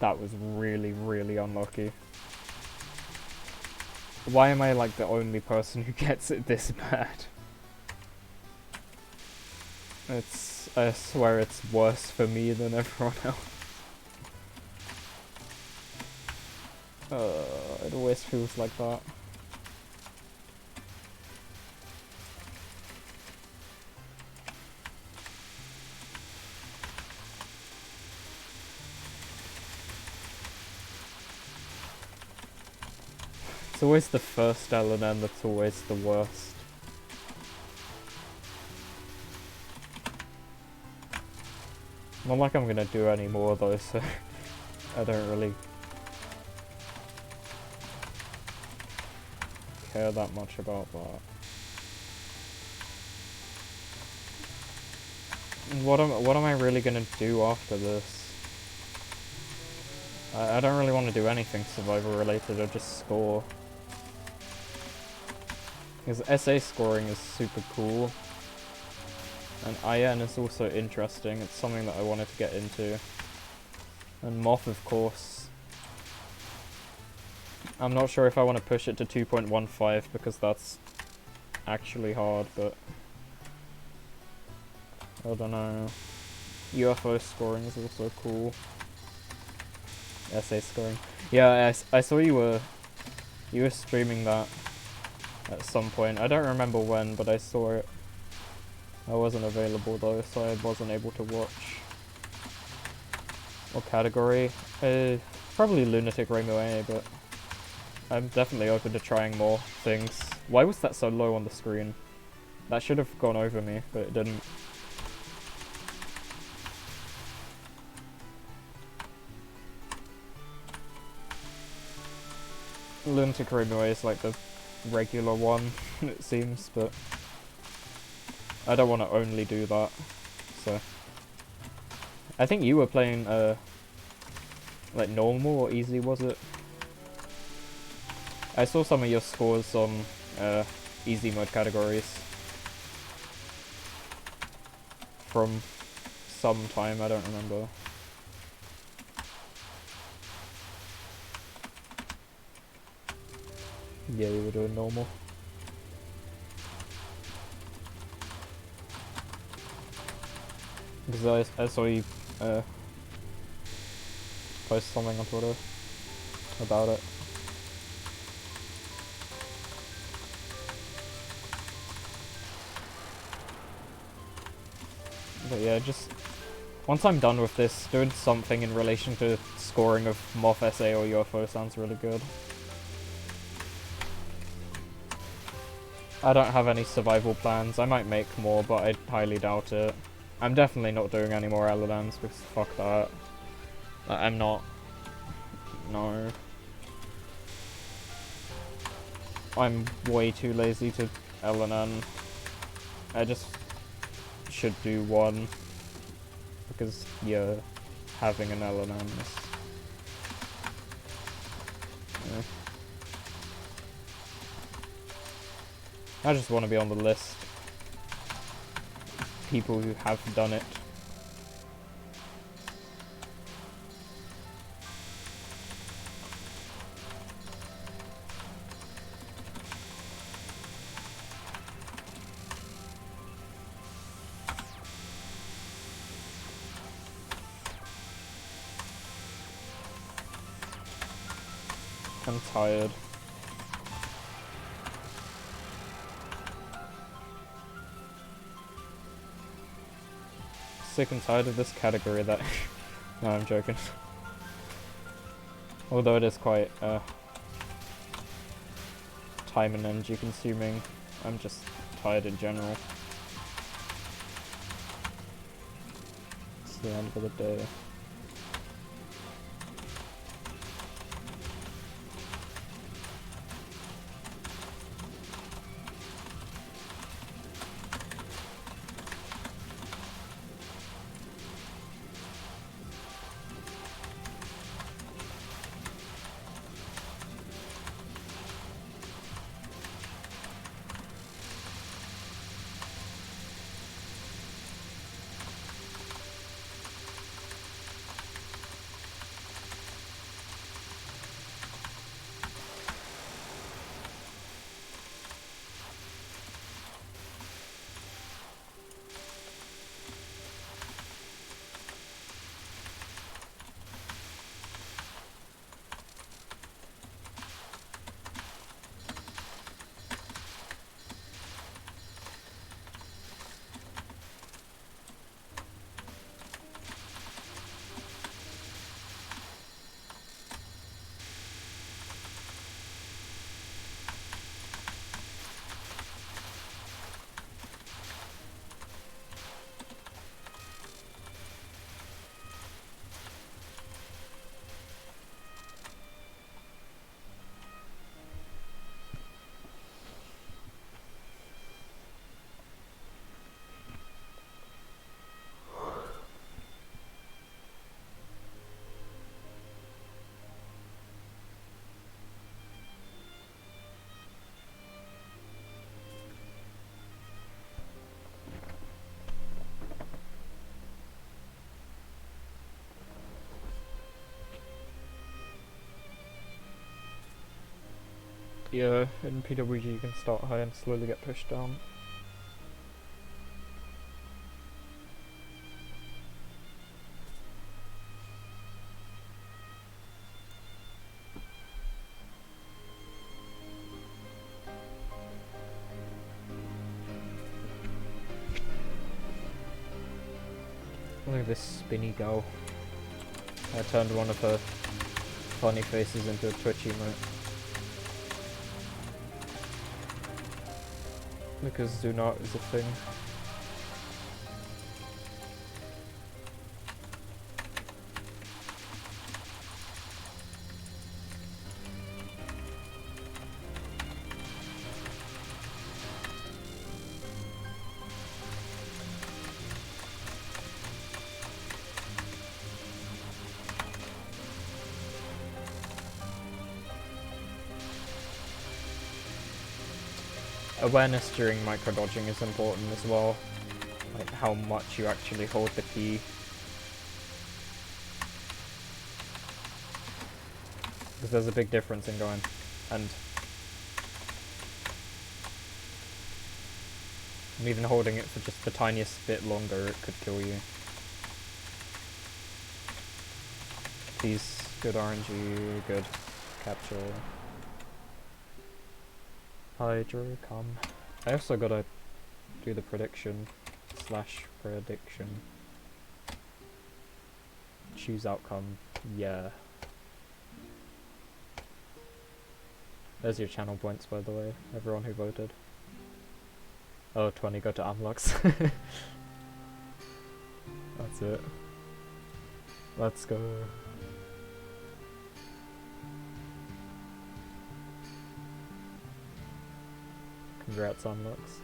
That was really, really unlucky. Why am I like the only person who gets it this bad? I swear it's worse for me than everyone else. It always feels like that. It's always the first LNN that's always the worst. Not like I'm gonna do any more though, so I don't really care that much about that. What am I really gonna do after this? I don't really want to do anything survival related or just score. Because SA scoring is super cool. And IN is also interesting, it's something that I wanted to get into. And Moth, of course. I'm not sure if I want to push it to 2.15 because that's actually hard, but I don't know. UFO scoring is also cool. SA scoring. Yeah, I saw you were streaming that at some point. I don't remember when, but I saw it. I wasn't available though, so I wasn't able to watch. What category? Probably Lunatic Rainbow A, but I'm definitely open to trying more things. Why was that so low on the screen? That should have gone over me, but it didn't. Lunatic Rainbow A is like the regular one, it seems, but I don't want to only do that, so. I think you were playing, like normal or easy, was it? I saw some of your scores on, easy mode categories. From some time, I don't remember. Yeah, you were doing normal. Because I saw you post something on Twitter about it. But yeah, just once I'm done with this, doing something in relation to scoring of Moth SA or UFO sounds really good. I don't have any survival plans. I might make more, but I highly doubt it. I'm definitely not doing any more LLMs because fuck that. I'm not. No. I'm way too lazy to LNN. I just should do one. Because, yeah, having an LNN is... Yeah. I just want to be on the list. People who have done it. I'm tired. Sick and tired of this category that... No, I'm joking. Although it is quite time and energy consuming. I'm just tired in general. It's the end of the day. Yeah, in PWG you can start high and slowly get pushed down. Look at this spinny girl. I turned one of her funny faces into a Twitch emote. Because Zunart is a thing. Awareness during micro-dodging is important as well. Like how much you actually hold the key. Because there's a big difference in going and even holding it for just the tiniest bit longer, it could kill you. Please, good RNG, good capture. Hydro, come. I also gotta do the prediction / prediction. Choose outcome, yeah. There's your channel points, by the way, everyone who voted. Oh, 20 go to unlocks. That's it. Let's go. Congrats, unlocks.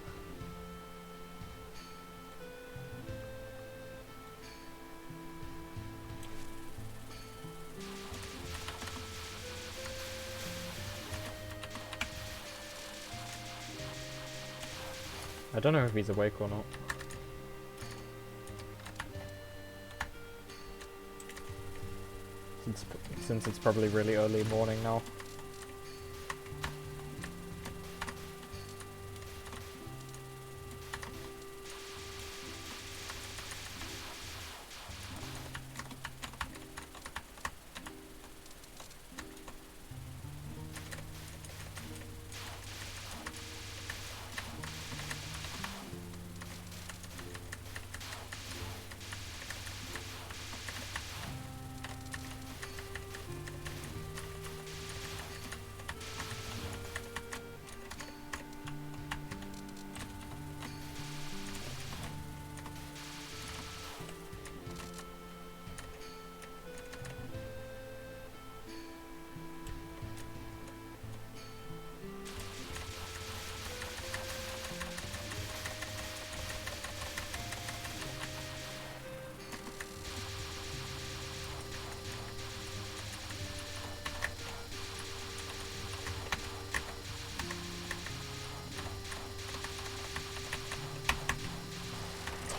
I don't know if he's awake or not. Since it's probably really early morning now.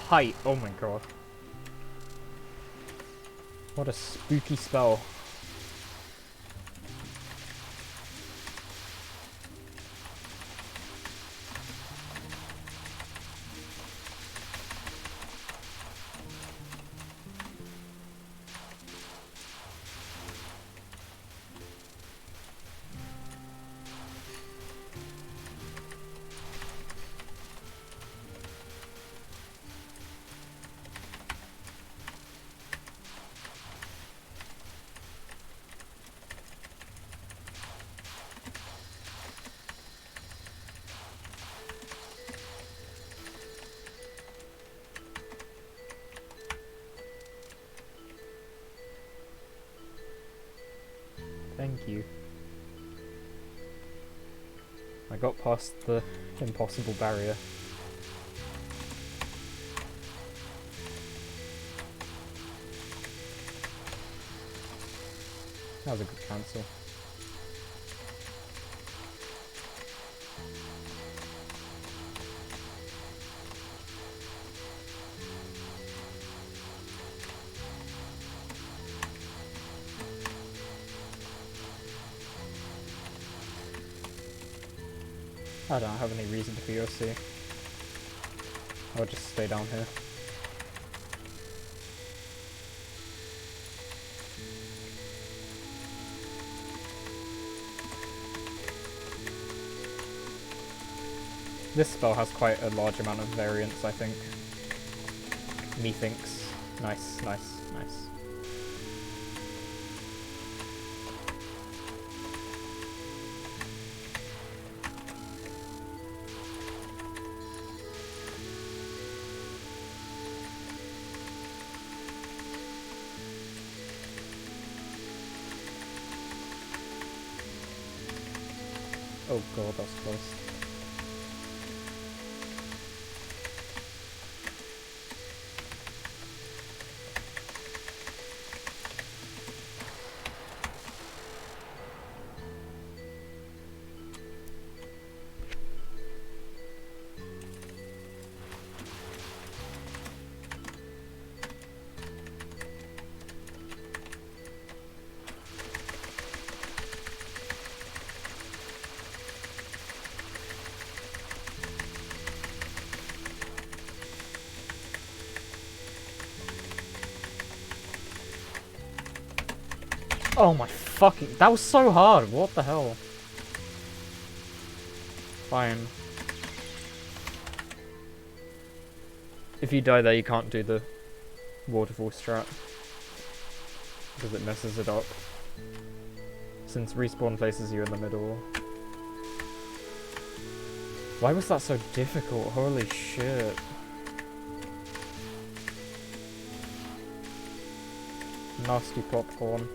Height. Oh my god. What a spooky spell. Thank you. I got past the impossible barrier. That was a good cancel. I don't have any reason to be OC. I'll just stay down here. This spell has quite a large amount of variance, I think. Methinks. Nice, nice, nice. Oh god, that was close. Oh my fucking... That was so hard! What the hell? Fine. If you die there, you can't do the waterfall strat. Because it messes it up. Since respawn places you in the middle. Why was that so difficult? Holy shit. Nasty popcorn.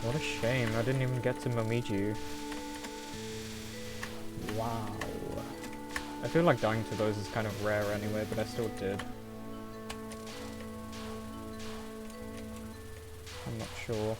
What a shame, I didn't even get to Momiji. Wow. I feel like dying to those is kind of rare anyway, but I still did. I'm not sure.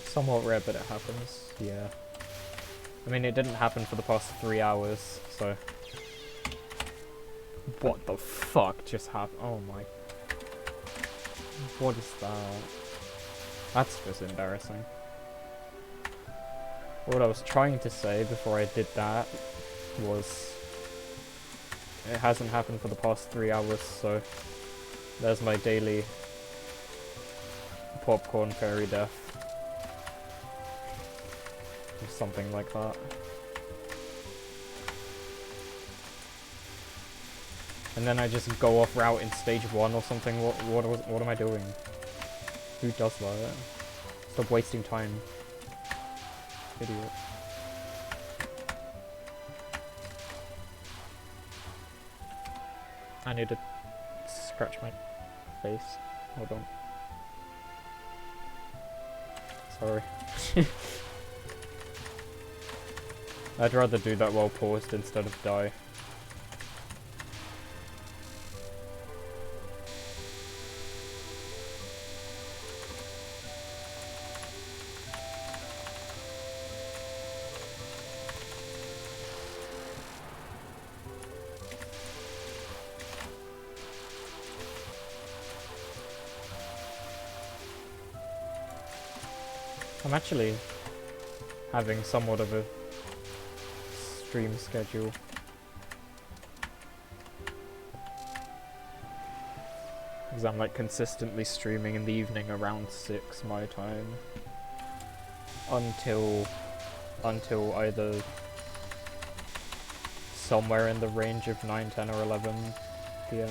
Somewhat rare, but it happens. Yeah. I mean, it didn't happen for the past 3 hours, so... What the fuck just happened? Oh my... What is that? That's just embarrassing. What I was trying to say before I did that was... It hasn't happened for the past 3 hours, so... There's my daily... popcorn fairy death. Or something like that. And then I just go off route in stage 1 or something. What am I doing? Who does that? Stop wasting time. Idiot. I need to scratch my face. Hold on. Sorry. I'd rather do that while paused instead of die. I'm actually having somewhat of a stream schedule. Because I'm like consistently streaming in the evening around 6 my time. Until either somewhere in the range of 9, 10 or 11 PM.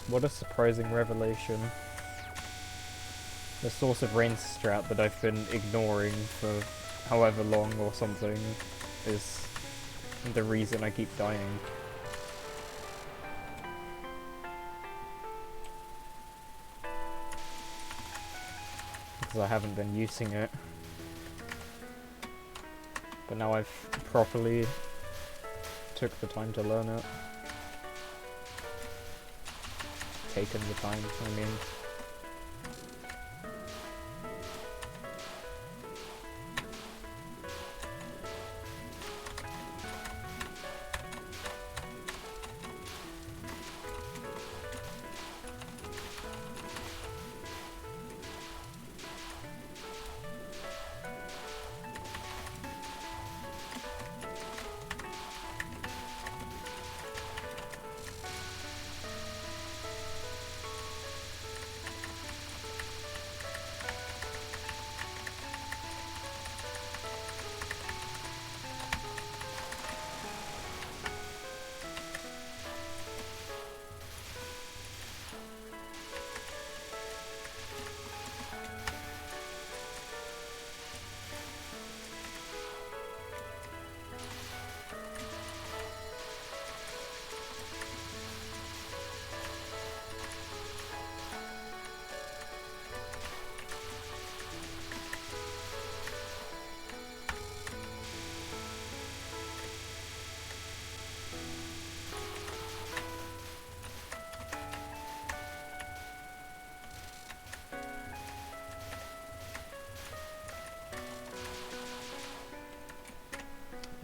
What a surprising revelation. The source of rain strat that I've been ignoring for however long or something is the reason I keep dying. Because I haven't been using it. But now I've properly took the time to learn it. Taken the time, I mean.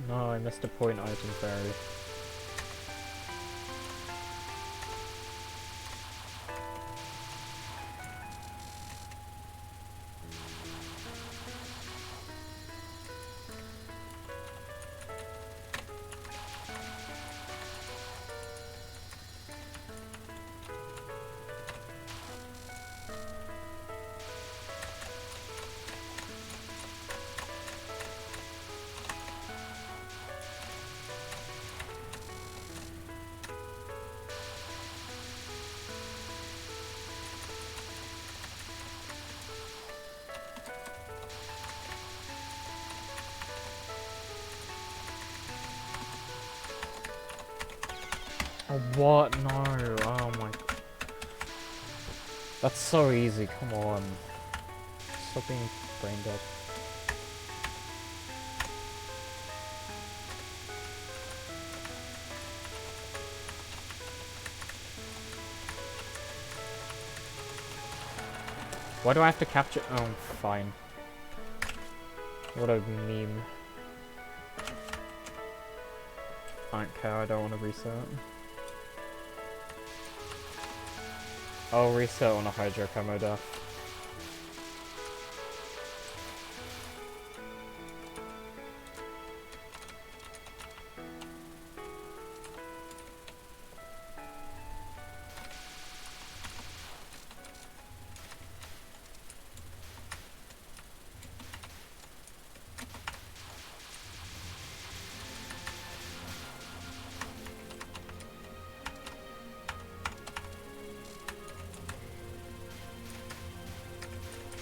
No, I missed a point item fairy. Oh, what? No. Oh my. That's so easy. Come on. Stop being brain dead. Why do I have to capture? Oh, fine. What a meme. I don't care. I don't want to reset. I'll reset on a Hydro Camo death.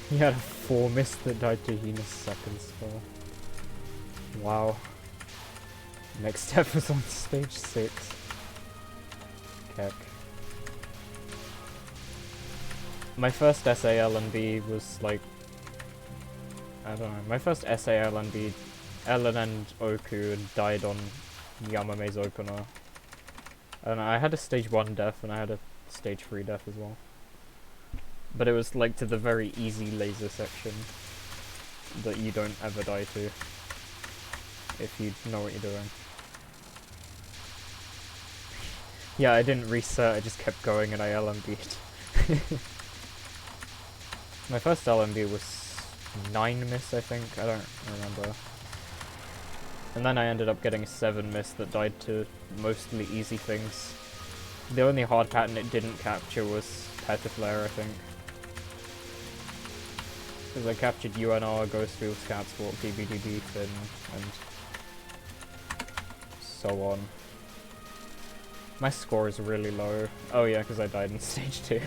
He had a 4 miss that died to Hina's second spell. Wow. Next step was on stage 6. Keck. My first SALNB was like... I don't know. My first SALNB, LNN Oku and died on Yamame's opener. And I had a stage 1 death and I had a stage 3 death as well. But it was like to the very easy laser section that you don't ever die to if you know what you're doing. Yeah, I didn't reset, I just kept going and I LMB'd. My first LMB was 9 miss, I think, I don't remember. And then I ended up getting a 7 miss that died to mostly easy things. The only hard pattern it didn't capture was Petaflare, I think. Because I captured UNR, Ghostfield, Scatsport, PBDB, Finn, and so on. My score is really low. Oh yeah, because I died in stage 2.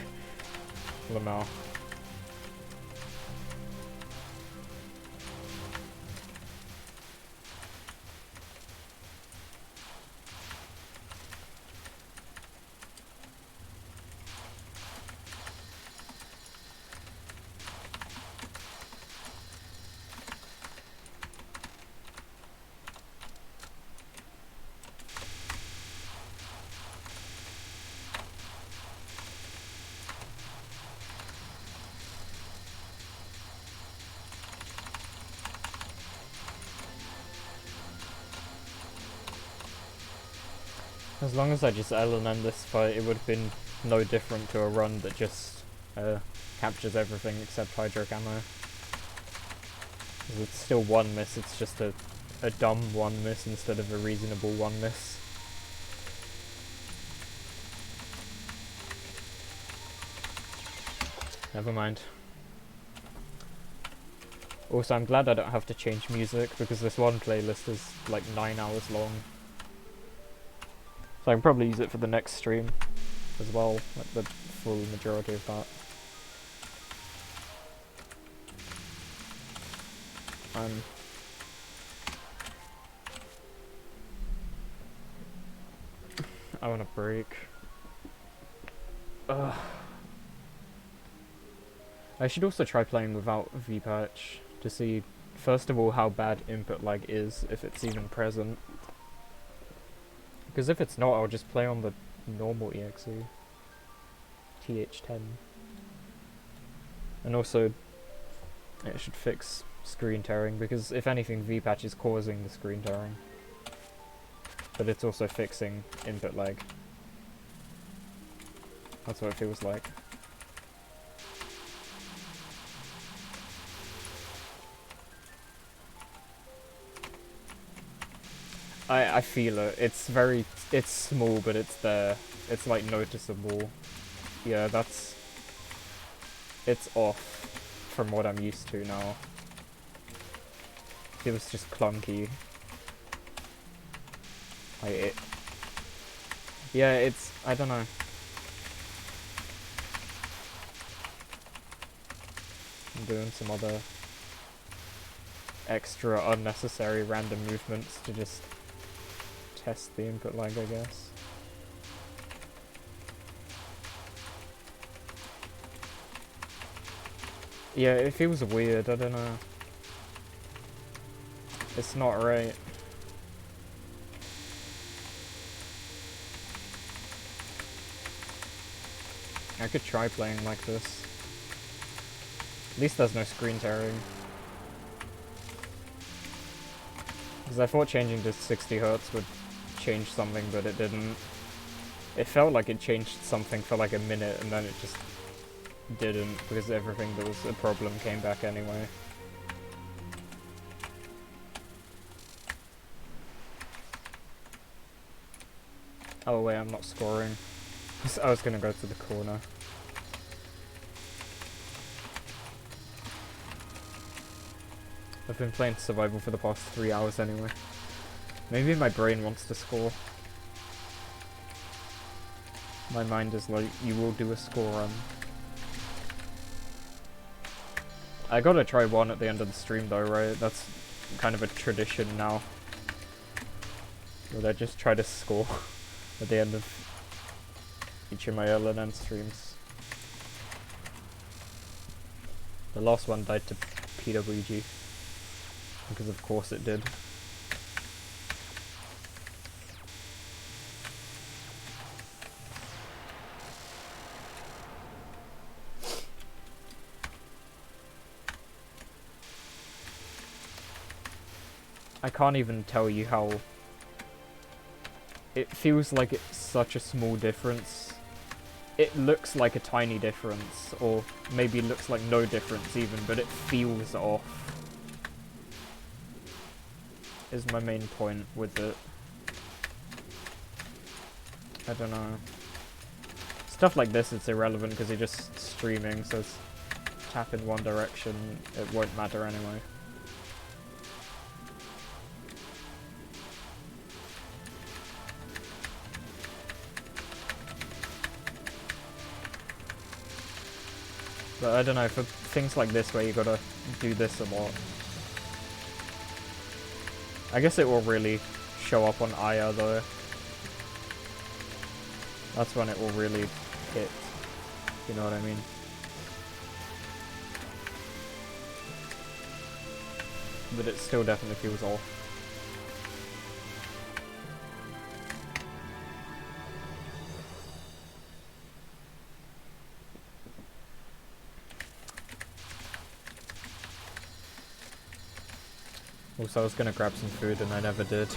Lamau. As long as I just LNN this fight, it would have been no different to a run that just captures everything except Hydro Camo. It's still 1 miss, it's just a dumb 1 miss instead of a reasonable 1 miss. Never mind. Also, I'm glad I don't have to change music, because this one playlist is like 9 hours long. So I can probably use it for the next stream as well, like the full majority of that. I want a break. Ugh. I should also try playing without V-Patch to see, first of all, how bad input lag is, if it's even present. Because if it's not, I'll just play on the normal EXE. TH10. And also, it should fix screen tearing, because if anything, V-Patch is causing the screen tearing. but it's also fixing input lag. That's what it feels like. I feel it. It's small, but it's there. It's like noticeable. Yeah, it's off from what I'm used to now. It was just clunky. Yeah, I don't know. I'm doing some other extra unnecessary random movements to just test the input lag, I guess. Yeah, it feels weird, I don't know. It's not right. I could try playing like this. At least there's no screen tearing. Because I thought changing to 60 Hz would change something, but it didn't. It felt like it changed something for like a minute, and then it just didn't, because everything that was a problem came back anyway. Oh wait, I'm not scoring. I was gonna go to the corner. I've been playing survival for the past 3 hours anyway. Maybe my brain wants to score. My mind is like, you will do a score run. I gotta try one at the end of the stream though, right? That's kind of a tradition now. Where I just try to score at the end of each of my LNN streams. The last one died to PWG. Because of course it did. I can't even tell you how... It feels like it's such a small difference. It looks like a tiny difference, or maybe looks like no difference even, but it feels off. Is my main point with it. I don't know. Stuff like this, it's irrelevant because you're just streaming, so it's tap in one direction, it won't matter anyway. But I don't know, for things like this where you gotta do this a lot, I guess it will really show up on Aya though. That's when it will really hit, you know what I mean? But it still definitely feels off. Also, I was gonna grab some food and I never did.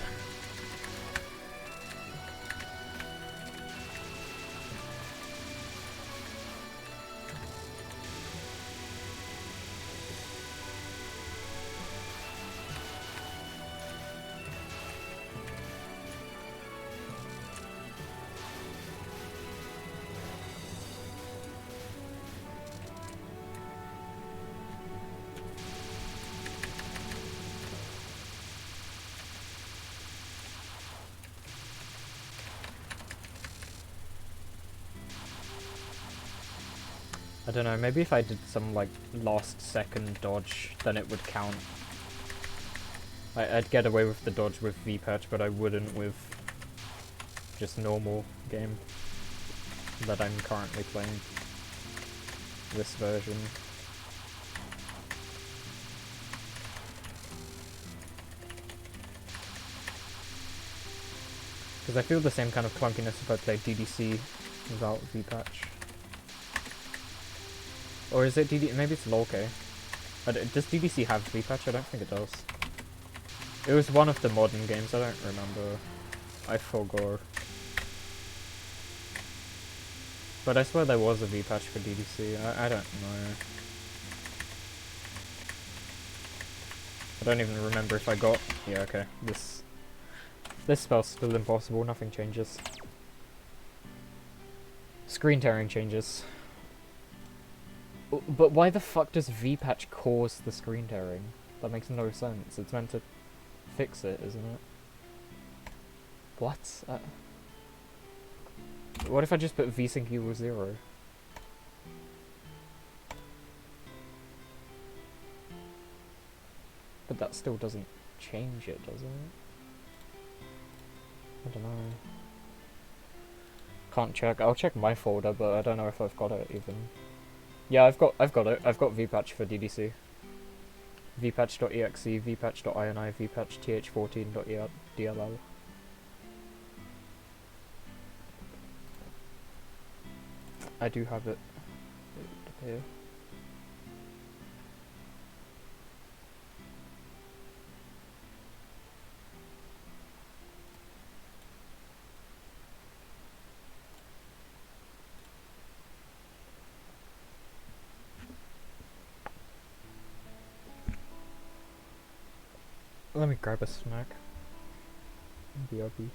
I don't know, maybe if I did some like last second dodge, then it would count. I'd get away with the dodge with V-patch, but I wouldn't with just normal game that I'm currently playing. This version. Because I feel the same kind of clunkiness if I play DDC without V-patch. Or is it DD? Maybe it's LOLK. Does DDC have V-patch? I don't think it does. It was one of the modern games, I don't remember. I forgot. But I swear there was a V patch for DDC. I don't know. I don't even remember if I got... Yeah, okay. This spell's still impossible. Nothing changes. Screen tearing changes. But why the fuck does V patch cause the screen tearing? That makes no sense. It's meant to fix it, isn't it? What? What if I just put vsync equals 0? But that still doesn't change it, does it? I don't know. Can't check. I'll check my folder, but I don't know if I've got it even. Yeah, I've got it. I've got vpatch for DDC. vpatch.exe, vpatch.ini, vpatch th14.dll. I do have it here. Let me grab a snack. BRB.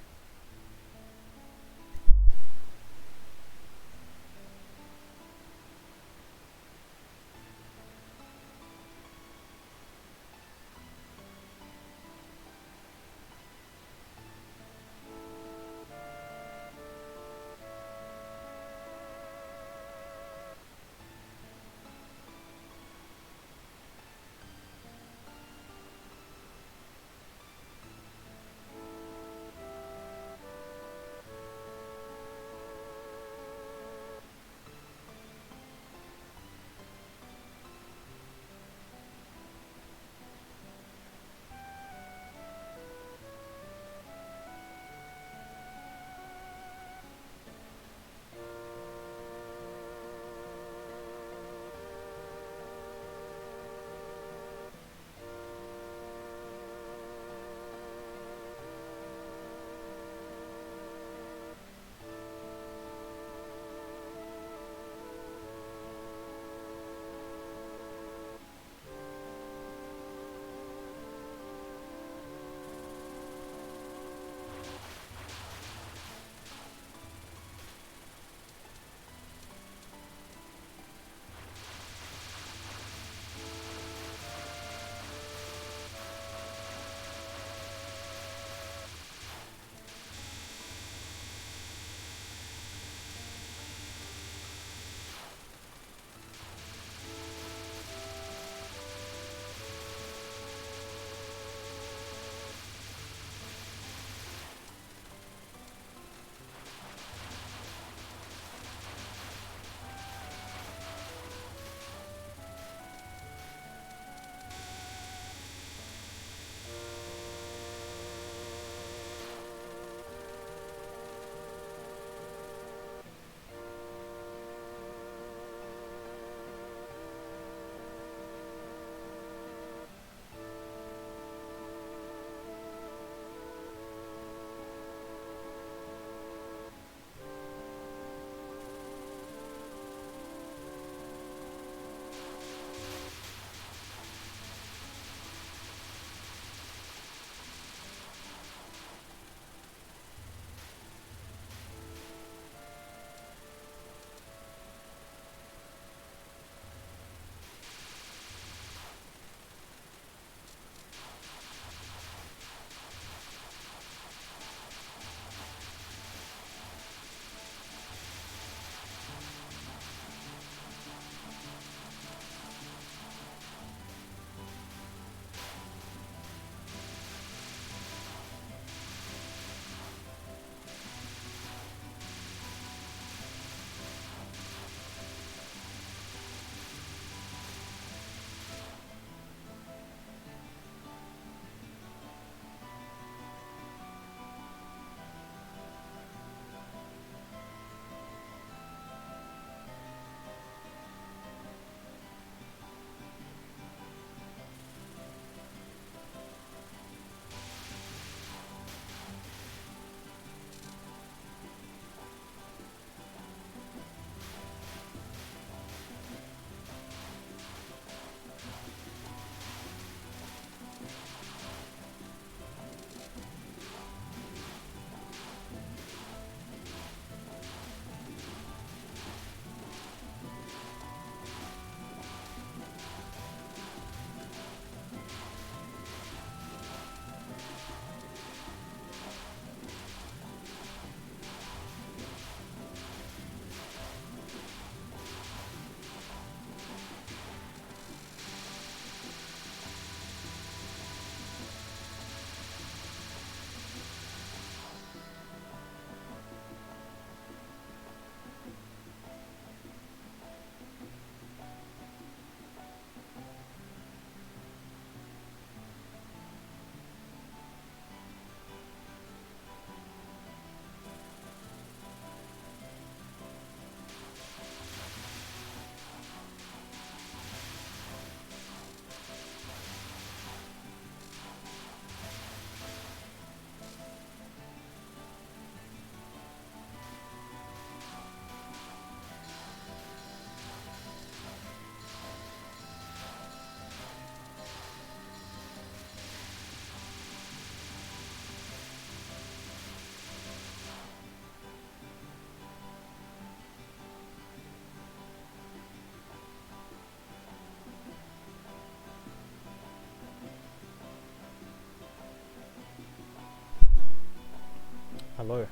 Hello.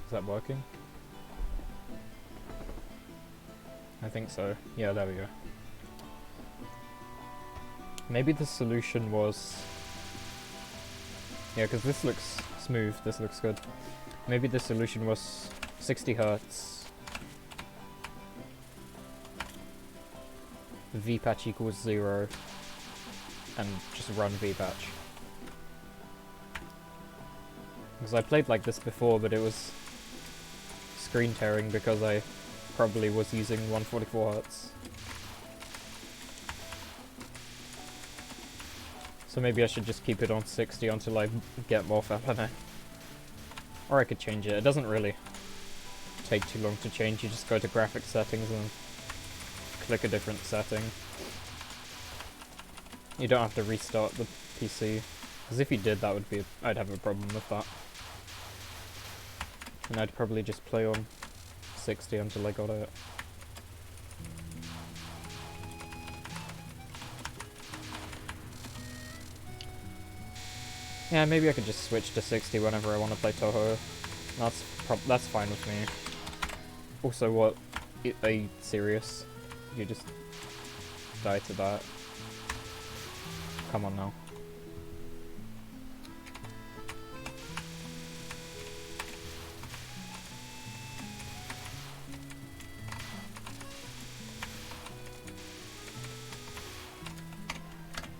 Is that working? I think so. Yeah, there we go. Maybe the solution was... Yeah, because this looks smooth, this looks good. Maybe the solution was 60 Hz. VPatch equals 0. And just run VPatch. Because I played like this before, but it was screen tearing because I probably was using 144 Hz. So maybe I should just keep it on 60 until I get more FFNA. Or I could change it. It doesn't really take too long to change. You just go to graphics settings and click a different setting. You don't have to restart the PC. Because if you did, that would be... I'd have a problem with that. And I'd probably just play on 60 until I got it. Yeah, maybe I could just switch to 60 whenever I want to play Toho. That's fine with me. Also, what? Are you serious? You just die to that? Come on now.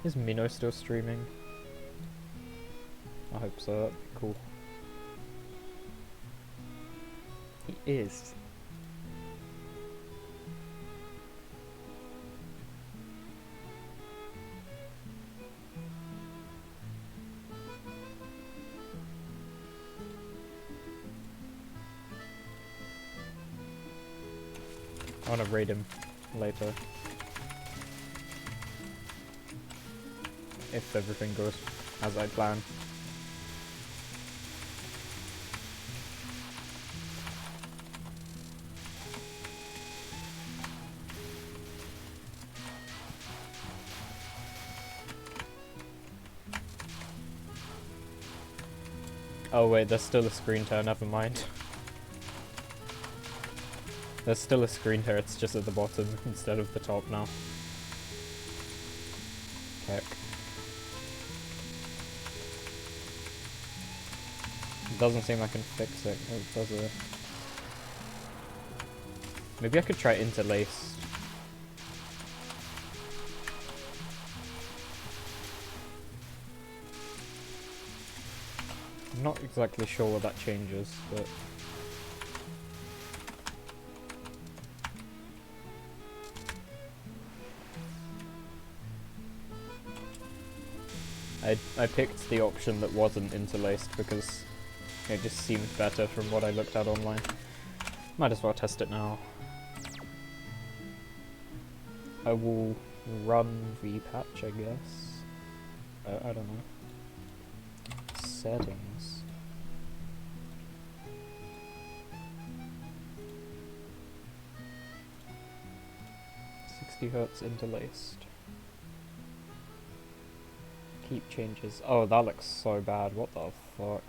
Is Mino still streaming? I hope so, that'd be cool. He is. I wanna raid him later. If everything goes as I plan. Oh wait, there's still a screen tear, never mind. There's still a screen tear, it's just at the bottom instead of the top now. Heck. It doesn't seem I can fix it. Oh, does it? Maybe I could try interlaced. I'm not exactly sure what that changes, but... I picked the option that wasn't interlaced because it just seemed better from what I looked at online. Might as well test it now. I will run VPatch, I guess. I don't know. Settings. Hz interlaced. Keep changes. Oh, that looks so bad. What the fuck?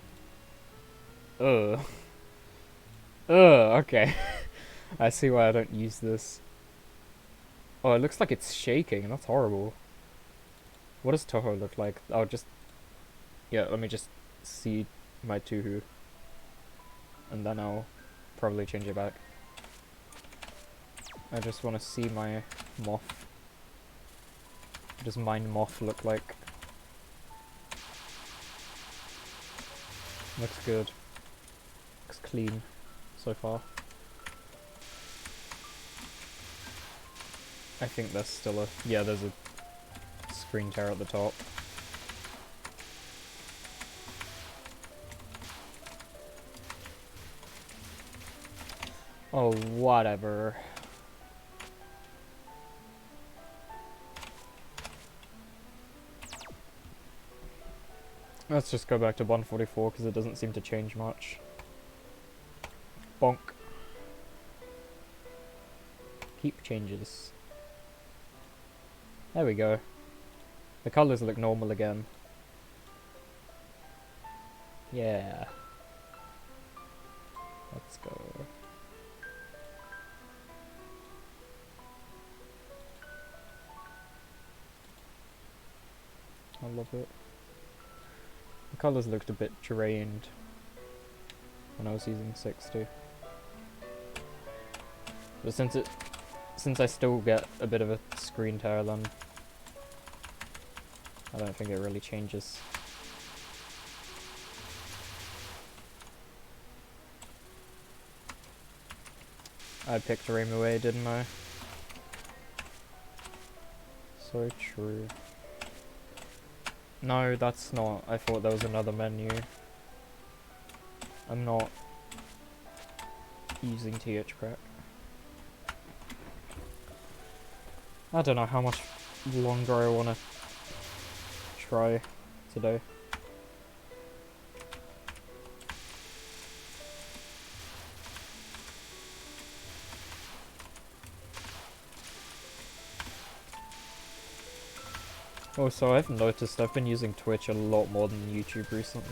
Ugh. Ugh, okay. I see why I don't use this. Oh, it looks like it's shaking. That's horrible. What does Toho look like? I'll just... Yeah, let me just see my Tuhu. And then I'll probably change it back. I just want to see my moth. What does mine moth look like? Looks good. Looks clean so far. I think there's still a... Yeah, there's a screen tear at the top. Oh, whatever. Let's just go back to 144 because it doesn't seem to change much. Bonk. Keep changes. There we go. The colours look normal again. Yeah. Let's go. I love it. The colours looked a bit drained when I was using 60. But since I still get a bit of a screen tear, then I don't think it really changes. I picked Rainbow, didn't I? So true. No, that's not. I thought there was another menu. I'm not using THCrack. I don't know how much longer I want to try today. Also, I've noticed I've been using Twitch a lot more than YouTube recently.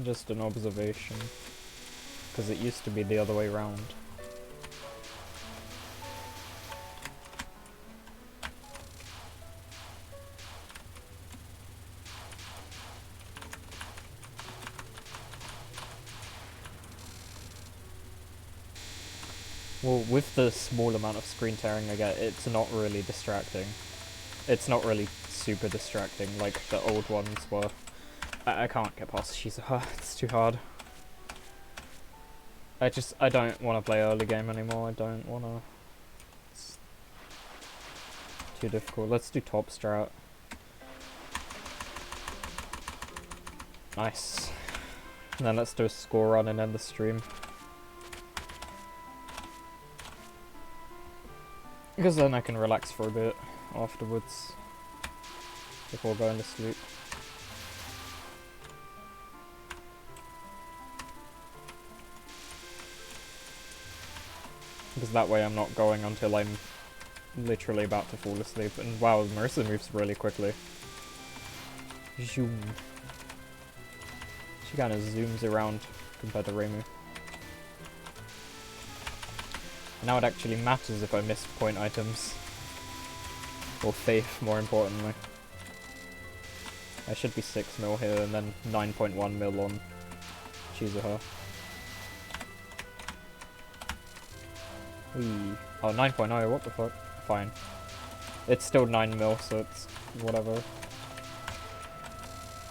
Just an observation. Because it used to be the other way around. Well, with the small amount of screen tearing I get, it's not really distracting. It's not really super distracting like the old ones were. I can't get past Shizuha, it's too hard. I don't want to play early game anymore, I don't want to... It's too difficult. Let's do top strat. Nice. And then let's do a score run and end the stream. Because then I can relax for a bit afterwards, before going to sleep. Because that way I'm not going until I'm literally about to fall asleep. And wow, Marissa moves really quickly. Zoom. She kind of zooms around compared to Reimu. Now it actually matters if I miss point items. Or faith, more importantly. I should be 6 mil here and then 9.1 mil on Shizuha. Wee. Oh, 9.0, what the fuck? Fine. It's still 9 mil, so it's whatever.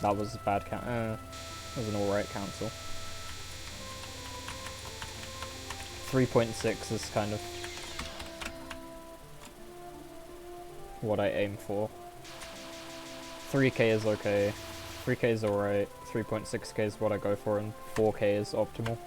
That was a bad count. That was an alright cancel. 3.6 is kind of what I aim for. 3k is okay, 3k is alright, 3.6k is what I go for, and 4k is optimal.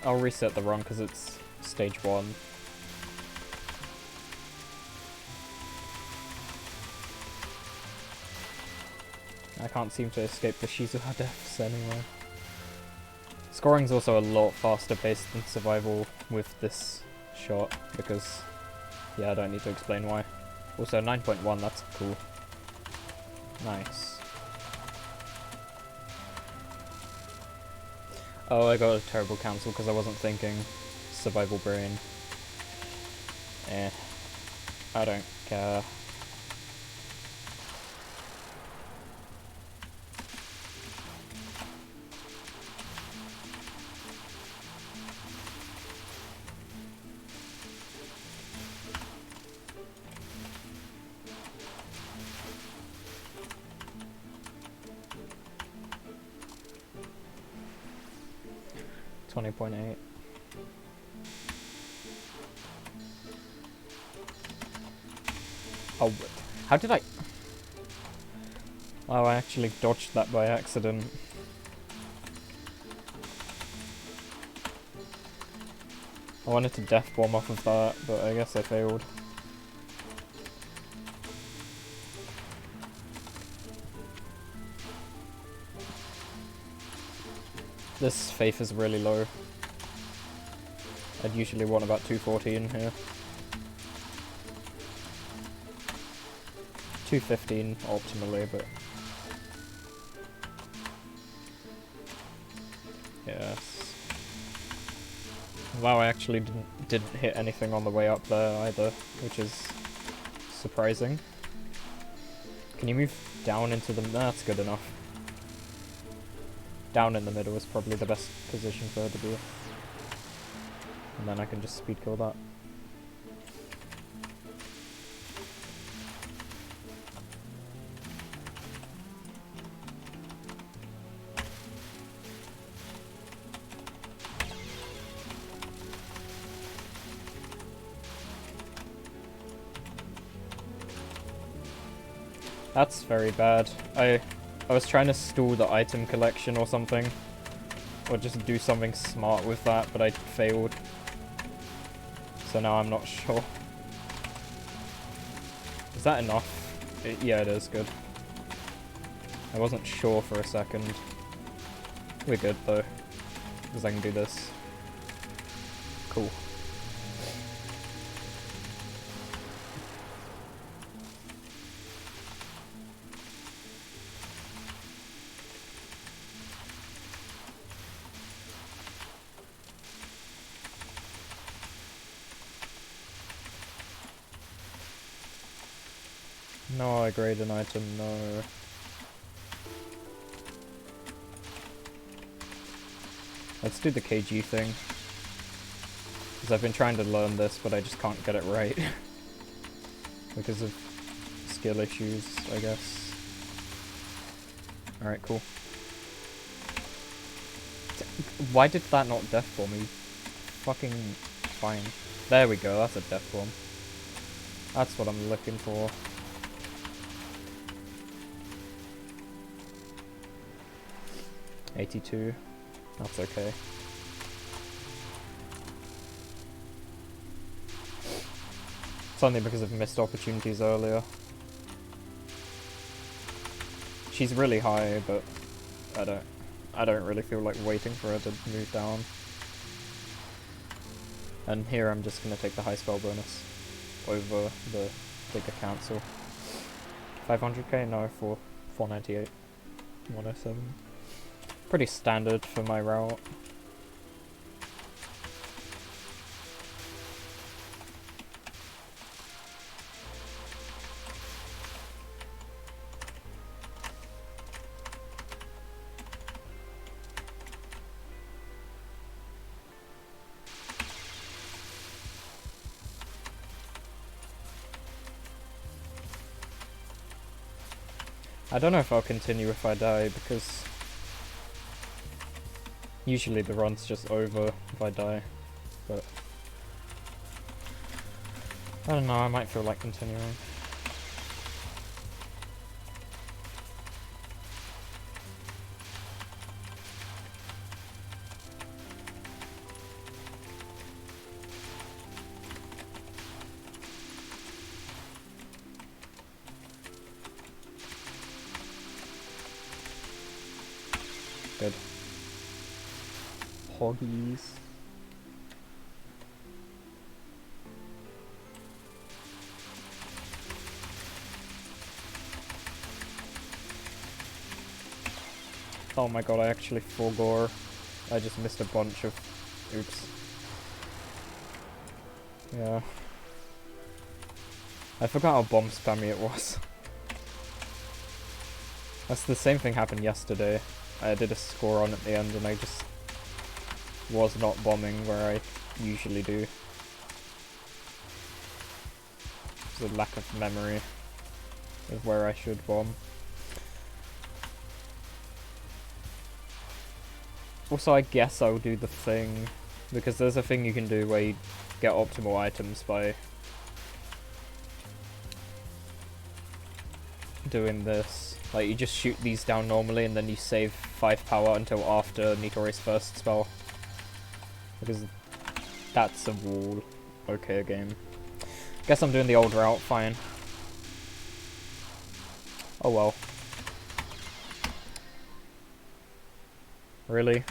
I'll reset the run because it's stage 1. I can't seem to escape the Shizuha deaths anyway. Scoring's also a lot faster paced than survival with this shot, because, yeah, I don't need to explain why. Also, 9.1, that's cool. Nice. Oh, I got a terrible cancel because I wasn't thinking. Survival brain. I don't care. .8. Oh, how did I... Oh, I actually dodged that by accident. I wanted to death bomb off of that, but I guess I failed. This faith is really low. I'd usually want about 214 here. 215 optimally, but... Yes. Wow, I actually didn't hit anything on the way up there either, which is surprising. Can you move down into the... That's good enough. Down in the middle is probably the best position for her to be. And then I can just speed kill that. That's very bad. I was trying to stall the item collection or something. Or just do something smart with that, but I failed. So now I'm not sure. Is that enough? Yeah, it is. Good. I wasn't sure for a second. We're good though. Because I can do this. Cool. No, I grade an item, no. Let's do the KG thing. Because I've been trying to learn this, but I just can't get it right. Because of skill issues, I guess. Alright, cool. Why did that not death bomb me? Fucking fine. There we go, that's a death bomb. That's what I'm looking for. $82. That's okay. It's only because of missed opportunities earlier. She's really high, but I don't really feel like waiting for her to move down. And here I'm just gonna take the high spell bonus over the bigger cancel. 500k? No, for 498. 107. Pretty standard for my route. I don't know if I'll continue if I die, because usually the run's just over if I die, but I don't know, I might feel like continuing. Good. Hoggies. Oh my god, I actually forgore. I just missed a bunch of... Oops. Yeah. I forgot how bomb spammy it was. That's the same thing happened yesterday. I did a score on at the end and I just was not bombing where I usually do. There's a lack of memory of where I should bomb. Also, I guess I'll do the thing, because there's a thing you can do where you get optimal items by doing this. Like, you just shoot these down normally and then you save 5 power until after Nitori's first spell. Because that's a wall. Okay, game. Guess I'm doing the old route, fine. Oh well. Really?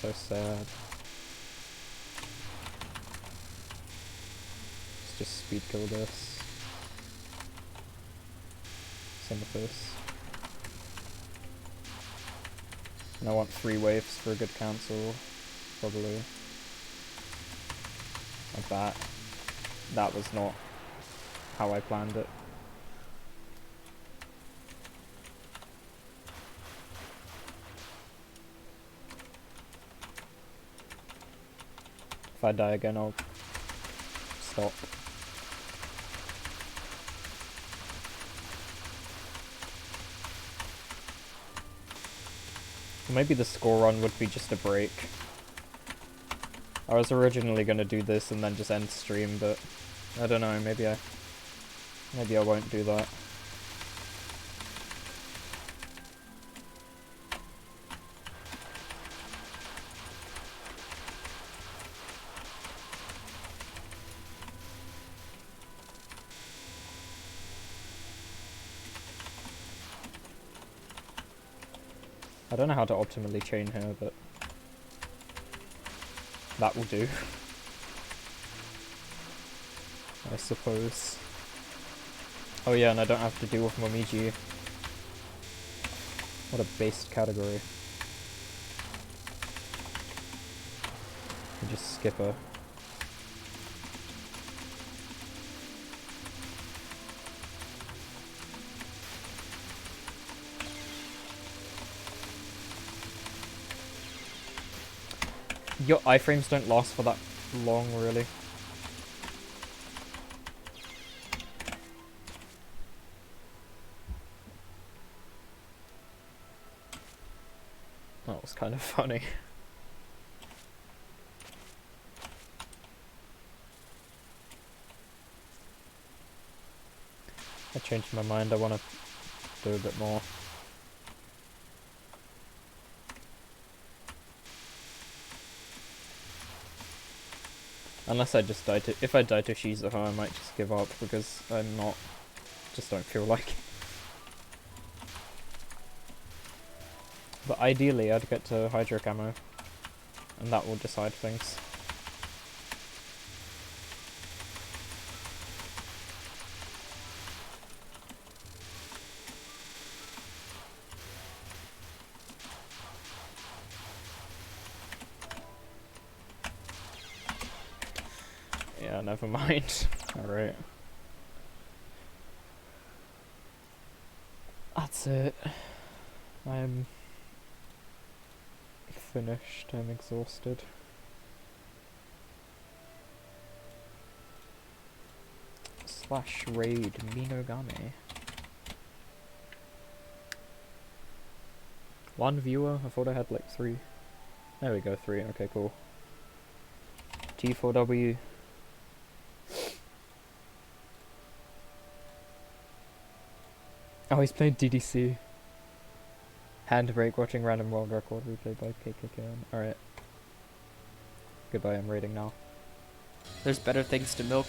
So sad. Let's just speed kill this. Same with this. And I want 3 waves for a good cancel. Probably. Like that. That was not how I planned it. If I die again, I'll stop. Maybe the score run would be just a break. I was originally gonna do this and then just end stream, but I don't know, maybe I won't do that. I don't know how to optimally chain here, but that will do. I suppose. Oh yeah, and I don't have to deal with Momiji. What a based category. You just skip her. Your iframes don't last for that long, really. That was kind of funny. I changed my mind, I want to do a bit more. Unless I just die to... If I die to Shizuha, I might just give up, because I'm not... Just don't feel like it. But ideally, I'd get to Hydro Camo. And that will decide things. Yeah, never mind. Alright. That's it. I'm finished. I'm exhausted. Slash raid Minogami. 1 viewer? I thought I had like 3. There we go, 3. Okay, cool. T4W. Oh, he's playing DDC. Handbrake watching random world record replay by KKKN. Alright. Goodbye, I'm raiding now. There's better things to milk.